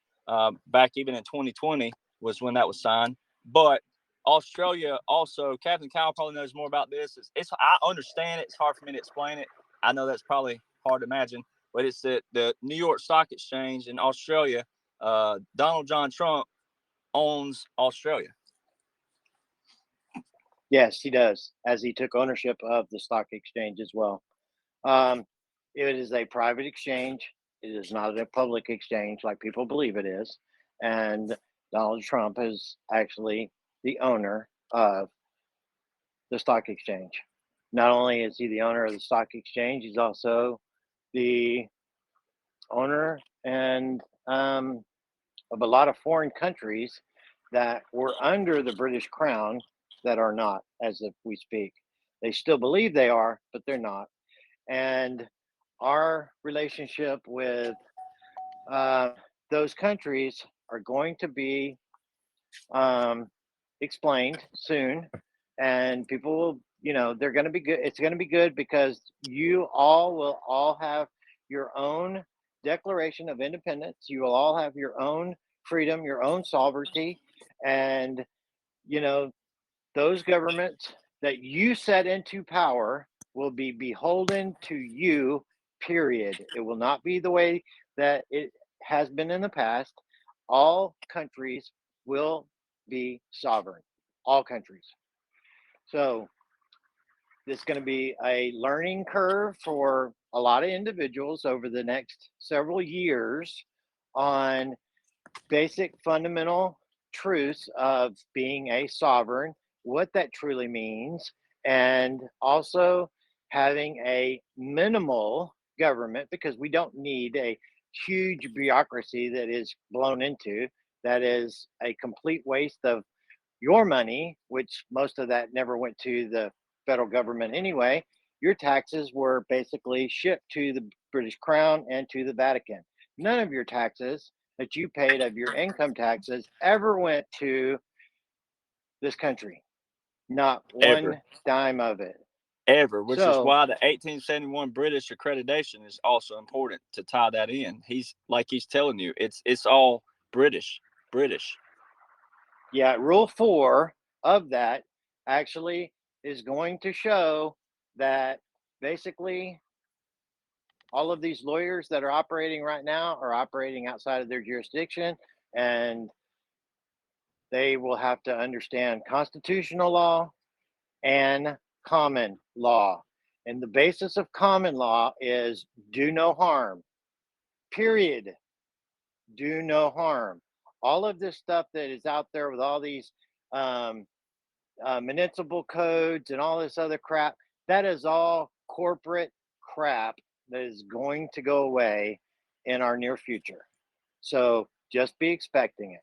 Back even in 2020 was when that was signed. But Australia also, Captain Kyle probably knows more about this. I understand it. It's hard for me to explain it. I know that's probably hard to imagine, but it's that the New York Stock Exchange in Australia, Donald John Trump owns Australia. Yes, he does, as he took ownership of the stock exchange as well. It is a private exchange. It is not a public exchange like people believe it is. And Donald Trump is actually the owner of the stock exchange. Not only is he the owner of the stock exchange, he's also the owner and of a lot of foreign countries that were under the British Crown that are not, as if we speak. They still believe they are, but they're not. And our relationship with those countries are going to be explained soon, and people will, they're going to be good. It's going to be good because you all will all have your own Declaration of Independence. You will all have your own freedom, your own sovereignty, and those governments that you set into power will be beholden to you, period. It will not be the way that it has been in the past. All countries will be sovereign, all countries. So it's going to be a learning curve for a lot of individuals over the next several years on basic fundamental truths of being a sovereign, what that truly means, and also having a minimal government, because we don't need a huge bureaucracy that is blown into, that is a complete waste of your money, which most of that never went to the federal government anyway. Your taxes were basically shipped to the British Crown and to the Vatican. None of your taxes that you paid of your income taxes ever went to this country. Not one dime of it. Ever, which is why the 1871 British accreditation is also important to tie that in. He's telling you, it's all British. Yeah, Rule 4 of that actually is going to show that basically all of these lawyers that are operating right now are operating outside of their jurisdiction, and they will have to understand constitutional law, and common law. And the basis of common law is do no harm, period. Do no harm. All of this stuff that is out there with all these um, municipal codes and all this other crap, that is all corporate crap that is going to go away in our near future. So just be expecting it.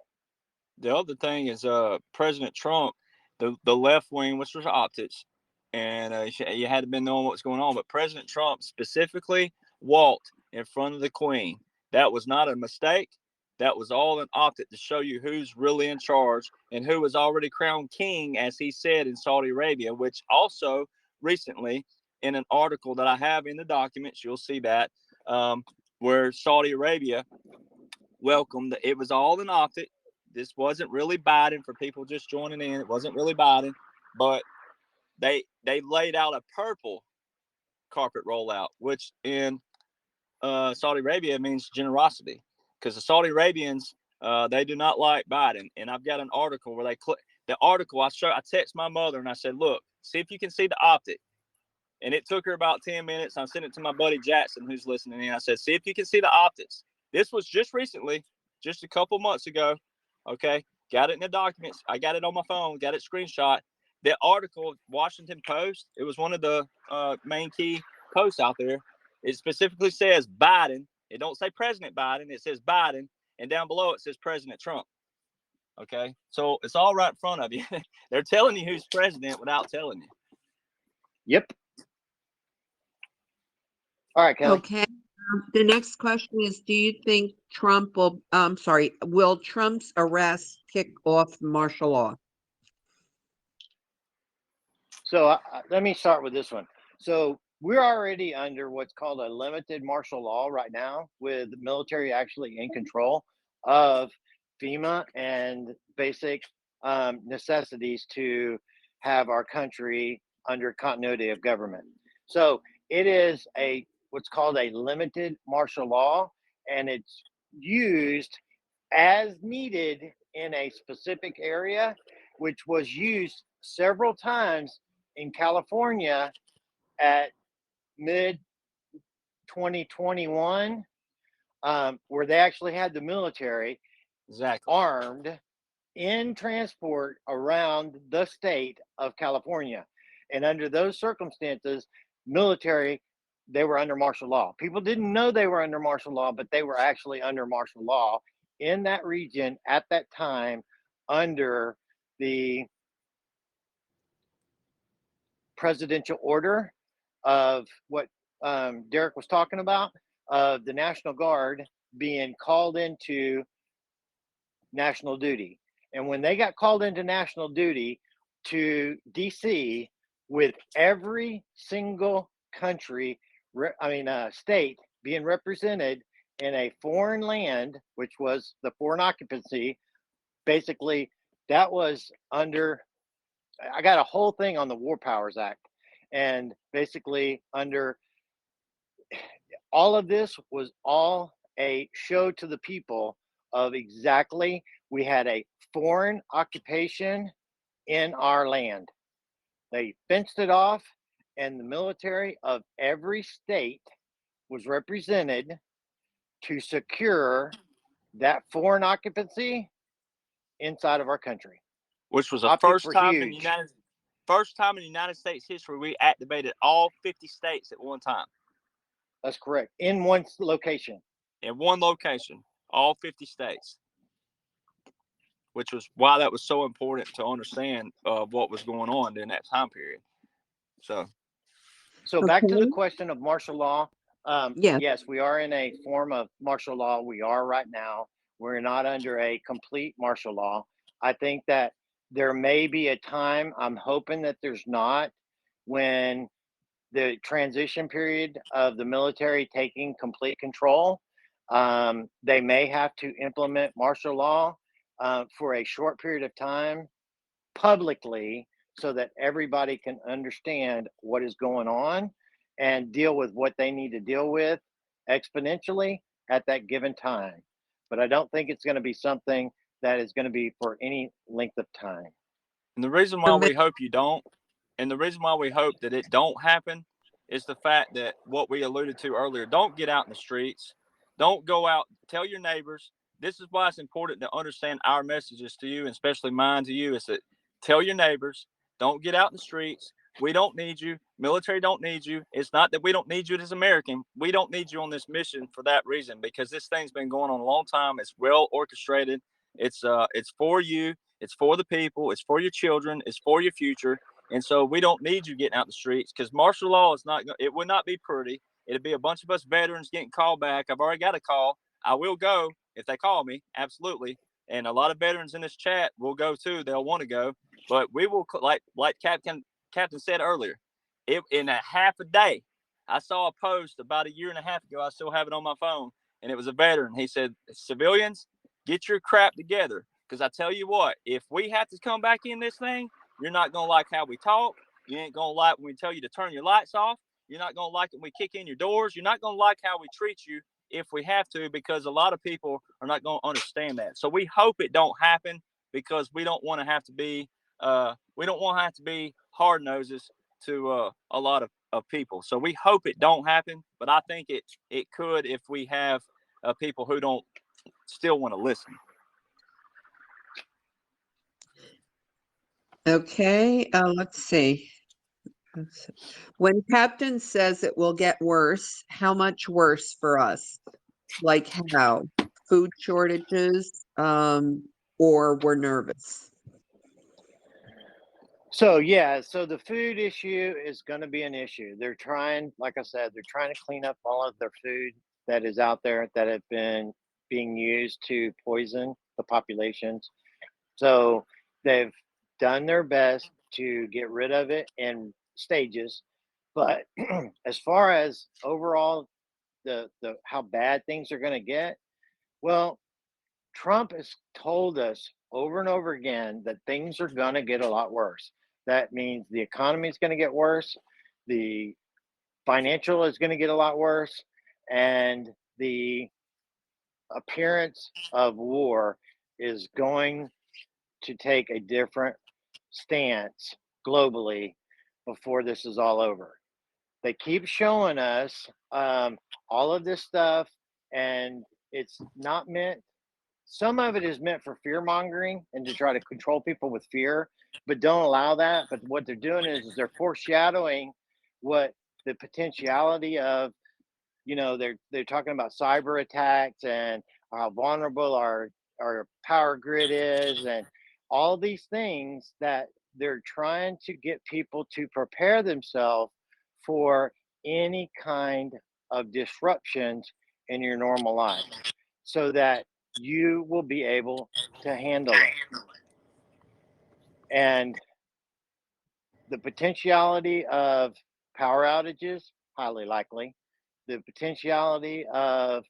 The other thing is President Trump, the left wing, which was optics, and you had to been knowing what's going on. But President Trump specifically walked in front of the Queen. That was not a mistake. That was all an optic to show you who's really in charge and who was already crowned king, as he said, in Saudi Arabia, which also recently in an article that I have in the documents, you'll see that where Saudi Arabia welcomed. It was all an optic. This wasn't really Biden, for people just joining in. It wasn't really Biden, but they laid out a purple carpet rollout, which in Saudi Arabia means generosity, because the Saudi Arabians they do not like Biden. And I've got an article where the article I text my mother and I said, look, see if you can see the optic. And it took her about 10 minutes. I sent it to my buddy Jackson, who's listening in. I said, see if you can see the optics. This was just recently, just a couple months ago. Okay. Got it in the documents. I got it on my phone, got it screenshot. The article, Washington Post, it was one of the main key posts out there. It specifically says Biden. It don't say President Biden. It says Biden. And down below it says President Trump. Okay. So it's all right in front of you. They're telling you who's president without telling you. Yep. All right, Kelly. Okay. The next question is, do you think will Trump's arrest kick off martial law? So let me start with this one. So we're already under what's called a limited martial law right now, with the military actually in control of FEMA and basic necessities to have our country under continuity of government. So it is what's called a limited martial law, and it's used as needed in a specific area, which was used several times in California at mid 2021, where they actually had the military armed in transport around the state of California. And under those circumstances, military, they were under martial law. People didn't know they were under martial law, but they were actually under martial law in that region at that time, under the presidential order of what Derek was talking about, of the National Guard being called into national duty. And when they got called into national duty to DC, with every single country, state being represented in a foreign land, which was the foreign occupancy, basically that was under, I got a whole thing on the War Powers Act, and basically under all of this was all a show to the people of exactly, we had a foreign occupation in our land. They fenced it off, and the military of every state was represented to secure that foreign occupancy inside of our country. Which was the first time in United States history we activated all 50 states at one time. That's correct. In one location. In one location, all 50 states. Which was why that was so important to understand what was going on during that time period. So back to the question of martial law. Yeah. Yes, we are in a form of martial law. We are right now. We're not under a complete martial law. I think that there may be a time, I'm hoping that there's not, when the transition period of the military taking complete control, they may have to implement martial law for a short period of time publicly, so that everybody can understand what is going on and deal with what they need to deal with exponentially at that given time. But I don't think it's going to be something that is going to be for any length of time. And the reason why we hope you don't And the reason why we hope that it don't happen is the fact that what we alluded to earlier, don't get out in the streets. Don't go out, tell your neighbors. This is why it's important to understand our messages to you, and especially mine to you, is that tell your neighbors, don't get out in the streets. We don't need you. Military don't need you. It's not that we don't need you as American. We don't need you on this mission for that reason, because this thing's been going on a long time. It's well orchestrated. It's for you. It's for the people. It's for your children. It's for your future. And so we don't need you getting out the streets, because martial law is not. It would not be pretty. It'd be a bunch of us veterans getting called back. I've already got a call. I will go if they call me. Absolutely. And a lot of veterans in this chat will go too. They'll want to go, but we will, like Captain said earlier, in a half a day. I saw a post about a year and a half ago. I still have it on my phone, and it was a veteran. He said, "Civilians, get your crap together, because I tell you what, if we have to come back in this thing, you're not gonna like how we talk. You ain't gonna like when we tell you to turn your lights off. You're not gonna like it when we kick in your doors. You're not gonna like how we treat you if we have to, because a lot of people are not gonna understand that. So we hope it don't happen, because we don't want to have to be hard noses to a lot of people. So we hope it don't happen, but I think it could if we have people who don't still want to listen. Okay, let's see. When Captain says it will get worse, how much worse for us? Like how? Food shortages, or we're nervous? So yeah, so the food issue is going to be an issue. They're trying, like I said, they're trying to clean up all of their food that is out there that have been being used to poison the populations. So they've done their best to get rid of it in stages. But as far as overall the how bad things are going to get, well, Trump has told us over and over again that things are going to get a lot worse. That means the economy is going to get worse, the financial is going to get a lot worse, and the appearance of war is going to take a different stance globally before this is all over. They keep showing us all of this stuff, and it's not meant. Some of it is meant for fear mongering and to try to control people with fear, but don't allow that. But what they're doing is they're foreshadowing what the potentiality of, they're talking about cyber attacks and how vulnerable our power grid is, and all these things that they're trying to get people to prepare themselves for any kind of disruptions in your normal life, so that you will be able to handle it. And the potentiality of power outages, highly likely. The potentiality of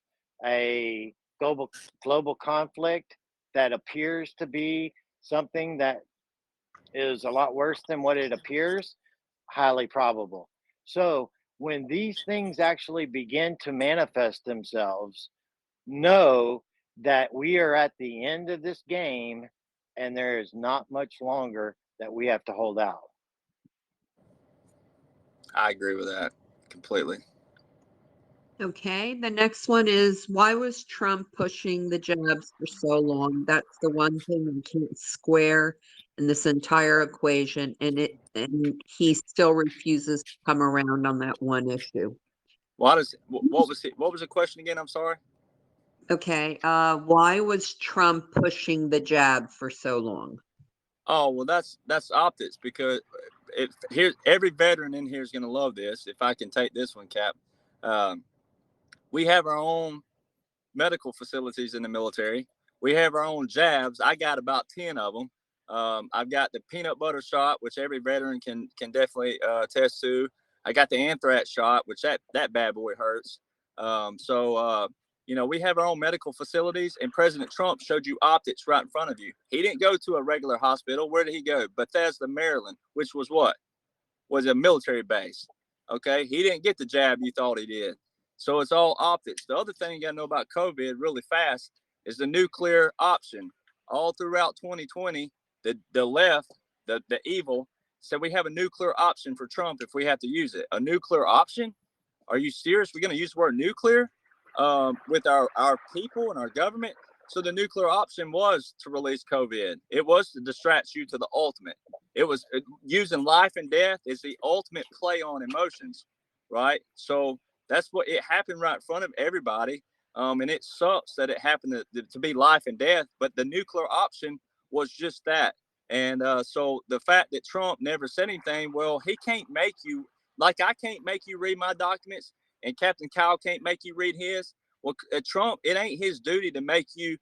a global conflict that appears to be something that is a lot worse than what it appears, highly probable. So when these things actually begin to manifest themselves, know that we are at the end of this game, and there is not much longer that we have to hold out. I agree with that completely. Okay, the next one is, why was Trump pushing the jabs for so long? That's the one thing we can't square in this entire equation, and he still refuses to come around on that one issue. What was the question again? I'm sorry. Okay, why was Trump pushing the jab for so long? Oh, well, that's optics, because every veteran in here is going to love this. If I can take this one, Cap, we have our own medical facilities in the military. We have our own jabs. I got about 10 of them. I've got the peanut butter shot, which every veteran can definitely attest to. I got the anthrax shot, which that bad boy hurts. We have our own medical facilities, and President Trump showed you optics right in front of you. He didn't go to a regular hospital. Where did he go? Bethesda, Maryland, which was what? Was a military base. Okay. He didn't get the jab you thought he did. So it's all optics. The other thing you got to know about COVID really fast is the nuclear option. All throughout 2020, the left, the evil, said we have a nuclear option for Trump if we have to use it. A nuclear option? Are you serious? We're going to use the word nuclear with our people and our government? So the nuclear option was to release COVID. It was to distract you to the ultimate. It was using life and death is the ultimate play on emotions, right? So that's what it happened right in front of everybody. And it sucks that it happened to be life and death, but the nuclear option was just that. And so the fact that Trump never said anything, well, he can't make you, like I can't make you read my documents and Captain Kyle can't make you read his. Well, Trump, it ain't his duty to make you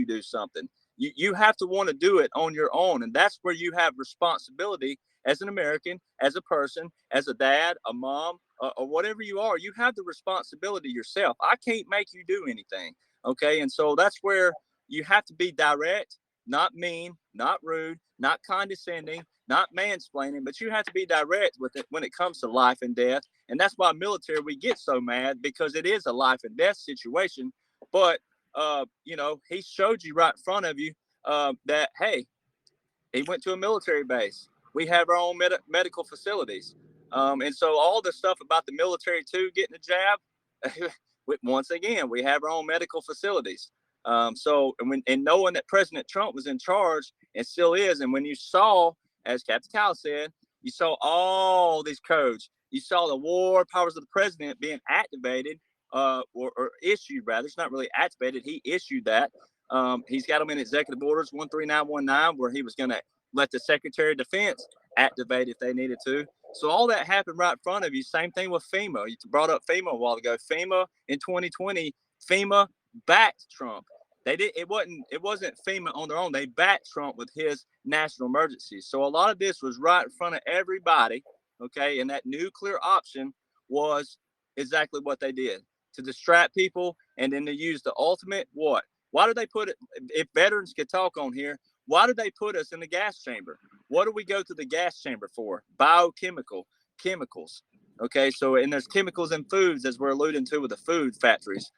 do something. You have to want to do it on your own. And that's where you have responsibility as an American, as a person, as a dad, a mom, or whatever you are. You have the responsibility yourself. I can't make you do anything. Okay. And so that's where you have to be direct, not mean, not rude, not condescending, not mansplaining, but you have to be direct with it when it comes to life and death. And that's why military, we get so mad because it is a life and death situation. But, he showed you right in front of you that, hey, he went to a military base. We have our own medical facilities. And so all the stuff about the military too, getting a jab, once again, we have our own medical facilities. And knowing that President Trump was in charge and still is, and when you saw, as Captain Kyle said, you saw all these codes, you saw the war powers of the president being activated, or issued rather. It's not really activated. He issued that. He's got them in executive orders 13919, where he was going to let the Secretary of Defense activate if they needed to. So all that happened right in front of you. Same thing with FEMA. You brought up FEMA a while ago. FEMA in 2020, FEMA backed Trump. It wasn't FEMA on their own. They backed Trump with his national emergency. So a lot of this was right in front of everybody. Okay, and that nuclear option was exactly what they did, to distract people and then to use the ultimate what? Why do they put it? If veterans could talk on here, why do they put us in the gas chamber? What do we go to the gas chamber for? Chemicals. Okay, so and there's chemicals in foods, as we're alluding to with the food factories.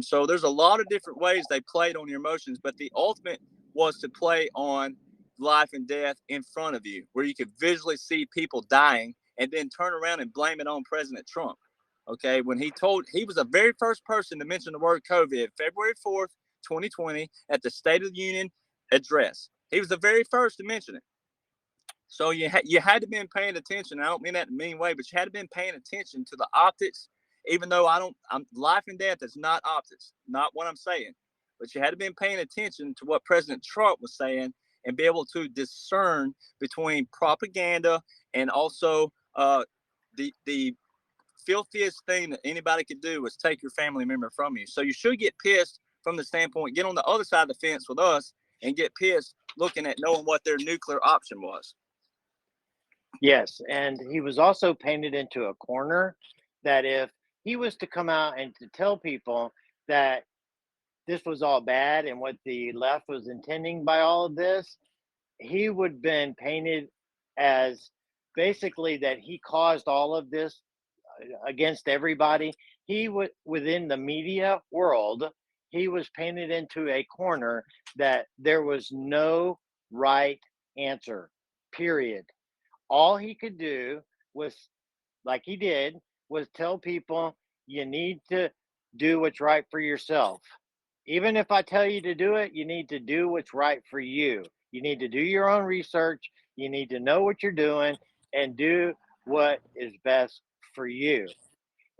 So there's a lot of different ways they played on your emotions, but the ultimate was to play on life and death in front of you, where you could visually see people dying and then turn around and blame it on President Trump. Okay, when he was the very first person to mention the word COVID, February 4th, 2020, at the State of the Union address. He was the very first to mention it. So you had to have been paying attention. I don't mean that in a mean way, but you had to been paying attention to the optics, even though life and death is not optics, not what I'm saying. But you had to been paying attention to what President Trump was saying and be able to discern between propaganda and also the filthiest thing that anybody could do is take your family member from you. So you should get pissed from the standpoint, get on the other side of the fence with us and get pissed looking at knowing what their nuclear option was. Yes, and he was also painted into a corner that if he was to come out and to tell people that this was all bad and what the left was intending by all of this, he would have been painted as basically that he caused all of this against everybody. He would, within the media world, he was painted into a corner that there was no right answer, period. All he could do was, like he did, was tell people you need to do what's right for yourself. Even if I tell you to do it, you need to do what's right for you. You need to do your own research. You need to know what you're doing and do what is best for you.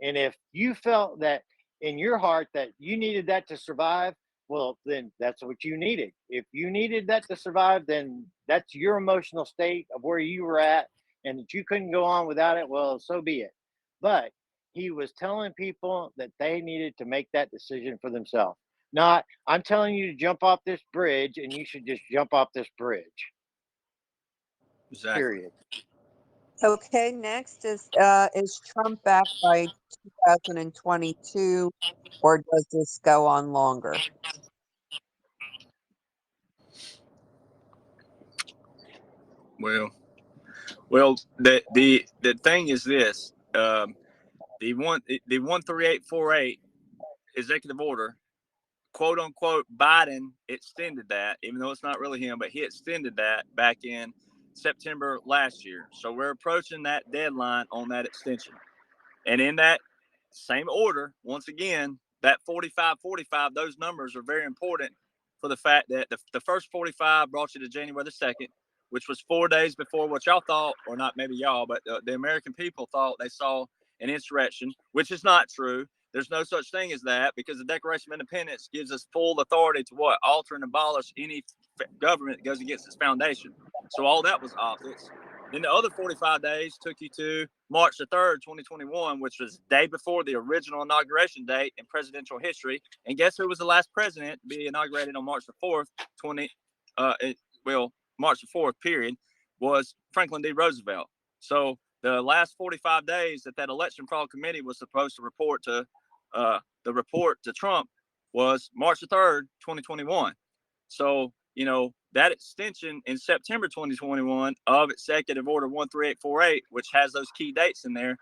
And if you felt that in your heart that you needed that to survive, well, then that's what you needed. If you needed that to survive, then that's your emotional state of where you were at and that you couldn't go on without it. Well, so be it. But he was telling people that they needed to make that decision for themselves. Not, I'm telling you to jump off this bridge and you should just jump off this bridge. Exactly. Period. Okay, next is Trump back by 2022, or does this go on longer? Well, the thing is this: the 13848 executive order, quote unquote, Biden extended that, even though it's not really him, but he extended that back in September last year. So we're approaching that deadline on that extension. And in that same order, once again, that 45, those numbers are very important for the fact that the first 45 brought you to January the 2nd, which was 4 days before what y'all thought, or not maybe y'all, but the American people thought they saw an insurrection, which is not true. There's no such thing as that, because the Declaration of Independence gives us full authority to what? Alter and abolish any government that goes against its foundation. So all that was optics. Then the other 45 days took you to March the 3rd, 2021, which was the day before the original inauguration date in presidential history. And guess who was the last president to be inaugurated on March the 4th, March the 4th, period, was Franklin D. Roosevelt. So the last 45 days that election fraud committee was supposed to report to Trump was March the 3rd, 2021. So, that extension in September 2021 of Executive Order 13848, which has those key dates in there,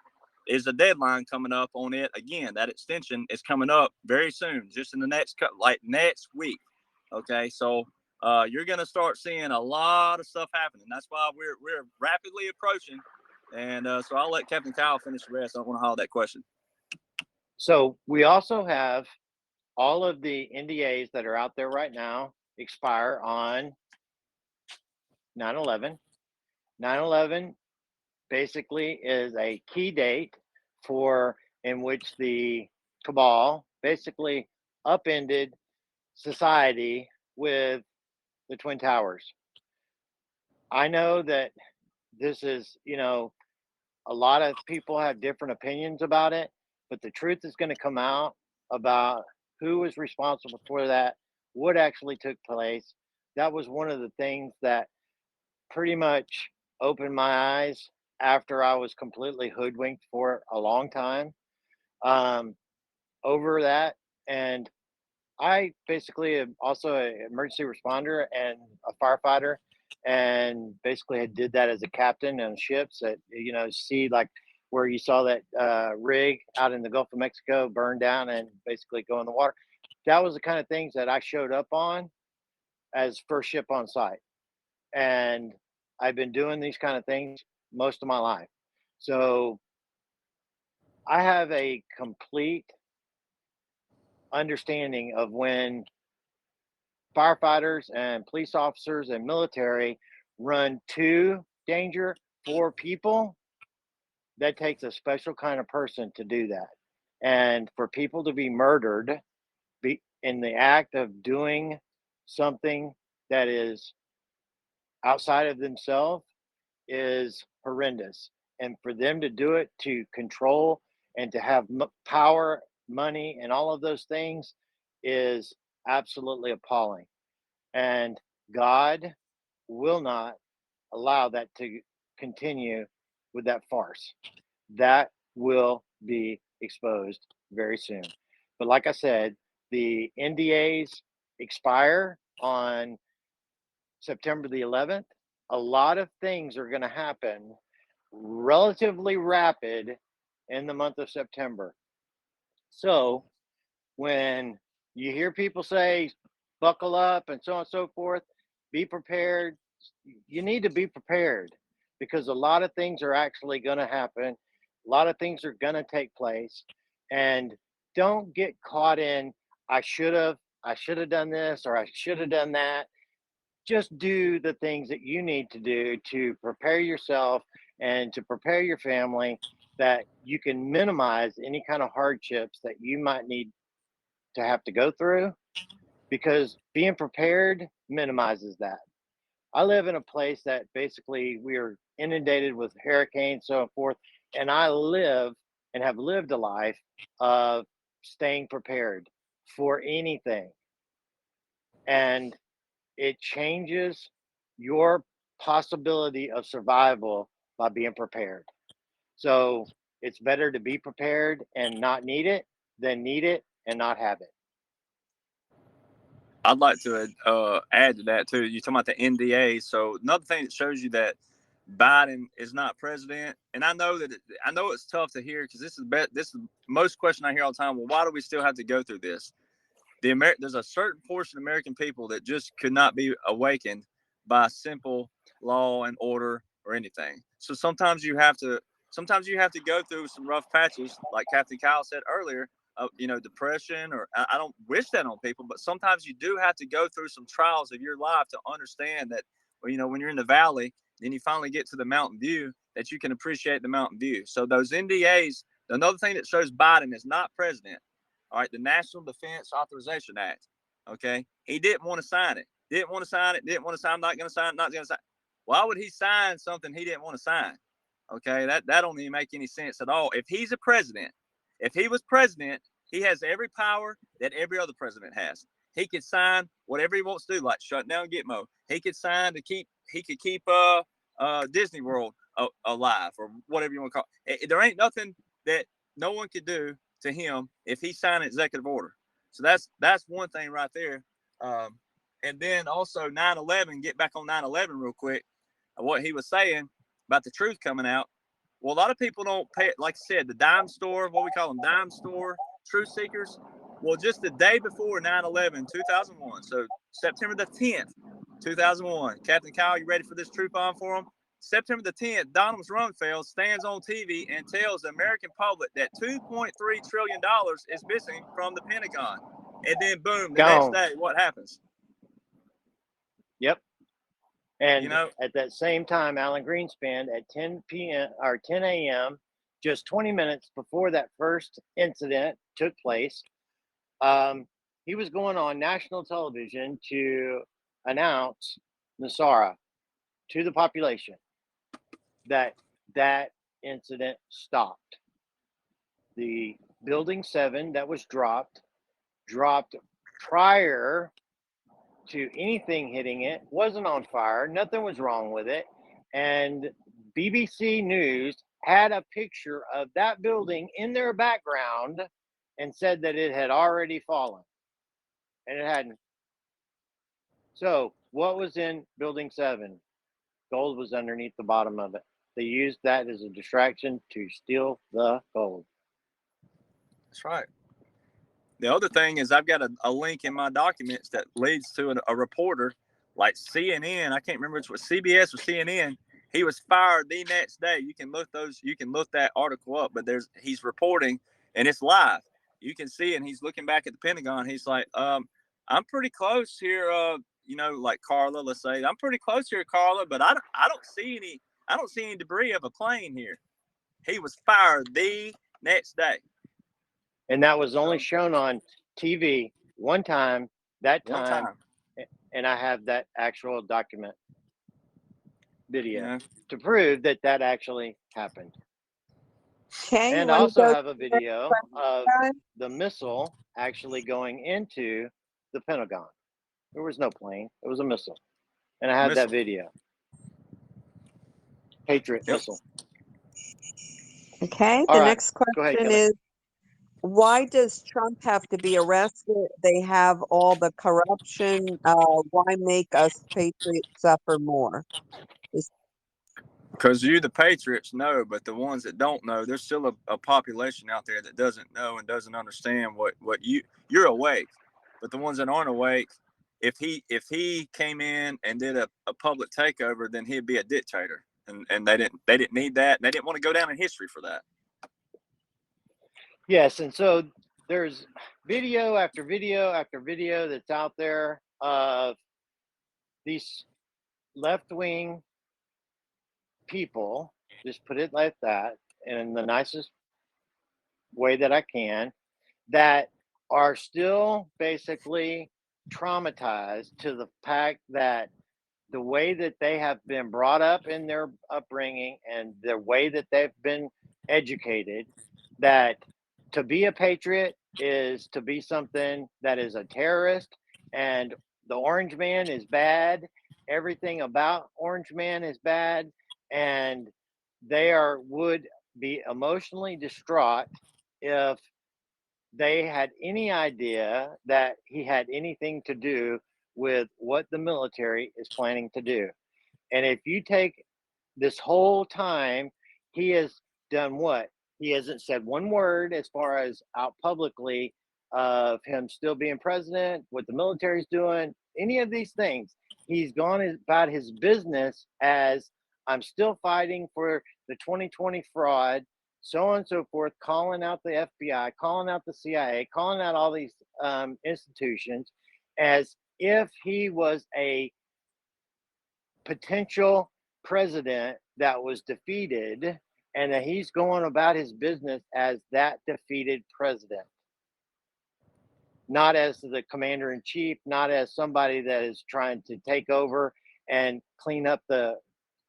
is a deadline coming up on it. Again, that extension is coming up very soon, just in the next week. Okay, so you're going to start seeing a lot of stuff happening. That's why we're rapidly approaching. And so I'll let Captain Kyle finish the rest. I don't want to hold that question. So we also have all of the NDAs that are out there right now expire on 9/11. 9/11 basically is a key date in which the cabal basically upended society with the Twin Towers. I know that this is, a lot of people have different opinions about it, but the truth is going to come out about who was responsible for that, what actually took place. That was one of the things that pretty much opened my eyes after I was completely hoodwinked for a long time over that. And I basically am also an emergency responder and a firefighter, and basically did that as a captain on ships that, see like where you saw that rig out in the Gulf of Mexico burn down and basically go in the water. That was the kind of things that I showed up on as first ship on site. And I've been doing these kind of things most of my life. So I have a complete understanding of when firefighters and police officers and military run to danger for people. That takes a special kind of person to do that. And for people to be murdered in the act of doing something that is outside of themselves is horrendous. And for them to do it to control and to have power, money, and all of those things is absolutely appalling. And God will not allow that to continue with that farce. That will be exposed very soon. But like I said, the NDAs expire on September the 11th. A lot of things are going to happen relatively rapid in the month of September. So when you hear people say, buckle up and so on and so forth, be prepared. You need to be prepared because a lot of things are actually going to happen. A lot of things are going to take place. And don't get caught in, I should have done this or I should have done that. Just do the things that you need to do to prepare yourself and to prepare your family, that you can minimize any kind of hardships that you might need to have to go through, because being prepared minimizes that. I live in a place that basically we are inundated with hurricanes, so forth, and I live and have lived a life of staying prepared for anything. And it changes your possibility of survival by being prepared. So it's better to be prepared and not need it than need it and not have it. I'd like to add to that too. You're talking about the NDA. So another thing that shows you that Biden is not president, and I know it's tough to hear because this is most question I hear all the time. Well, why do we still have to go through this? There's a certain portion of American people that just could not be awakened by simple law and order or anything. So sometimes you have to go through some rough patches, like Captain Kyle said earlier. Depression, or I don't wish that on people, but sometimes you do have to go through some trials of your life to understand that, when you're in the valley, then you finally get to the mountain view, that you can appreciate the mountain view. So those NDAs, another thing that shows Biden is not president. All right, the National Defense Authorization Act. Okay, he didn't want to sign it. Didn't want to sign it. Didn't want to sign. Not going to sign. Not going to sign. Why would he sign something he didn't want to sign? Okay, that don't even make any sense at all. If he's a president, if he was president, he has every power that every other president has. He could sign whatever he wants to do, like shut down Gitmo. He could sign to keep. He could keep Disney World alive, or whatever you want to call it. There ain't nothing that no one could do to him if he signed an executive order. So that's one thing right there. And then also 9/11. Get back on 9/11 real quick. What he was saying about the truth coming out. Well, a lot of people don't pay it. Like I said, the dime store, what we call them, dime store truth seekers. Well, just the day before 9/11, 2001. So September the 10th, 2001. Captain Kyle, you ready for this truth bomb for him? September the 10th, Donald Rumsfeld stands on TV and tells the American public that $2.3 trillion is missing from the Pentagon. And then, boom, the next day, what happens? Yep. And at that same time, Alan Greenspan at 10 p.m. or 10 a.m., just 20 minutes before that first incident took place, he was going on national television to announce Nasara to the population that incident stopped. The Building 7 that was dropped prior to anything hitting it, wasn't on fire, nothing was wrong with it. And BBC News had a picture of that building in their background and said that it had already fallen. And it hadn't. So what was in Building 7? Gold was underneath the bottom of it. They used that as a distraction to steal the gold. That's right. The other thing is I've got a link in my documents that leads to a reporter like CNN. I can't remember which was CBS or CNN. He was fired the next day. You can look that article up, but he's reporting and it's live. You can see, and he's looking back at the Pentagon. He's like, I'm pretty close here. Like Carla, let's say, I'm pretty close here, Carla, but I don't see any debris of a plane here. He was fired the next day. And that was only shown on TV one time, and I have that actual document video to prove that actually happened. Okay, and I also have a video of the missile actually going into the Pentagon. There was no plane, it was a missile. And I have that video. Patriot missile. Okay, the next question is, why does Trump have to be arrested? They have all the corruption. Why make us patriots suffer more? Because you, the patriots, know, but the ones that don't know, there's still a population out there that doesn't know and doesn't understand what you're awake. But the ones that aren't awake, if he came in and did a public takeover, then he'd be a dictator. And they didn't need that. They didn't want to go down in history for that. Yes, and so there's video after video after video that's out there of these left-wing people, just put it like that, in the nicest way that I can, that are still basically traumatized to the fact that the way that they have been brought up in their upbringing and the way that they've been educated, that to be a patriot is to be something that is a terrorist, and the Orange Man is bad. Everything about Orange Man is bad, and they would be emotionally distraught if they had any idea that he had anything to do with what the military is planning to do. And if you take this whole time, he has done what? He hasn't said one word as far as out publicly of him still being president, what the military's doing, any of these things. he's gone about his business as, I'm still fighting for the 2020 fraud, so on and so forth, calling out the FBI, calling out the CIA, calling out all these institutions, as if he was a potential president that was defeated, and that he's going about his business as that defeated president, not as the commander in chief, not as somebody that is trying to take over and clean up the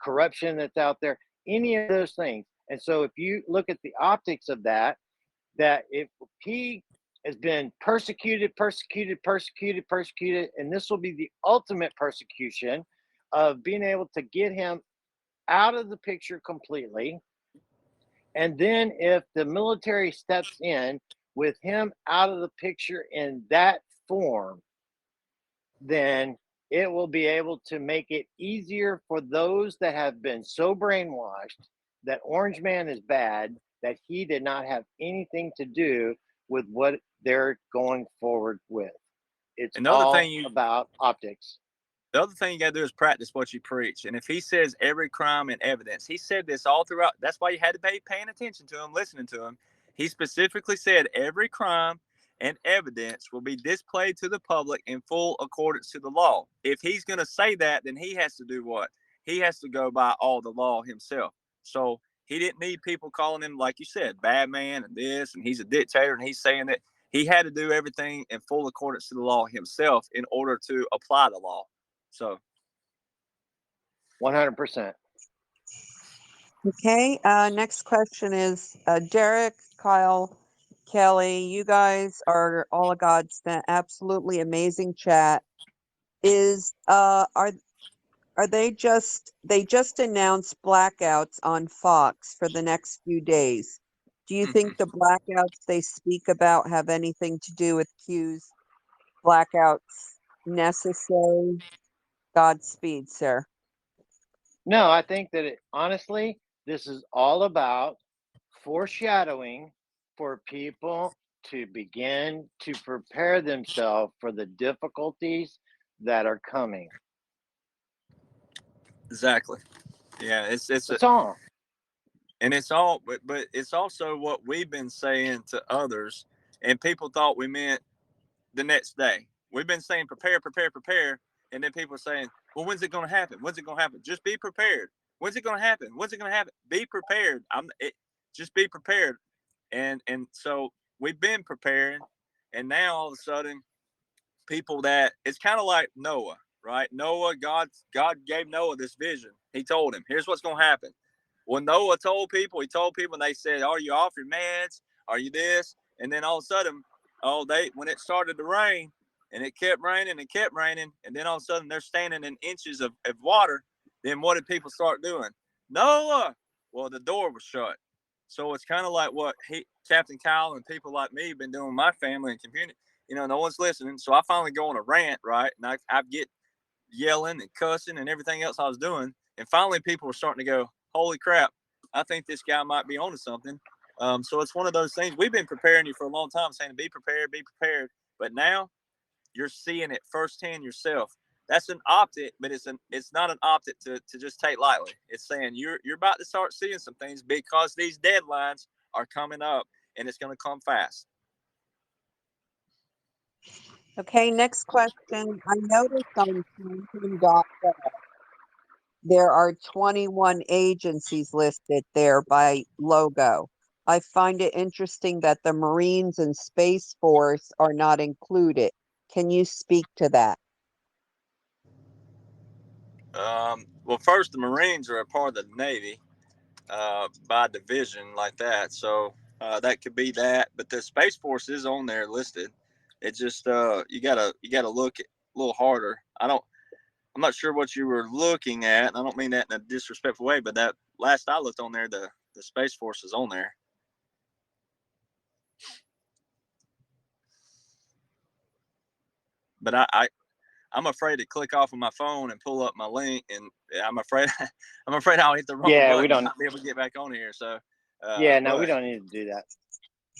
corruption that's out there, any of those things. And so if you look at the optics of that, that if he has been persecuted, and this will be the ultimate persecution of being able to get him out of the picture completely. And then if the military steps in with him out of the picture in that form, then it will be able to make it easier for those that have been so brainwashed that Orange Man is bad, that he did not have anything to do with what they're going forward with. It's all about optics. The other thing you got to do is practice what you preach. And if he says every crime and evidence, he said this all throughout. That's why you had to be paying attention to him, listening to him. He specifically said every crime and evidence will be displayed to the public in full accordance to the law. If he's going to say that, then he has to do what? He has to go by all the law himself. So he didn't need people calling him, like you said, bad man and this, and he's a dictator, and he's saying that. He had to do everything in full accordance to the law himself in order to apply the law. So 100%. Okay. Next question is Derek, Kyle, Kelly. You guys are all a godsend. Absolutely amazing chat. Are they just announced blackouts on Fox for the next few days? Do you think the blackouts they speak about have anything to do with Q's blackouts necessary? Godspeed, sir. No, I think that honestly, this is all about foreshadowing for people to begin to prepare themselves for the difficulties that are coming. Exactly. Yeah, it's all. And it's all, but it's also what we've been saying to others, and people thought we meant the next day. We've been saying prepare, and then people are saying, well, when's it going to happen? When's it going to happen? Just be prepared. When's it going to happen? When's it going to happen? Be prepared. Just be prepared. And so we've been preparing, and now all of a sudden, people that it's kind of like Noah, right? Noah, God gave Noah this vision. He told him, here's what's going to happen. When Noah told people, and they said, are you off your meds? Are you this? And then all of a sudden, when it started to rain, and it kept raining, and then all of a sudden they're standing in inches of water, then what did people start doing? Noah! Well, the door was shut. So it's kind of like what Captain Kyle and people like me have been doing with my family and community. No one's listening. So I finally go on a rant, right? And I get yelling and cussing and everything else I was doing. And finally people were starting to go, holy crap, I think this guy might be onto something. So it's one of those things. We've been preparing you for a long time, saying be prepared. But now you're seeing it firsthand yourself. That's an optic, but it's not an optic to just take lightly. It's saying you're about to start seeing some things because these deadlines are coming up, and it's going to come fast. Okay, next question. I noticed on campaign.gov there are 21 agencies listed there by logo. I find it interesting that the Marines and Space Force are not included. Can you speak to that? Well, first, the Marines are a part of the Navy by division like that. So that could be that. But the Space Force is on there listed. It just you gotta look a little harder. I'm not sure what you were looking at. I don't mean that in a disrespectful way, but that last I looked on there, the Space Force is on there. But I'm afraid to click off of my phone and pull up my link, and I'm afraid I'll hit the wrong button. We don't not be able to get back on here. So we don't need to do that.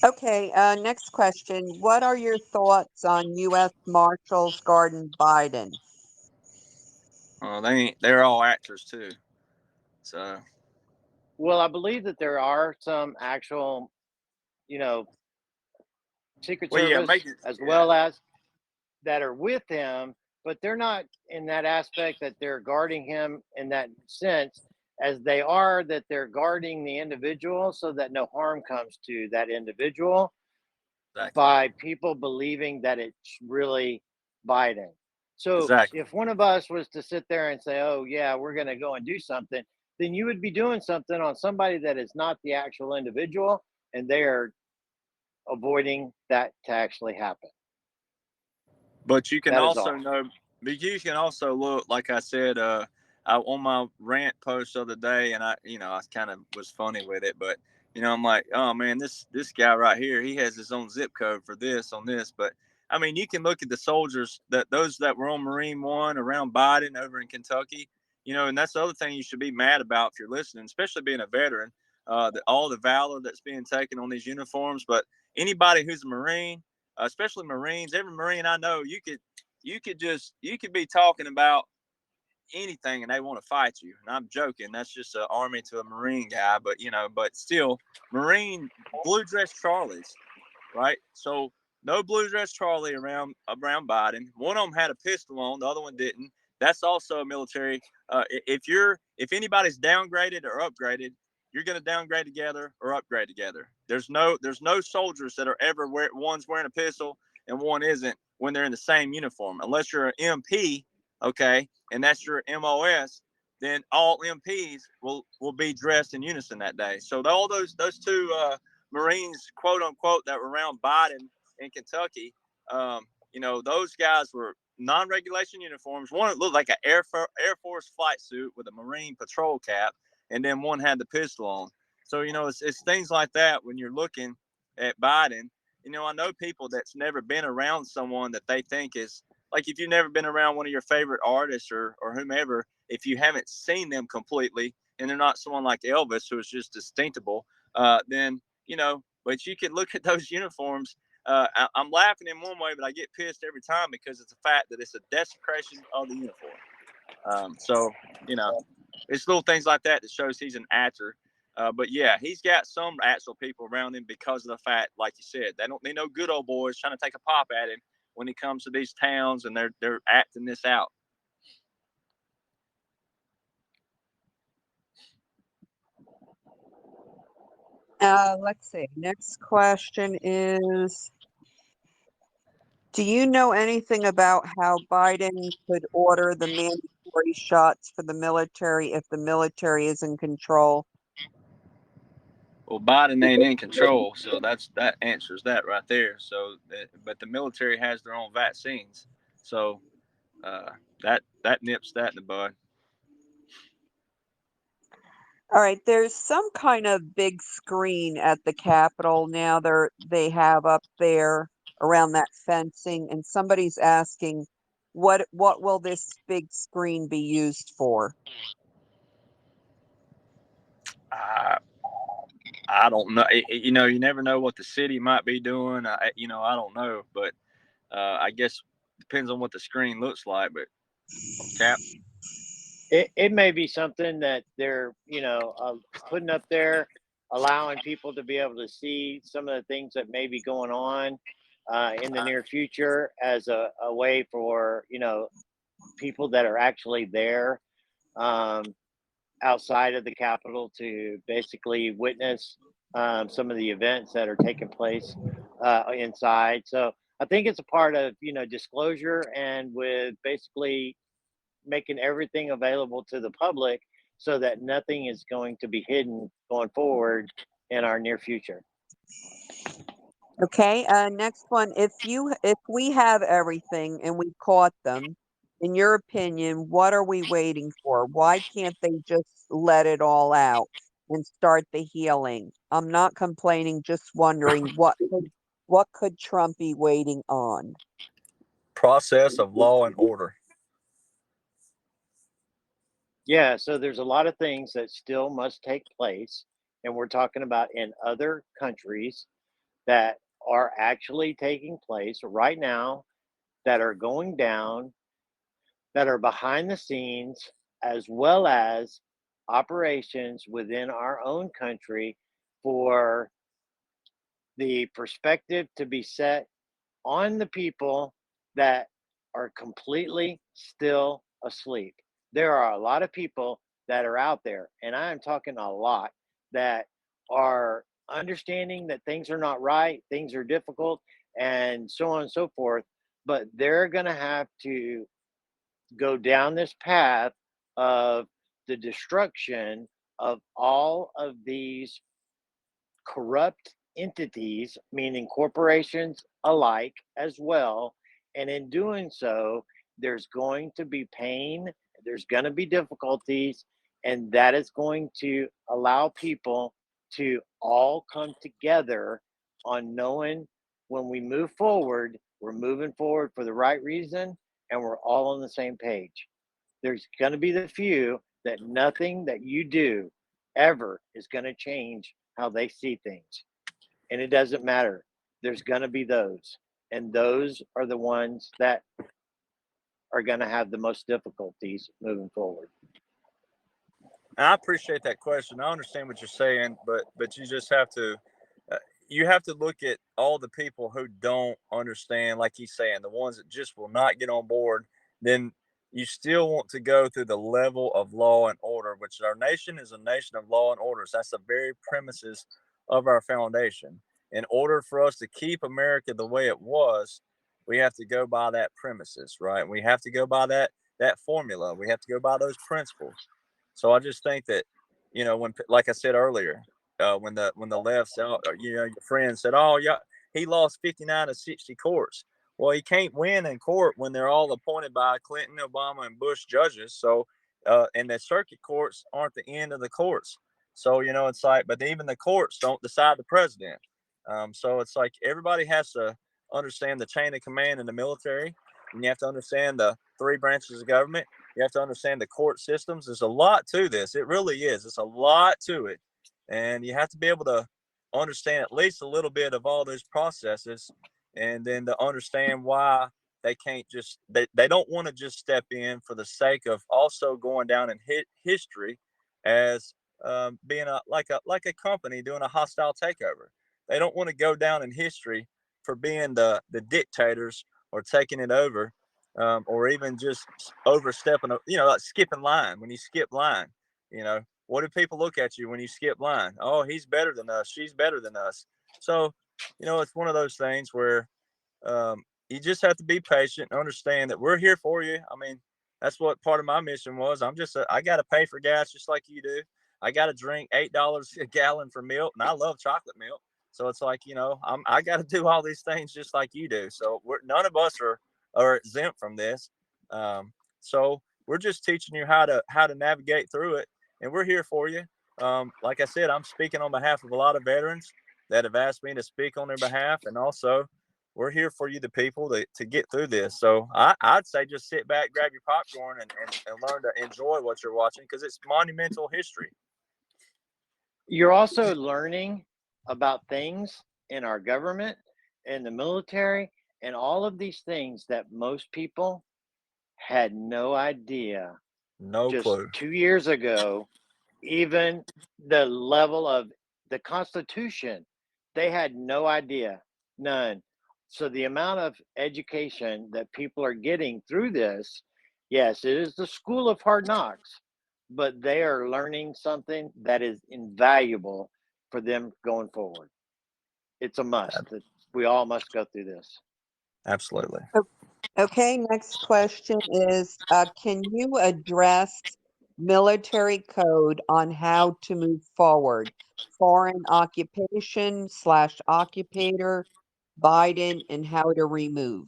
Okay, next question. What are your thoughts on U.S. Marshals Garden Biden? They're all actors too. So. Well, I believe that there are some actual, you know, Secret Well, yeah, Service make it. as Yeah, well as that are with him, but they're not in that aspect that they're guarding him in that sense as they are that they're guarding the individual so that no harm comes to that individual exactly. by people believing that it's really Biden. So Exactly. if one of us was to sit there and say, oh, yeah, we're going to go and do something, then you would be doing something on somebody that is not the actual individual, and they are avoiding that to actually happen. But you can That is also all. know, but you can also look, like I said, on my rant post the other day, and I kind of was funny with it, but I'm like, oh man, this guy right here, he has his own zip code for this on this, but I mean, you can look at the soldiers those that were on Marine One around Biden over in Kentucky, and that's the other thing you should be mad about if you're listening, especially being a veteran, all the valor that's being taken on these uniforms, but anybody who's a Marine, especially Marines. Every Marine I know, you could be talking about anything and they want to fight you. And I'm joking. That's just an Army to a Marine guy, but still, Marine blue dress Charlies, right? So no blue dress Charlie around Biden. One of them had a pistol on, the other one didn't. That's also a military. If anybody's downgraded or upgraded, you're going to downgrade together or upgrade together. There's no soldiers that are ever one's wearing a pistol and one isn't when they're in the same uniform, unless you're an MP, okay, and that's your MOS. Then all MPs will be dressed in unison that day. So all those two Marines, quote unquote, that were around Biden in Kentucky, those guys were non-regulation uniforms. One looked like an Air Force flight suit with a Marine patrol cap, and then one had the pistol on. So it's things like that when you're looking at Biden. I know people that's never been around someone that they think is like, if you've never been around one of your favorite artists or whomever, if you haven't seen them completely and they're not someone like Elvis who is just distinctible, then but you can look at those uniforms. I'm laughing in one way, but I get pissed every time because it's a fact that it's a desecration of the uniform. So it's little things like that shows he's an actor. But yeah, he's got some actual people around him because of the fact, like you said, they don't need no good old boys trying to take a pop at him when he comes to these towns and they're acting this out. Let's see. Next question is, do you know anything about how Biden could order the mandatory shots for the military if the military is in control? Well, Biden ain't in control, so that answers that right there. So, but the military has their own vaccines, so uh, that nips that in the bud. All right, there's some kind of big screen at the Capitol now. They have up there around that fencing, and somebody's asking, what will this big screen be used for? I I don't know. You never know what the city might be doing. I don't know, but I guess depends on what the screen looks like. But Cap, It may be something that they're, putting up there, allowing people to be able to see some of the things that may be going on in the near future as a way for, people that are actually there um, outside of the Capitol to basically witness some of the events that are taking place inside. So I think it's a part of, disclosure and with basically making everything available to the public so that nothing is going to be hidden going forward in our near future. Okay, next one. If we have everything and we caught them, in your opinion, what are we waiting for? Why can't they just let it all out and start the healing? I'm not complaining, just wondering what could Trump be waiting on? process of law and order. Yeah, so there's a lot of things that still must take place. And we're talking about in other countries that are actually taking place right now that are going down that are behind the scenes, as well as operations within our own country, for the perspective to be set on the people that are completely still asleep. There are a lot of people that are out there, and I am talking a lot, that are understanding that things are not right, things are difficult, and so on and so forth. But they're going to have to go down this path of the destruction of all of these corrupt entities, meaning corporations alike as well. And in doing so, there's going to be pain, there's going to be difficulties, and that is going to allow people to all come together on knowing when we move forward, we're moving forward for the right reason and we're all on the same page. There's going to be the few that nothing that you do ever is going to change how they see things. And it doesn't matter. There's going to be those. And those are the ones that are going to have the most difficulties moving forward. I appreciate that question. I understand what you're saying, but you just have to you have to look at all the people who don't understand, like he's saying, the ones that just will not get on board. Then you still want to go through the level of law and order, which our nation is a nation of law and orders. That's the very premises of our foundation. In order for us to keep America the way it was, we have to go by that premises, right? We have to go by that formula. We have to go by those principles. So I just think that, when, like I said earlier, when the left said, your friend said, oh yeah, he lost 59 of 60 courts. Well, he can't win in court when they're all appointed by Clinton, Obama, and Bush judges. So, and the circuit courts aren't the end of the courts. So, it's like, but even the courts don't decide the president. So it's like everybody has to understand the chain of command in the military, and you have to understand the three branches of government. You have to understand the court systems. There's a lot to this. It really is. It's a lot to it. And you have to be able to understand at least a little bit of all those processes, and then to understand why they can't just, they don't want to just step in for the sake of also going down in history as being like a company doing a hostile takeover. They don't want to go down in history for being the dictators or taking it over, or even just overstepping, like skipping line. When you skip line, what do people look at you when you skip line? Oh, he's better than us. She's better than us. So, it's one of those things where you just have to be patient and understand that we're here for you. I mean, that's what part of my mission was. I got to pay for gas just like you do. I got to drink $8 a gallon for milk, and I love chocolate milk. So it's like, I got to do all these things just like you do. So none of us are exempt from this. So we're just teaching you how to navigate through it, and we're here for you. Like I said, I'm speaking on behalf of a lot of veterans that have asked me to speak on their behalf, and also we're here for you, the people, to get through this. So I'd say just sit back, grab your popcorn, and learn to enjoy what you're watching, because it's monumental history. You're also learning about things in our government, in the military, and all of these things that most people had no idea No just clue. 2 years ago. Even the level of the Constitution, they had no idea, none. So the amount of education that people are getting through this, yes, it is the school of hard knocks, but they are learning something that is invaluable for them going forward. It's a must. We all must go through this. Absolutely. Okay, next question is, can you address military code on how to move forward? Foreign occupation / occupator, Biden, and how to remove.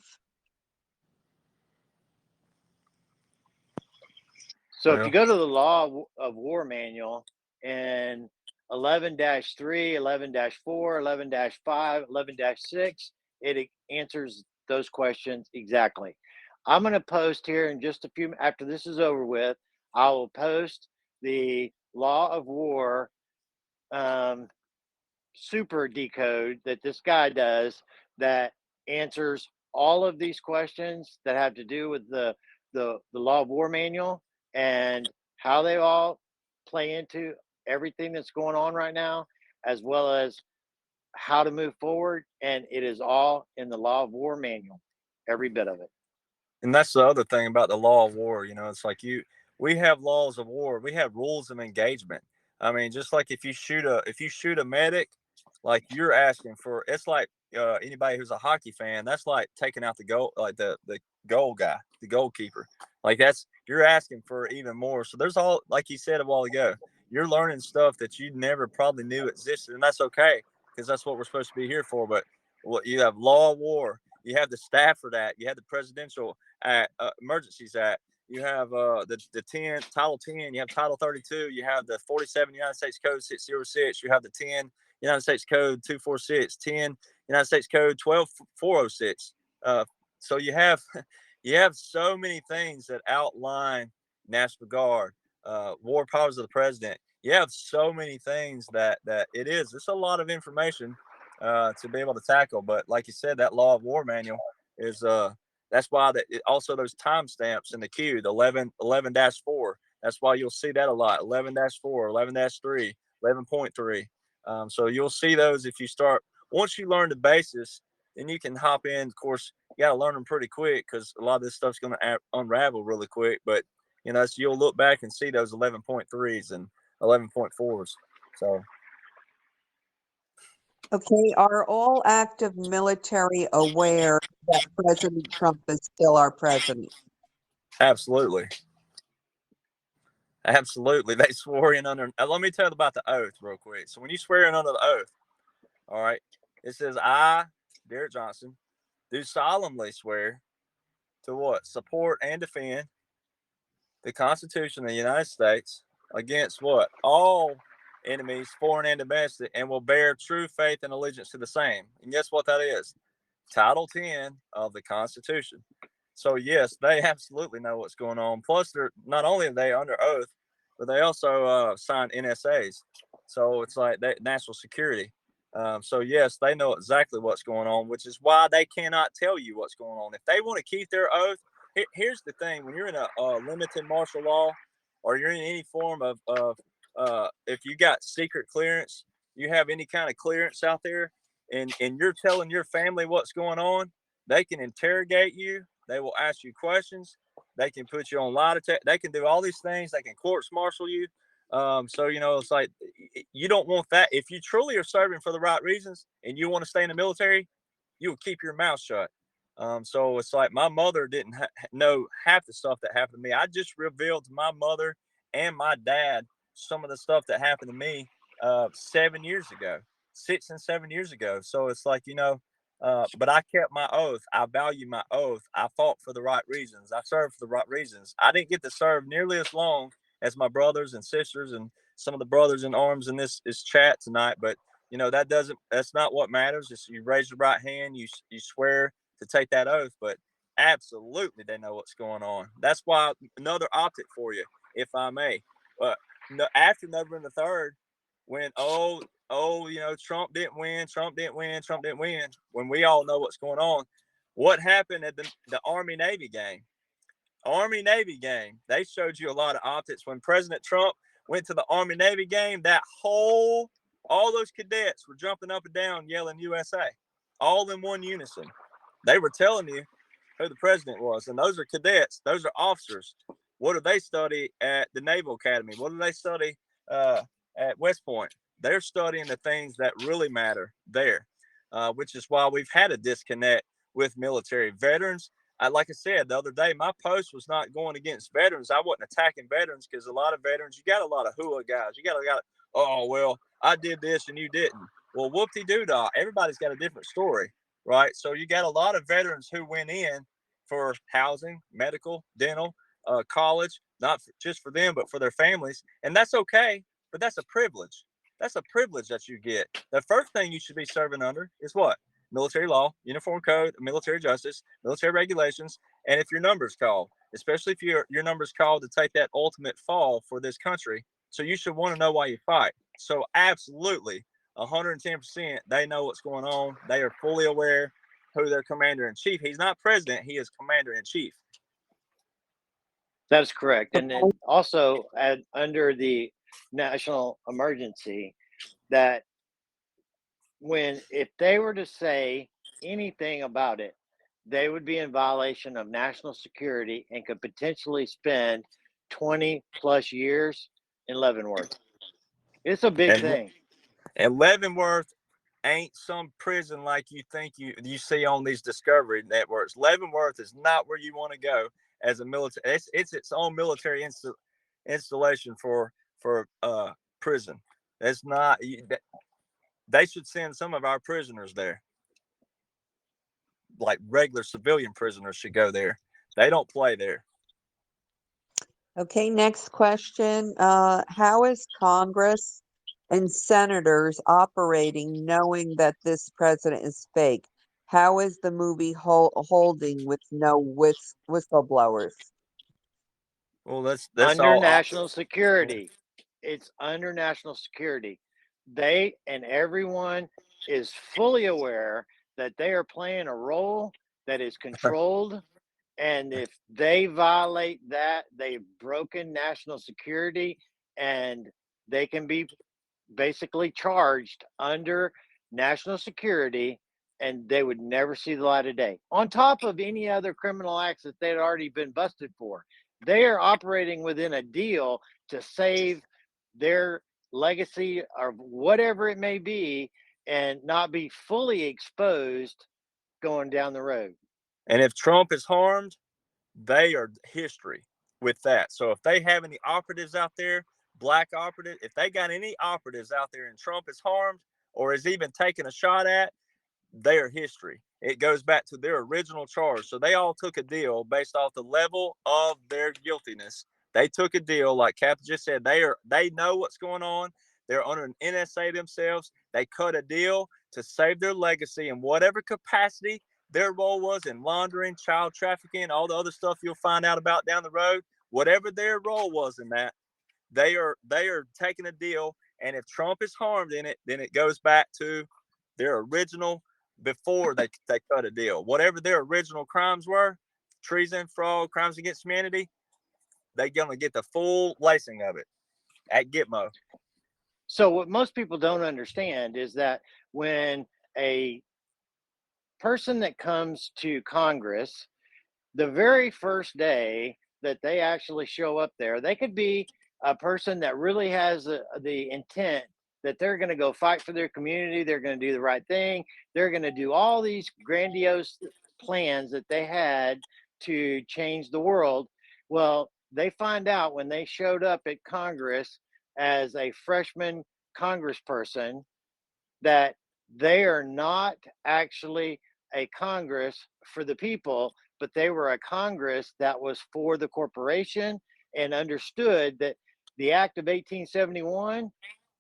So if you Well, go to the Law of War Manual and 11-3, 11-4, 11-5, 11-6, it answers those questions exactly. I'm going to post here in just a few, after this is over with, I will post the Law of War super decode that this guy does, that answers all of these questions that have to do with the the law of war manual and how they all play into everything that's going on right now, as well as how to move forward. And it is all in the law of war manual, every bit of it. And that's the other thing about the law of war. It's like we have laws of war. We have rules of engagement. I mean, just like if you shoot a medic, like you're asking for, it's like anybody who's a hockey fan, that's like taking out the goal, like the goal guy, the goalkeeper. Like you're asking for even more. So there's all, like you said a while ago, you're learning stuff that you never probably knew existed, and that's okay because that's what we're supposed to be here for. But what you have law of war, you have the Stafford Act, you have the Presidential Act, Emergencies Act, you have the 10 Title 10, you have Title 32, you have the 47 United States Code 606, you have the 10 United States Code 246, 10 United States Code 12406. So you have so many things that outline National Guard, war powers of the president. You have so many things that it's a lot of information to be able to tackle. But like you said, that law of war manual is that's why also those timestamps in the queue, the 11-4. That's why you'll see that a lot. 11-4, 11-3, 11.3. So you'll see those if you start, once you learn the basis, then you can hop in. Of course, you got to learn them pretty quick because a lot of this stuff's going to unravel really quick. But, so you'll look back and see those 11.3s and 11.4s. So. Okay, are all active military aware that President Trump is still our president? Absolutely. Absolutely. They swore in under. Let me tell you about the oath real quick. So when you swear in under the oath, all right, it says, I, Derek Johnson, do solemnly swear to what? Support and defend the Constitution of the United States against what? All enemies, foreign and domestic, and will bear true faith and allegiance to the same. And guess what that is? Title 10 of the Constitution. So yes, they absolutely know what's going on. Plus, they're not only are they under oath, but they also sign NSAs. So it's like national security. So yes, they know exactly what's going on, which is why they cannot tell you what's going on. If they want to keep their oath, here's the thing: when you're in a limited martial law, or you're in any form of if you got secret clearance, you have any kind of clearance out there, and you're telling your family what's going on, they can interrogate you. They will ask you questions. They can put you on lie detector. They can do all these things. They can courts martial you. So it's like you don't want that. If you truly are serving for the right reasons and you want to stay in the military, you will keep your mouth shut. So it's like my mother didn't know half the stuff that happened to me. I just revealed to my mother and my dad some of the stuff that happened to me 7 years ago, 6 and 7 years ago. So it's like, but I kept my oath. I value my oath. I fought for the right reasons. I served for the right reasons. I didn't get to serve nearly as long as my brothers and sisters and some of the brothers in arms in this chat tonight. But that's not what matters. It's you raise your right hand, you swear to take that oath. But absolutely, they know what's going on. That's why another optic for you, if I may. After November the 3rd, when Trump didn't win, when we all know what's going on, what happened at the Army Navy game? Army Navy game, they showed you a lot of optics. When President Trump went to the Army Navy game, all those cadets were jumping up and down yelling USA, all in one unison. They were telling you who the president was, and those are cadets, those are officers. What do they study at the Naval Academy? What do they study at West Point? They're studying the things that really matter there, which is why we've had a disconnect with military veterans. Like I said the other day, my post was not going against veterans. I wasn't attacking veterans because a lot of veterans, you got a lot of hua guys. You got oh, well, I did this and you didn't. Well, whoop-de-doo-dah. Everybody's got a different story, right? So you got a lot of veterans who went in for housing, medical, dental, college, not just for them, but for their families. And that's okay, but that's a privilege. That's a privilege that you get. The first thing you should be serving under is what? Military law, uniform code, military justice, military regulations, and if your number's called, especially if your number's called to take that ultimate fall for this country. So you should want to know why you fight. So absolutely, 110%, they know what's going on. They are fully aware who their commander in chief. He's not president. He is commander in chief. That is correct. And Okay. then also under the national emergency, that when if they were to say anything about it, they would be in violation of national security and could potentially spend 20 plus years in Leavenworth. It's a big And thing. and Leavenworth ain't some prison like you think you see on these Discovery networks. Leavenworth is not where you want to go as a military. It's its own military installation for prison. That's not. They should send some of our prisoners there, like regular civilian prisoners should go there. They don't play there. Okay, next question. How is Congress and senators operating knowing that this president is fake? How is the movie holding with no whistleblowers? Well, that's Under all national optics. Yeah. security. It's under national security. They and everyone is fully aware that they are playing a role that is controlled. And if they violate that, they've broken national security, and they can be basically charged under national security, and they would never see the light of day. On top of any other criminal acts that they'd already been busted for, they are operating within a deal to save their legacy or whatever it may be and not be fully exposed going down the road. And if Trump is harmed, they are history with that. So if they have any operatives out there, black operatives, if they got any operatives out there and Trump is harmed or is even taken a shot at, they are history. It goes back to their original charge. So they all took a deal based off the level of their guiltiness. They took a deal, like Cap just said. They know what's going on. They're under an NSA themselves. They cut a deal to save their legacy in whatever capacity their role was in laundering, child trafficking, all the other stuff you'll find out about down the road. Whatever their role was in that, they are taking a deal. And if Trump is harmed in it, then it goes back to their original before they cut a deal. Whatever their original crimes were, treason, fraud, crimes against humanity, they're going to get the full lacing of it at Gitmo. So, what most people don't understand is that when a person that comes to Congress, the very first day that they actually show up there, they could be a person that really has the intent that they're going to go fight for their community. They're going to do the right thing. They're going to do all these grandiose plans that they had to change the world. Well, they find out when they showed up at Congress as a freshman congressperson that they are not actually a Congress for the people, but they were a Congress that was for the corporation and understood that the Act of 1871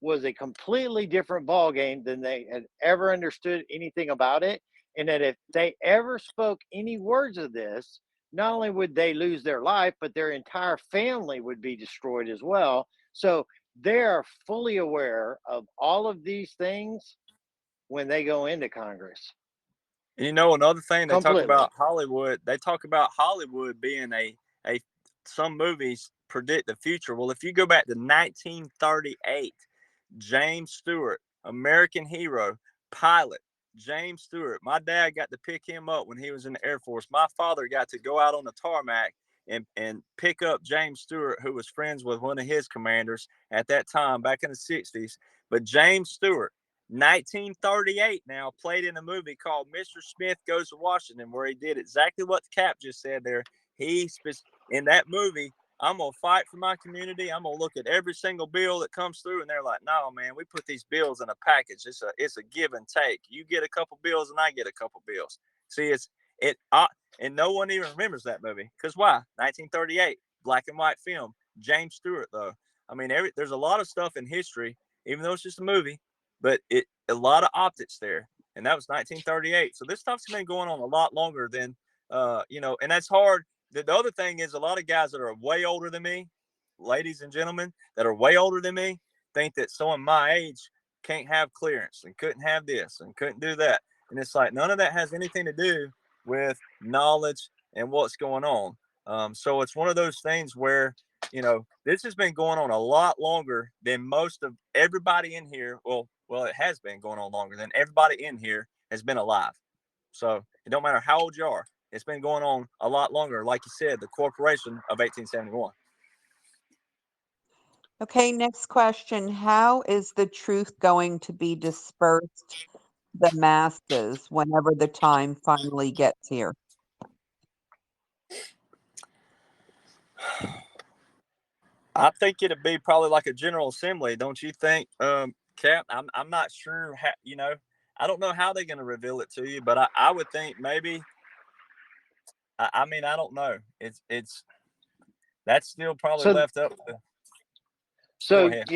was a completely different ballgame than they had ever understood anything about it. And that if they ever spoke any words of this, not only would they lose their life, but their entire family would be destroyed as well. So they are fully aware of all of these things when they go into Congress. And another thing they talk Completely. about Hollywood. They talk about Hollywood being a some movies predict the future. Well, if you go back to 1938, James Stewart, American hero, pilot, James Stewart. My dad got to pick him up when he was in the Air Force. My father got to go out on the tarmac and pick up James Stewart, who was friends with one of his commanders at that time back in the 60s. But James Stewart, 1938 now, played in a movie called Mr. Smith Goes to Washington, where he did exactly what the Cap just said there. In that movie, I'm going to fight for my community. I'm going to look at every single bill that comes through. And they're like, no, man, we put these bills in a package. It's a give and take. You get a couple bills and I get a couple bills. See, and no one even remembers that movie. Because why? 1938, black and white film. James Stewart, though. I mean, there's a lot of stuff in history, even though it's just a movie, but a lot of optics there. And that was 1938. So this stuff's been going on a lot longer than, and that's hard. The other thing is a lot of guys that are way older than me, ladies and gentlemen, that are way older than me, think that someone my age can't have clearance and couldn't have this and couldn't do that. And it's like none of that has anything to do with knowledge and what's going on. So it's one of those things where, this has been going on a lot longer than most of everybody in here. Well, it has been going on longer than everybody in here has been alive. So it don't matter how old you are. It's been going on a lot longer. Like you said, the corporation of 1871. Okay, next question. How is the truth going to be dispersed to the masses whenever the time finally gets here? I think it'd be probably like a general assembly, don't you think, Cap? I'm not sure how, I don't know how they're going to reveal it to you, but I would think maybe. I mean, I don't know. It's that's still probably So, left up to. Go so ahead.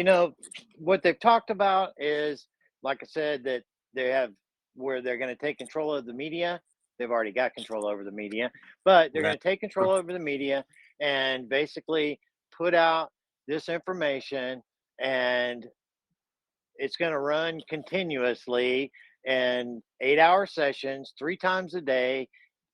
what they've talked about is, like I said, that they have where they're going to take control of the media. They've already got control over the media, but they're going to take control over the media and basically put out this information, and it's going to run continuously in 8-hour sessions, 3 times a day,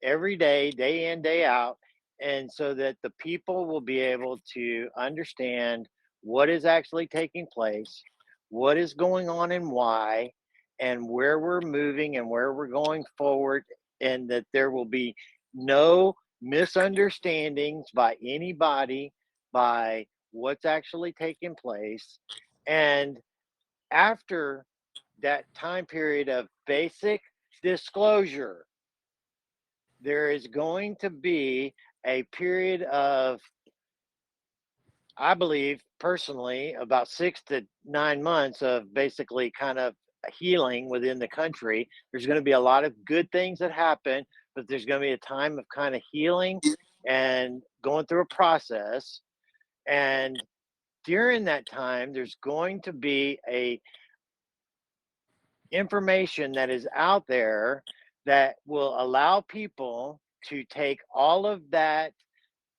every day, day in, day out. And so that the people will be able to understand what is actually taking place, what is going on and why, and where we're moving and where we're going forward, and that there will be no misunderstandings by anybody by what's actually taking place. And after that time period of basic disclosure, there is going to be a period of, I believe personally, about 6 to 9 months of basically kind of healing within the country. There's going to be a lot of good things that happen, but there's going to be a time of kind of healing and going through a process. And during that time, there's going to be a information that is out there that will allow people to take all of that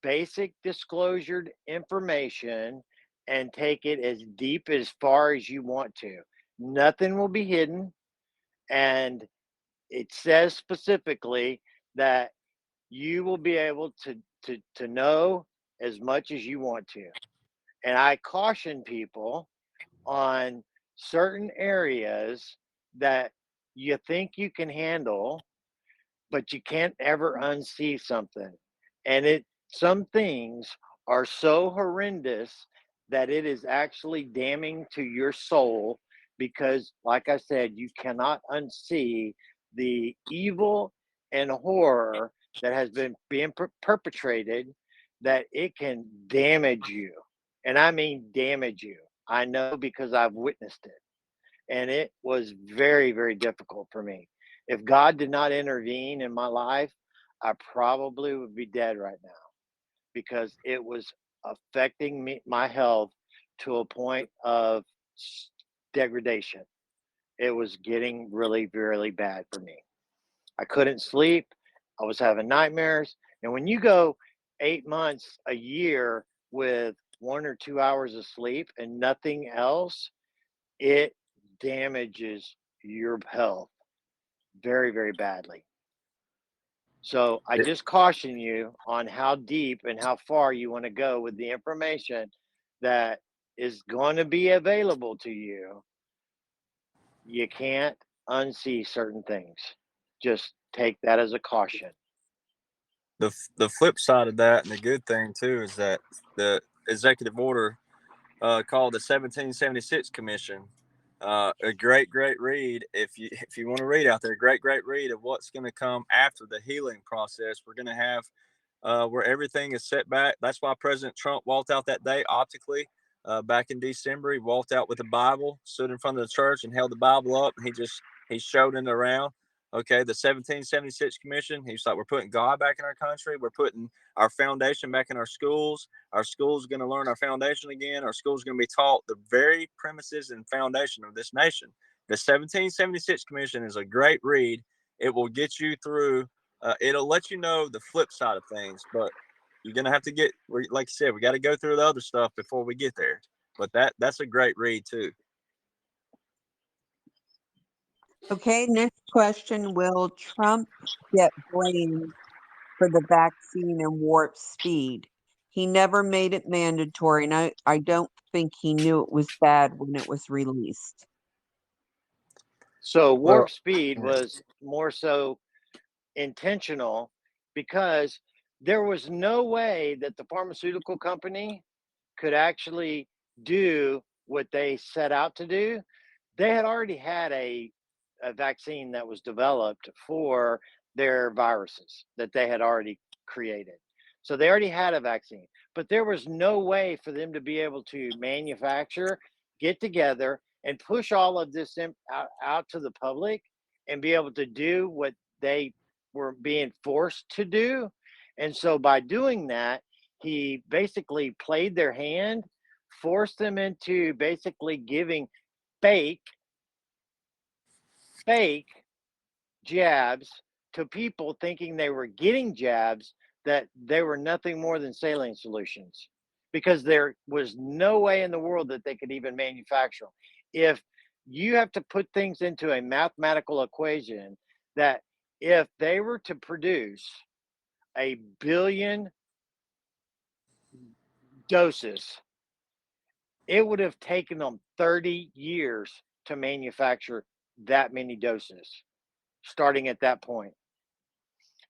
basic disclosure information and take it as deep as far as you want to. Nothing will be hidden. And it says specifically that you will be able to know as much as you want to. And I caution people on certain areas that you think you can handle, but you can't ever unsee something. And some things are so horrendous that it is actually damning to your soul because, like I said, you cannot unsee the evil and horror that has been being perpetrated, that it can damage you. And I mean damage you. I know because I've witnessed it. And it was very, very difficult for me. If God did not intervene in my life, I probably would be dead right now because it was affecting me, my health, to a point of degradation. It was getting really, really bad for me. I couldn't sleep. I was having nightmares. And when you go 8 months, a year with 1 or 2 hours of sleep and nothing else, it damages your health very, very badly. So I just caution you on how deep and how far you want to go with the information that is going to be available to you. You can't unsee certain things. Just take that as a caution. The flip side of that, and the good thing too, is that the executive order called the 1776 Commission. A great read if you want to read out there. Great read of what's going to come after the healing process. We're going to have where everything is set back. That's why President Trump walked out that day optically back in December. He walked out with the Bible, stood in front of the church, and held the Bible up. And he showed it around. Okay, the 1776 Commission. He's like, we're putting God back in our country. We're putting our foundation back in our schools. Our schools are going to learn our foundation again. Our schools are going to be taught the very premises and foundation of this nation. The 1776 Commission is a great read. It will get you through. It'll let you know the flip side of things, but you're going to have to like you said, we got to go through the other stuff before we get there. But that's a great read too. Okay, next question. Will Trump get blamed for the vaccine and warp speed. He never made it mandatory, and I don't think he knew it was bad when it was released. So Well, warp speed was more so intentional because there was no way that the pharmaceutical company could actually do what they set out to do. They had already had a vaccine that was developed for their viruses that they had already created. So they already had a vaccine, but there was no way for them to be able to manufacture, get together, and push all of this out to the public and be able to do what they were being forced to do. And so by doing that, he basically played their hand, forced them into basically giving fake fake jabs to people thinking they were getting jabs that they were nothing more than saline solutions because there was no way in the world that they could even manufacture them. If you have to put things into a mathematical equation that if they were to produce a billion doses, it would have taken them 30 years to manufacture that many doses starting at that point.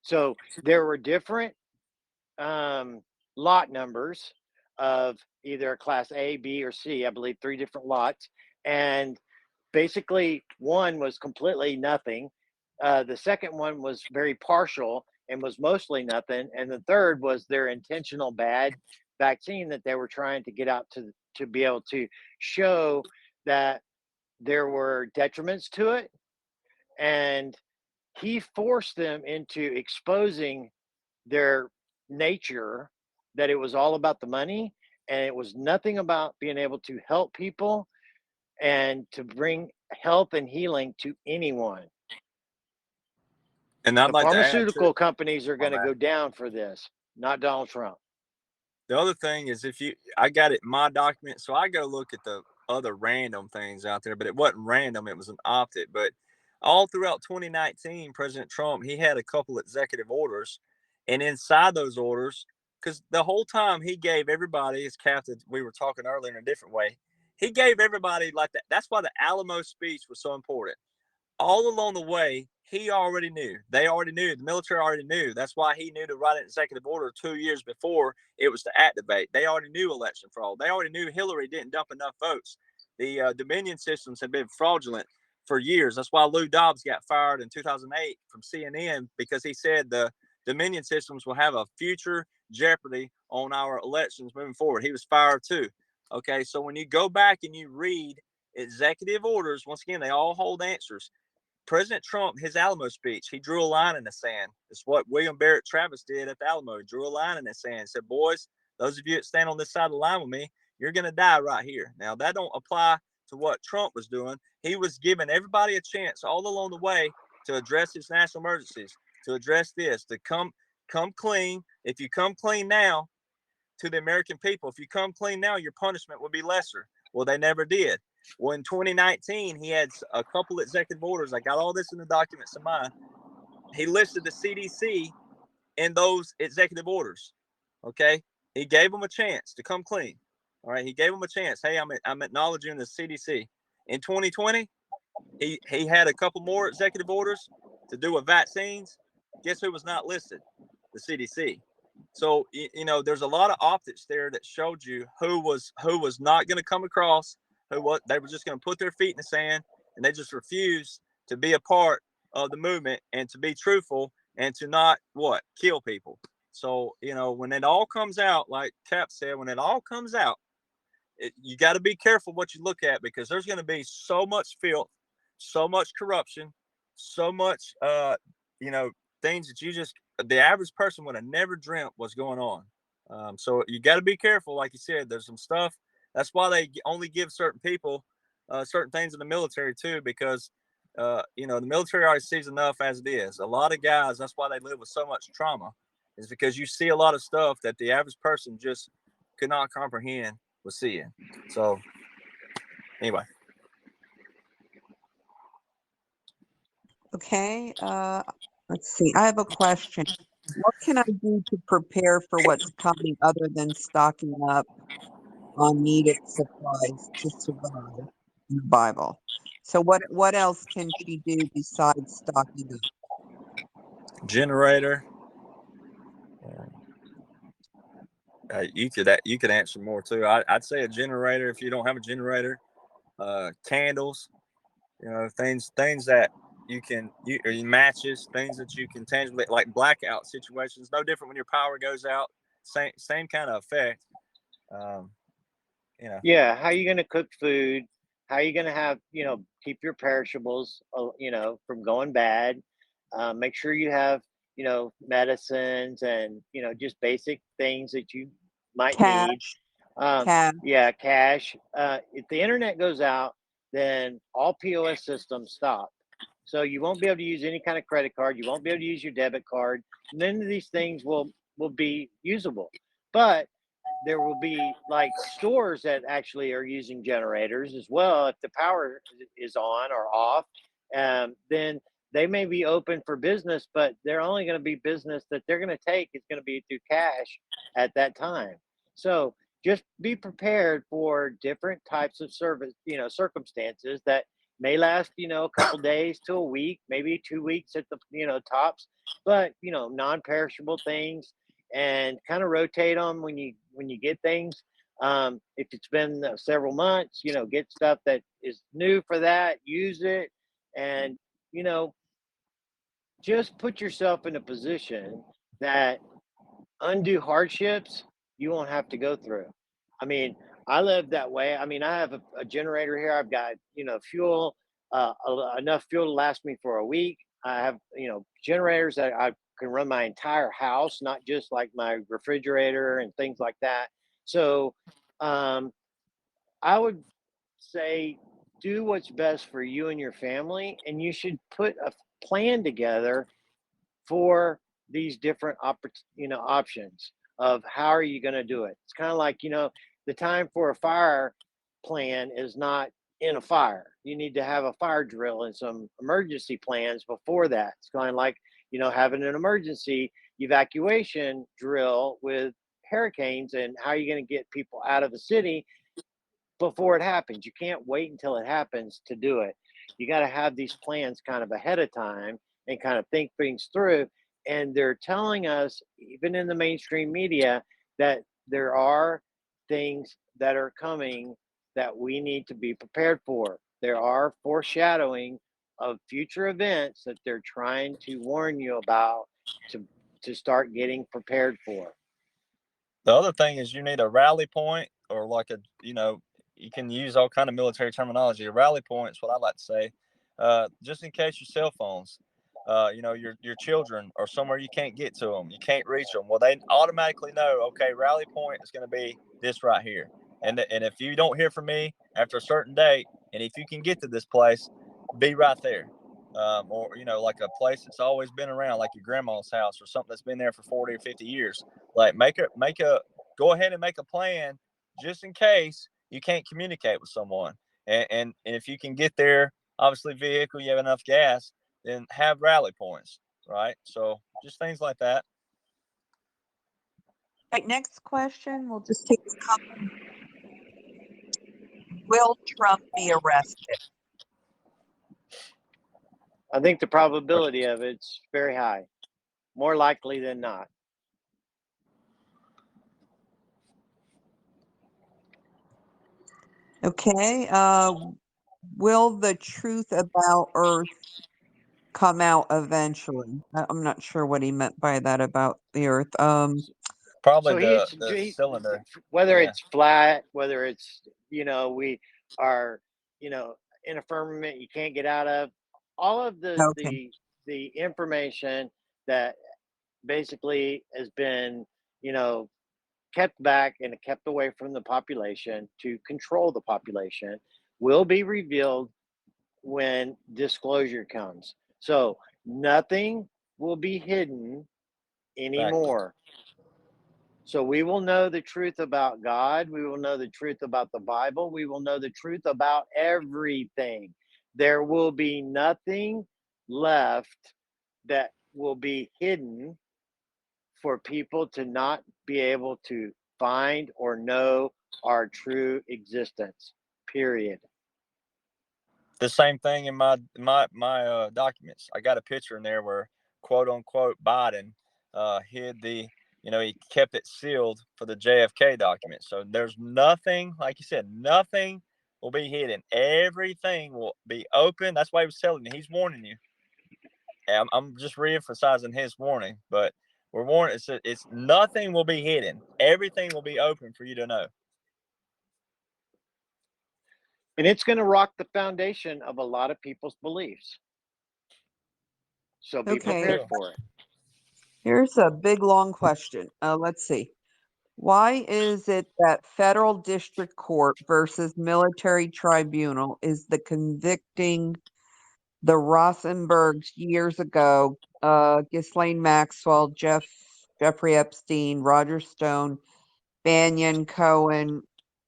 So there were different lot numbers of either class A, B, or C. I believe 3 different lots, and basically one was completely nothing. The second one was very partial and was mostly nothing, and the third was their intentional bad vaccine that they were trying to get out to be able to show that there were detriments to it, and he forced them into exposing their nature, that it was all about the money and it was nothing about being able to help people and to bring health and healing to anyone. and I'd The like to add to pharmaceutical companies are on going to that. go down for this, not Donald Trump. The other thing is I got it in my document, so I go look at the other random things out there, but it wasn't random, it was an optic. But all throughout 2019, President Trump, he had a couple executive orders, and inside those orders, because the whole time he gave everybody, as Captain, we were talking earlier in a different way, he gave everybody like that. That's why the Alamo speech was so important. All along the way, he already knew. They already knew. The military already knew. That's why he knew to write an executive order 2 years before it was to activate. They already knew election fraud. They already knew Hillary didn't dump enough votes. The Dominion systems have been fraudulent for years. That's why Lou Dobbs got fired in 2008 from CNN, because he said the Dominion systems will have a future jeopardy on our elections moving forward. He was fired too. Okay, so when you go back and you read executive orders, once again, they all hold answers. President Trump, his Alamo speech, he drew a line in the sand. It's what William Barrett Travis did at the Alamo. He drew a line in the sand and said, boys, those of you that stand on this side of the line with me, you're going to die right here. Now, that don't apply to what Trump was doing. He was giving everybody a chance all along the way to address his national emergencies, to address this, to come clean. If you come clean now to the American people, if you come clean now, your punishment will be lesser. Well, they never did. Well, in 2019, he had a couple executive orders. I got all this in the documents of mine. He listed the CDC in those executive orders. Okay. He gave them a chance to come clean. All right. He gave them a chance. Hey, I'm acknowledging the CDC. In 2020, he had a couple more executive orders to do with vaccines. Guess who was not listed? The CDC. So there's a lot of optics there that showed you who was not going to come across, they were just going to put their feet in the sand, and they just refused to be a part of the movement and to be truthful and to not kill people. So when it all comes out, like Cap said, when it all comes out, you got to be careful what you look at, because there's going to be so much filth, so much corruption, so much things that the average person would have never dreamt was going on. So you got to be careful. Like you said, there's some stuff. That's why they only give certain people certain things in the military too, because the military already sees enough as it is. A lot of guys, that's why they live with so much trauma, is because you see a lot of stuff that the average person just could not comprehend was seeing. So anyway. Okay. Let's see. I have a question. What can I do to prepare for what's coming other than stocking up on needed supplies to survive in the Bible? So what else can she do besides stocking up? Generator. You could answer more too. I'd say a generator if you don't have a generator. Candles, things that matches, things that you can tangibly, like blackout situations. No different when your power goes out. Same kind of effect. Um, Yeah, how are you going to cook food? How are you going to have, keep your perishables, from going bad? Make sure you have, medicines and, just basic things that you might need. Cash, Um, cash, yeah, cash. If the internet goes out, then all POS systems stop. So you won't be able to use any kind of credit card. You won't be able to use your debit card. None of these things will be usable. But there will be like stores that actually are using generators as well. If the power is on or off, then they may be open for business, but they're only going to be business that they're going to take is going to be through cash at that time. So just be prepared for different types of service, circumstances that may last, a couple days to a week, maybe 2 weeks at the, tops, but non-perishable things, and kind of rotate them when you get things. If it's been several months, get stuff that is new for that, use it, and you know, just put yourself in a position that undue hardships you won't have to go through. I mean, I live that way. I mean, I have a generator here. I've got, fuel, enough fuel to last me for a week. I have, generators that I can run my entire house, not just like my refrigerator and things like that. So, um, I would say do what's best for you and your family, and you should put a plan together for these different options of how are you going to do it. It's kind of like, the time for a fire plan is not in a fire. You need to have a fire drill and some emergency plans before that. It's kind of like, having an emergency evacuation drill with hurricanes and how you're going to get people out of the city before it happens. You can't wait until it happens to do it. You got to have these plans kind of ahead of time and kind of think things through. And they're telling us, even in the mainstream media, that there are things that are coming that we need to be prepared for. There are foreshadowing of future events that they're trying to warn you about to start getting prepared for. The other thing is you need a rally point, or like you can use all kind of military terminology. A rally point is what I like to say, just in case your cell phones, your children are somewhere you can't get to them, you can't reach them. Well, they automatically know, okay, rally point is going to be this right here. And if you don't hear from me after a certain date, and if you can get to this place, be right there. Or like a place that's always been around, like your grandma's house or something that's been there for 40 or 50 years. Like go ahead and make a plan just in case you can't communicate with someone. And if you can get there, obviously vehicle, you have enough gas, then have rally points, right? So just things like that. Right, next question. We'll just take a couple. Will Trump be arrested? I think the probability of it's very high, more likely than not. Okay. Will the truth about Earth come out eventually? I'm not sure what he meant by that about the Earth. Probably So the cylinder. whether Yeah. it's flat, whether it's, we are, in a firmament you can't get out of, all of Okay. the information that basically has been, you know, kept back and kept away from the population to control the population will be revealed when disclosure comes. So nothing will be hidden Exactly. anymore. So we will know the truth about God. We will know the truth about the Bible. We will know the truth about everything. There will be nothing left that will be hidden for people to not be able to find or know our true existence, period. The same thing in my documents. I got a picture in there where quote unquote Biden hid the, he kept it sealed for the JFK document. So there's nothing, like you said, nothing will be hidden. Everything will be open. That's why he was telling you. He's warning you. I'm just reemphasizing his warning, but we're warning. It's nothing will be hidden. Everything will be open for you to know. And it's going to rock the foundation of a lot of people's beliefs. So be prepared for it. Here's a big, long question. Let's see. Why is it that federal district court versus military tribunal is the convicting the Rosenbergs years ago, Ghislaine Maxwell, Jeffrey Epstein, Roger Stone, Banyan Cohen,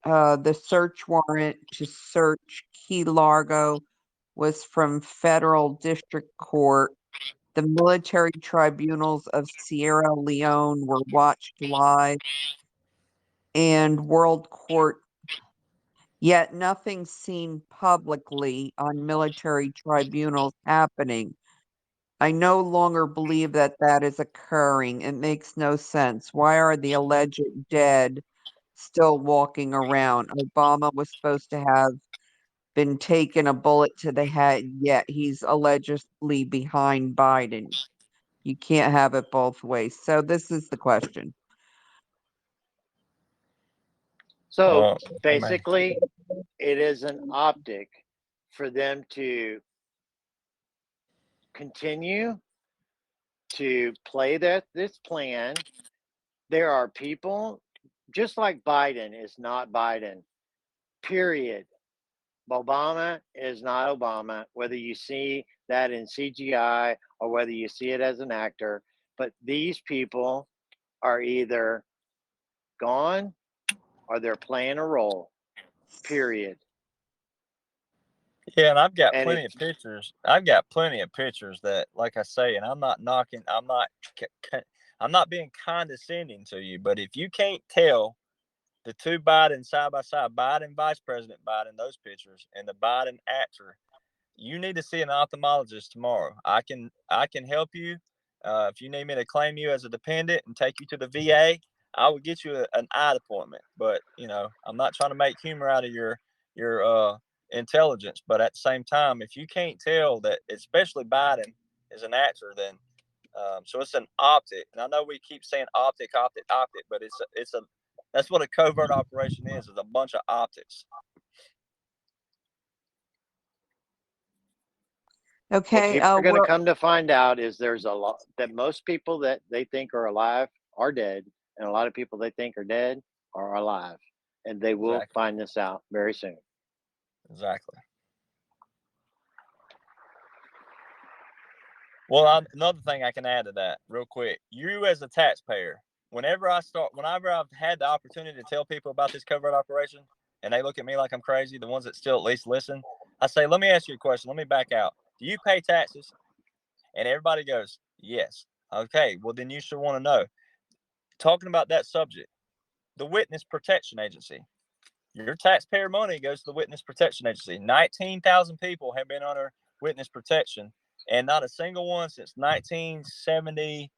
the search warrant to search Key Largo was from federal district court. The military tribunals of Sierra Leone were watched live and world court, yet nothing seen publicly on military tribunals happening. I no longer believe that that is occurring. It makes no sense. Why are the alleged dead still walking around? Obama was supposed to have been taken a bullet to the head, yet he's allegedly behind Biden. You can't have it both ways. So this is the question. So basically, it is an optic for them to continue to play this plan. There are people, just like Biden is not Biden, period. Obama is not Obama, whether you see that in CGI or whether you see it as an actor. But these people are either gone or they're playing a role, period. Yeah, and I've got plenty of pictures. I've got plenty of pictures that, like I say, and I'm not knocking. I'm not being condescending to you. But if you can't tell the two Biden side by side, Biden, Vice President Biden, those pictures, and the Biden actor, you need to see an ophthalmologist tomorrow. I can help you. If you need me to claim you as a dependent and take you to the VA, I will get you an eye appointment. But I'm not trying to make humor out of your intelligence. But at the same time, if you can't tell that, especially Biden is an actor, then so it's an optic. And I know we keep saying optic, but it's a that's what a covert operation is a bunch of optics. Okay. What we're going to come to find out is there's a lot that most people that they think are alive are dead, and a lot of people they think are dead are alive, and they will find this out very soon. Exactly. Well, another thing I can add to that real quick, you as a taxpayer, whenever I've had the opportunity to tell people about this covert operation and they look at me like I'm crazy, the ones that still at least listen, I say, let me ask you a question. Let me back out. Do you pay taxes? And everybody goes, yes. Okay, well, then you should want to know. Talking about that subject, the Witness Protection Agency. Your taxpayer money goes to the Witness Protection Agency. 19,000 people have been under witness protection, and not a single one since 1970,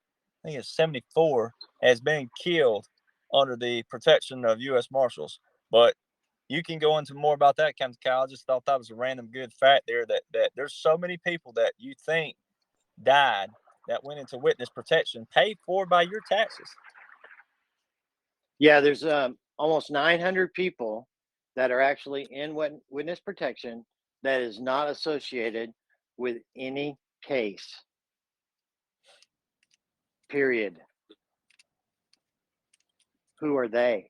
I think it's 74, has been killed under the protection of U.S. Marshals. But you can go into more about that, Kyle. I just thought that was a random good fact there that there's so many people that you think died that went into witness protection paid for by your taxes. Yeah, there's almost 900 people that are actually in witness protection that is not associated with any case. Period. Who are they?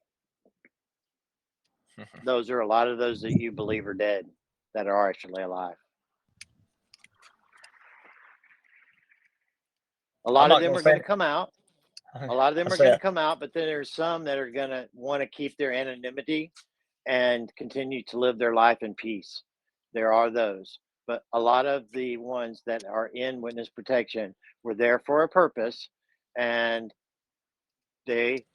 Those are a lot of those that you believe are dead that are actually alive. A lot of them are going to come out. A lot of them are going to come out, but then there's some that are going to want to keep their anonymity and continue to live their life in peace. There are those, but a lot of the ones that are in witness protection were there for a purpose, and they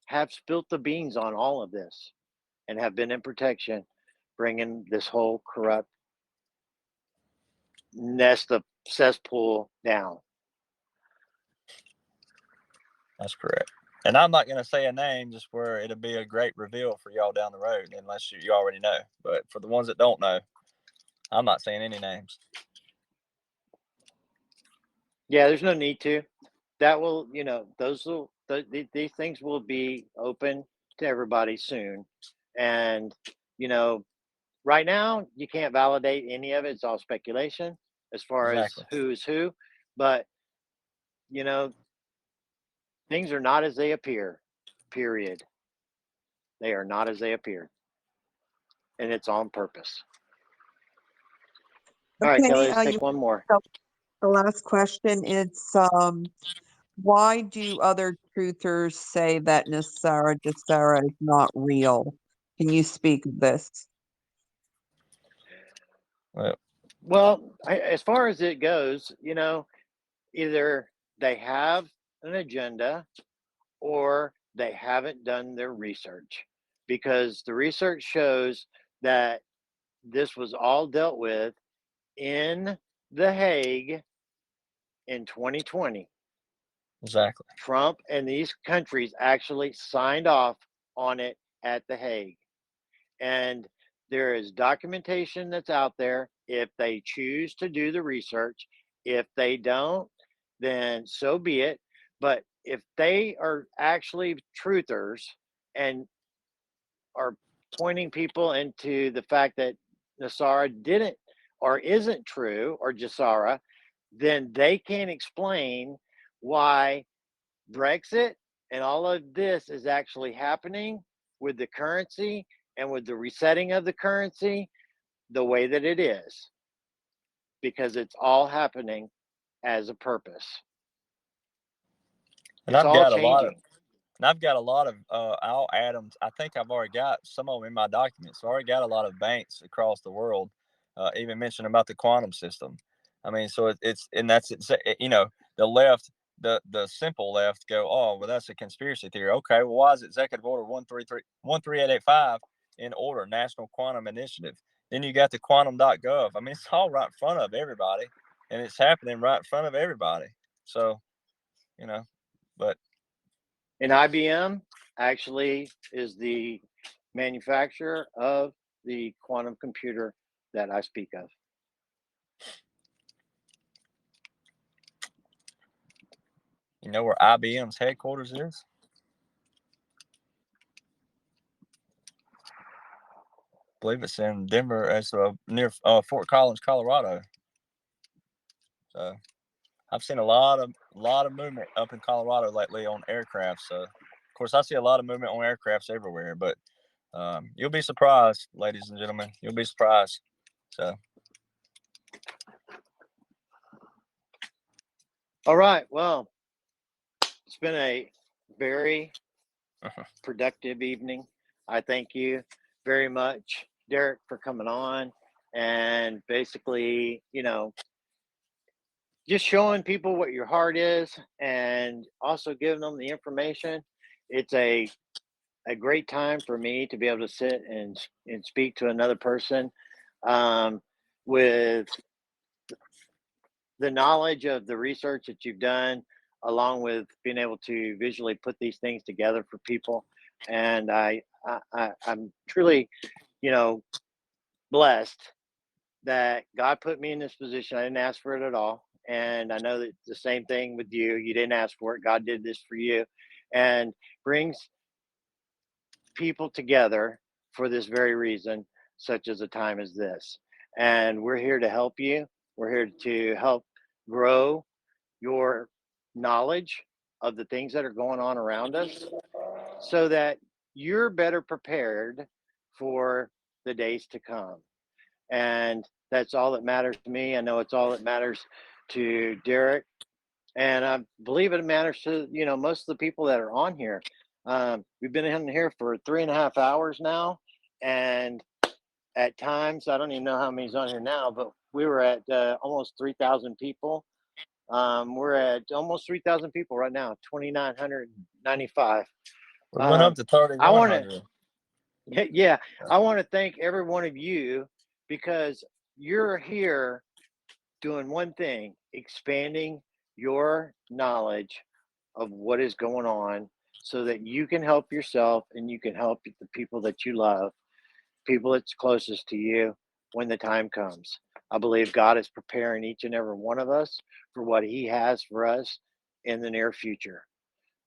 have spilt the beans on all of this and have been in protection, bringing this whole corrupt nest of cesspool down. That's correct. And I'm not going to say a name just where it'll be a great reveal for y'all down the road, unless you already know. But for the ones that don't know, I'm not saying any names. Yeah, there's no need to. That will, these things will be open to everybody soon. And, right now you can't validate any of it. It's all speculation as far Exactly. as who's who. But, things are not as they appear, period. They are not as they appear. And it's on purpose. All right, Kelly, Okay, let's take one more. the last question is, why do other truthers say that Nasara Jasara is not real? Can you speak of this? Well, as far as it goes, either they have an agenda or they haven't done their research, because the research shows that this was all dealt with in The Hague in 2020. Exactly. Trump and these countries actually signed off on it at The Hague. And there is documentation that's out there if they choose to do the research. If they don't, then so be it. But if they are actually truthers and are pointing people into the fact that Nasara didn't or isn't true, or Jasara, then they can explain why Brexit and all of this is actually happening with the currency and with the resetting of the currency the way that it is, because it's all happening as a purpose. And It's all changing. I've got a lot of, I'll add them. I think I've already got some of them in my documents. I already got a lot of banks across the world, even mentioned about the quantum system. I mean, so the left, the simple left go, oh, well, that's a conspiracy theory. Okay, well, why is it Executive Order 13885 in order, National Quantum Initiative? Then you got the quantum.gov. I mean, it's all right in front of everybody, and it's happening right in front of everybody. So, but. And IBM actually is the manufacturer of the quantum computer that I speak of. You know where IBM's headquarters is? I believe it's in Denver. It's near Fort Collins, Colorado. So I've seen a lot of movement up in Colorado lately on aircraft. So of course I see a lot of movement on aircrafts everywhere. But you'll be surprised, ladies and gentlemen. You'll be surprised. So. All right. Well, it's been a very productive evening. I thank you very much, Derek, for coming on and basically, just showing people what your heart is and also giving them the information. It's a great time for me to be able to sit and speak to another person with the knowledge of the research that you've done, along with being able to visually put these things together for people. And I'm truly, blessed that God put me in this position. I didn't ask for it at all. And I know that the same thing with you. You didn't ask for it. God did this for you, and brings people together for this very reason, such as a time as this. And we're here to help you. We're here to help grow your knowledge of the things that are going on around us so that you're better prepared for the days to come. And that's all that matters to me. I know it's all that matters to Derek. And I believe it matters to, most of the people that are on here. We've been in here for 3.5 hours now. And at times, I don't even know how many's on here now, but we were at almost 3,000 people We're at almost 3,000 people right now, 2,995. We went up to I want to, 3,100. yeah, I want to thank every one of you because you're here doing one thing, expanding your knowledge of what is going on so that you can help yourself and you can help the people that you love, people that's closest to you when the time comes. I believe God is preparing each and every one of us for what He has for us in the near future.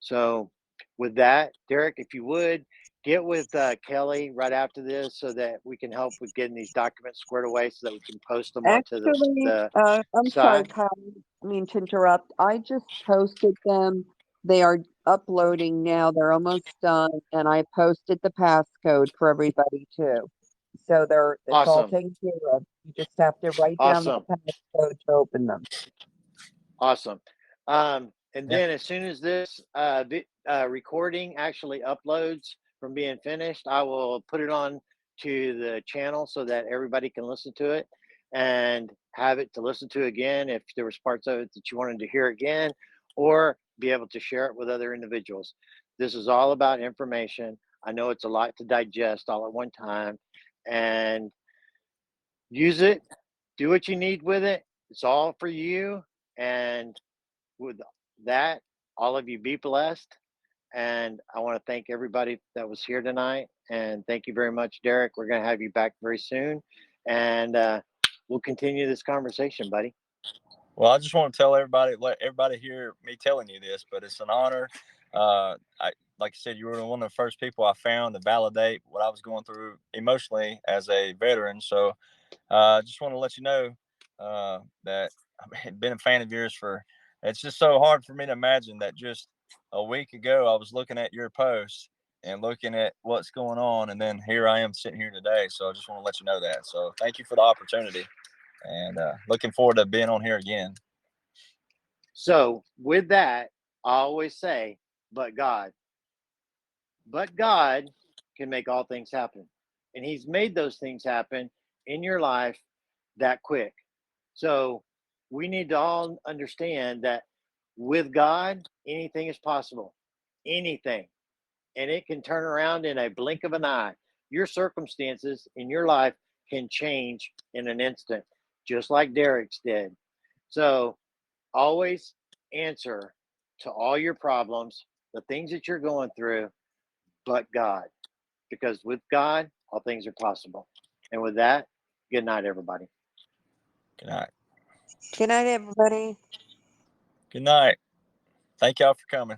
So, with that, Derek, if you would get with Kelly right after this so that we can help with getting these documents squared away so that we can post them onto Actually, the I'm sorry, side. Kyle. I mean to interrupt. I just posted them. They are uploading now. They're almost done, and I posted the passcode for everybody too. So it's all Awesome. taken care of. You just have to write down that Awesome. passcode to open them. Awesome. And Yeah. then as soon as this recording actually uploads from being finished, I will put it on to the channel so that everybody can listen to it and have it to listen to again if there was parts of it that you wanted to hear again, or be able to share it with other individuals. This is all about information. I know it's a lot to digest all at one time, and use it, do what you need with it. It's all for you. And with that, all of you be blessed. And I want to thank everybody that was here tonight. And thank you very much, Derek. We're going to have you back very soon. And we'll continue this conversation, buddy. Well, I just want to tell everybody, let everybody hear me telling you this, but it's an honor. Like I said, you were one of the first people I found to validate what I was going through emotionally as a veteran. So I just want to let you know that I've been a fan of yours for, it's just so hard for me to imagine that just a week ago I was looking at your post and looking at what's going on. And then here I am sitting here today. So I just want to let you know that. So thank you for the opportunity, and looking forward to being on here again. So, with that, I always say, but God can make all things happen. And He's made those things happen in your life that quick. So, we need to all understand that with God, anything is possible. Anything. And it can turn around in a blink of an eye. Your circumstances in your life can change in an instant, just like Derek's did. So always answer to all your problems, the things that you're going through, but God, because with God, all things are possible. And with that, good night, everybody. Good night. Good night, everybody. Good night. Thank y'all for coming.